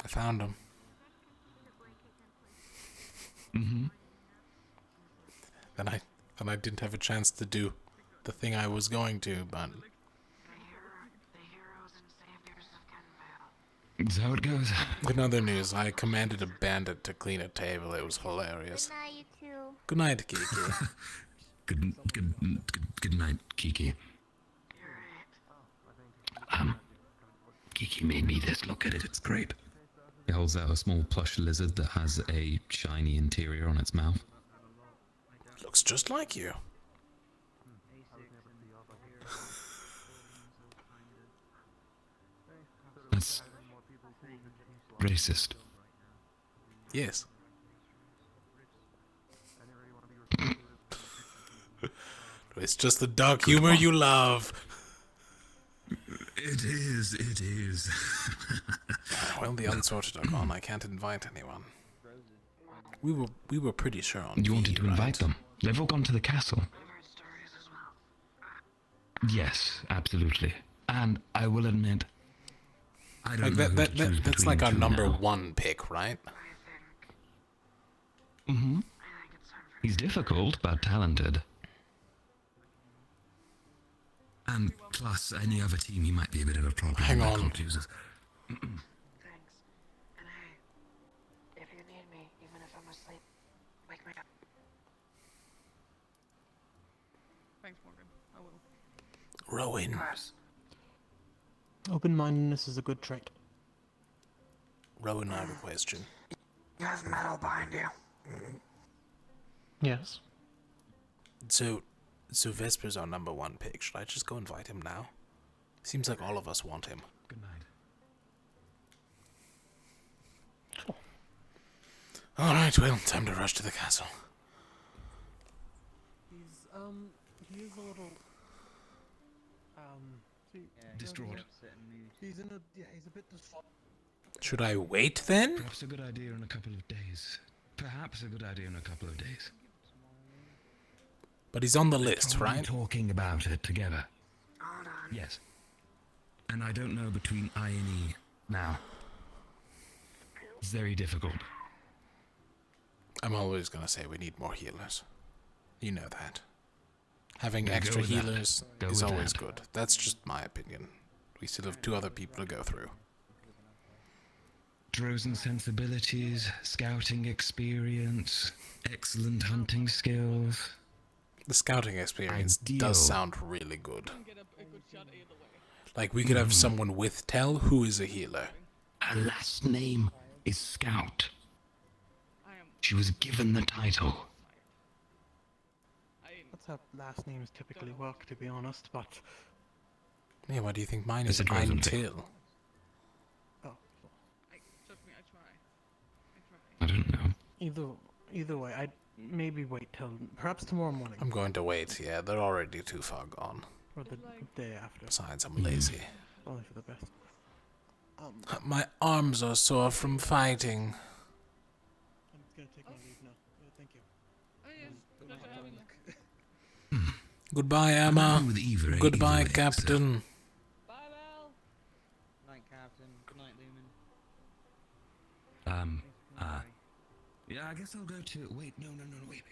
A: I found him.
I: Mm-hmm.
A: Then I didn't have a chance to do the thing I was going to, but
I: Is that how it goes?
A: in other news, I commanded a bandit to clean a table. It was hilarious.
H: Good night, you two.
A: Good night, Kiki.
I: Good night, Kiki. Kiki made me this. Look at it. It's great.
B: He holds out a small plush lizard that has a shiny interior on its mouth.
A: Looks just like you.
I: That's racist.
A: Yes. It's just the dark humor you love.
I: It is. It is.
A: Well, the unsorted are gone. I can't invite anyone. We were pretty sure on.
I: You wanted to invite them. They've all gone to the castle. Yes, absolutely. And I will admit, I don't know
A: Like
I: who to choose
A: that's
I: between
A: like our
I: two
A: number
I: now.
A: one pick, right?
I: Mm-hmm. He's difficult, but talented. And plus, any other team, he might be a bit of a problem.
A: Hang
I: with
A: on.
I: confusers.
O: Thanks. And hey, if you need me, even if I'm asleep, wake me up.
D: Thanks, Morgan. I will.
A: Rowan.
L: Open-mindedness is a good trait.
A: Rowan, I have a question.
O: You have metal behind you.
L: Yes.
A: So Vesper's our number one pick. Should I just go invite him now? Seems like all of us want him.
I: Good night.
A: Alright, well, time to rush to the castle.
L: He is a little,
I: distraught.
L: He's in a, he's a bit distraught.
A: Should I wait then?
I: Perhaps a good idea in a couple of days
B: perhaps a good idea in a couple of days.
A: But he's on the list,
I: Probably
A: right?
I: Talking about it together. Yes. And I don't know between I and E now. It's very difficult.
A: I'm always gonna say we need more healers. You know that. Having
I: Yeah, go
A: extra
I: with that.
A: healers
I: Go
A: is
I: with
A: always
I: that.
A: good. That's just my opinion. We still have 2 other people to go through.
I: Drozen sensibilities, scouting experience, excellent hunting skills.
A: The scouting experience
I: Ideal.
A: does sound really good. Like, we could have someone with Tell who is a healer.
I: Her last name is Scout. She was given the title.
L: That's how last names typically work, to be honest, but...
A: Yeah, why do you think mine
I: Is
A: is
I: it Drozen?
A: Till?
L: Oh.
I: I don't know.
L: Either way, I'd maybe wait till perhaps tomorrow morning.
A: I'm going to wait, yeah, they're already too far gone.
L: Or the day after.
A: Besides, I'm lazy.
L: Only for the best.
A: My arms are sore from fighting.
L: I'm gonna take my leave now. Thank you.
A: Goodbye, Emma.
I: With Eva,
A: Goodbye,
I: either way,
A: Captain.
T: Night, Captain. Good night, Lumen.
I: Yeah, I guess I'll go to... Wait, no, wait.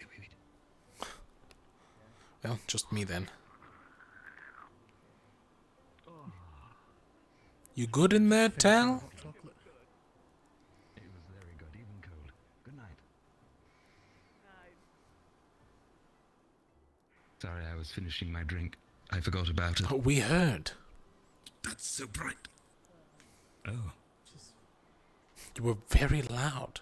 A: Well, just me then. You good in there, Tell?
I: It was very good, even cold. Good night. Sorry, I was finishing my drink. I forgot about it.
A: Oh, we heard.
I: That's so bright. Oh.
A: You were very loud.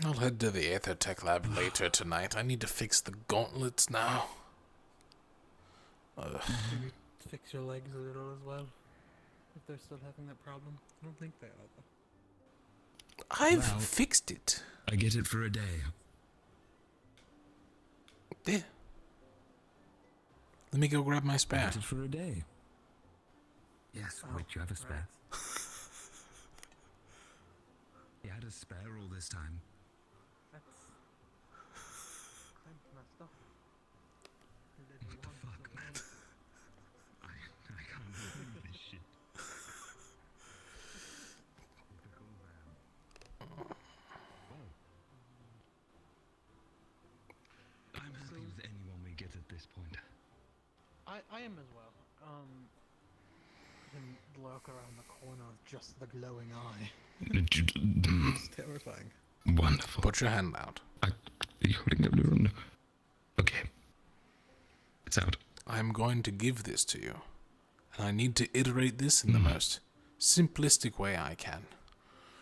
A: I'll head to the Aethertech lab later tonight. I need to fix the gauntlets now.
L: Maybe fix your legs a little as well, if they're still having that problem. I don't think they are, though.
A: I've
I: Well,
A: fixed it.
I: I get it for a day.
A: There. Let me go grab my
I: I
A: spare.
I: get it for a day. Yes, wait, you have a spare? You had a spare all this time.
L: That's messed up.
I: What the fuck, man? I can't believe this shit. I'm happy with anyone we get at this point.
L: I am as well. Him lurk around the corner with just the glowing eye. It's terrifying.
I: Wonderful.
A: Put your hand out.
I: Are you holding up the room? Okay. It's out.
A: I'm going to give this to you. And I need to iterate this in the most simplistic way I can.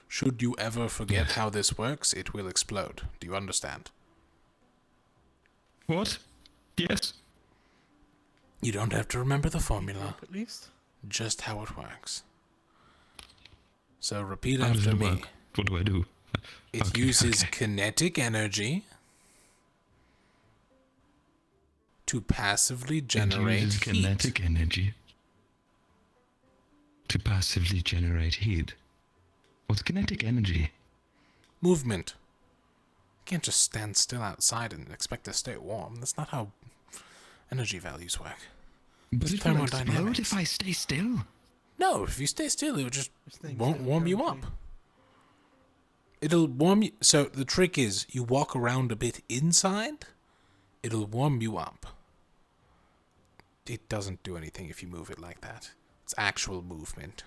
A: Should you ever forget how this works, it will explode. Do you understand?
I: What? Yes.
A: You don't have to remember the formula.
L: At least.
A: Just how it works. So repeat
I: How does
A: after
I: it
A: me.
I: work? What do I do?
A: It uses kinetic energy to passively generate
I: it uses
A: heat.
I: kinetic energy to passively generate heat. What's kinetic energy?
A: Movement. You can't just stand still outside and expect to stay warm. That's not how energy values work.
I: But
A: It's
I: it will explode
A: thermodynamics.
I: if I stay still.
A: No, if you stay still, it just
L: Staying
A: won't
L: still
A: warm you up.
L: currently.
A: It'll warm you. So the trick is, you walk around a bit inside, it'll warm you up. It doesn't do anything if you move it like that. It's actual movement.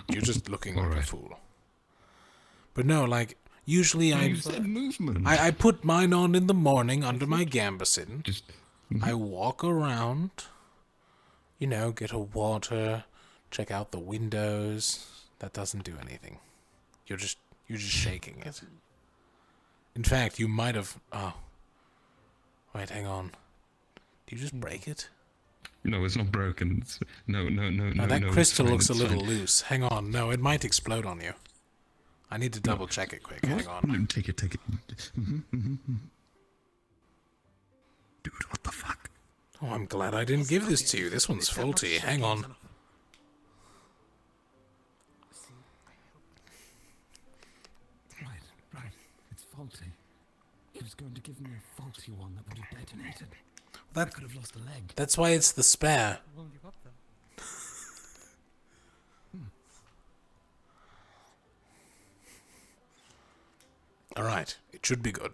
A: You're just looking like a fool. But no, like, usually
I: You said movement.
A: I put mine on in the morning under my gambeson.
I: Mm-hmm.
A: I walk around, you know, get a water, check out the windows. That doesn't do anything. You're just shaking it. In fact, you might have... Oh. Wait, hang on. Did you just break it?
I: No, it's not broken. It's, no.
A: That
I: it's
A: crystal
I: fine,
A: looks a
I: it's
A: little
I: fine.
A: loose. Hang on. No, it might explode on you. I need to double check it quick. Hang on.
I: No, take it. Dude, what the fuck?
A: Oh, I'm glad I didn't give this to you. This one's faulty. Hang on.
I: Right. It's faulty. He was going to give me a faulty one that would have detonated. I could have lost a leg.
A: That's why it's the spare.
L: Well, you got them.
A: Alright, it should be good.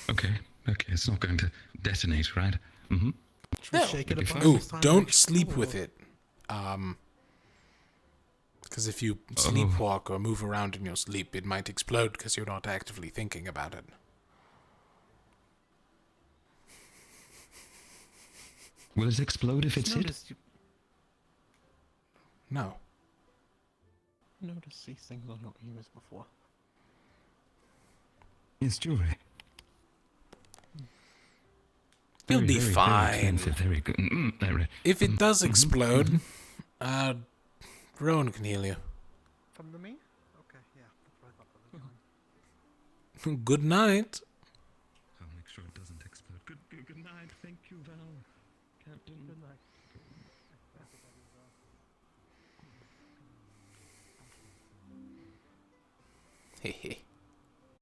I: Okay, it's not going to detonate, right? Mm-hmm.
A: No.
L: Shake it apart
A: Ooh,
L: this time
A: don't
L: and
A: sleep
L: explode.
A: with it. Because if you sleepwalk or move around in your sleep, it might explode because you're not actively thinking about it.
I: Will it explode if it's hit?
A: No.
L: Notice these things on your ears before.
I: It's jewelry.
A: You'll be
I: Very
A: fine.
I: expensive, very good.
A: If it does explode, Rowan can heal you.
L: From the me? Okay, yeah. That's what I thought that was going.
A: Good night.
I: I'll make sure it doesn't explode. Good night. Thank you, Val. Captain.
L: Good night.
A: Hehe.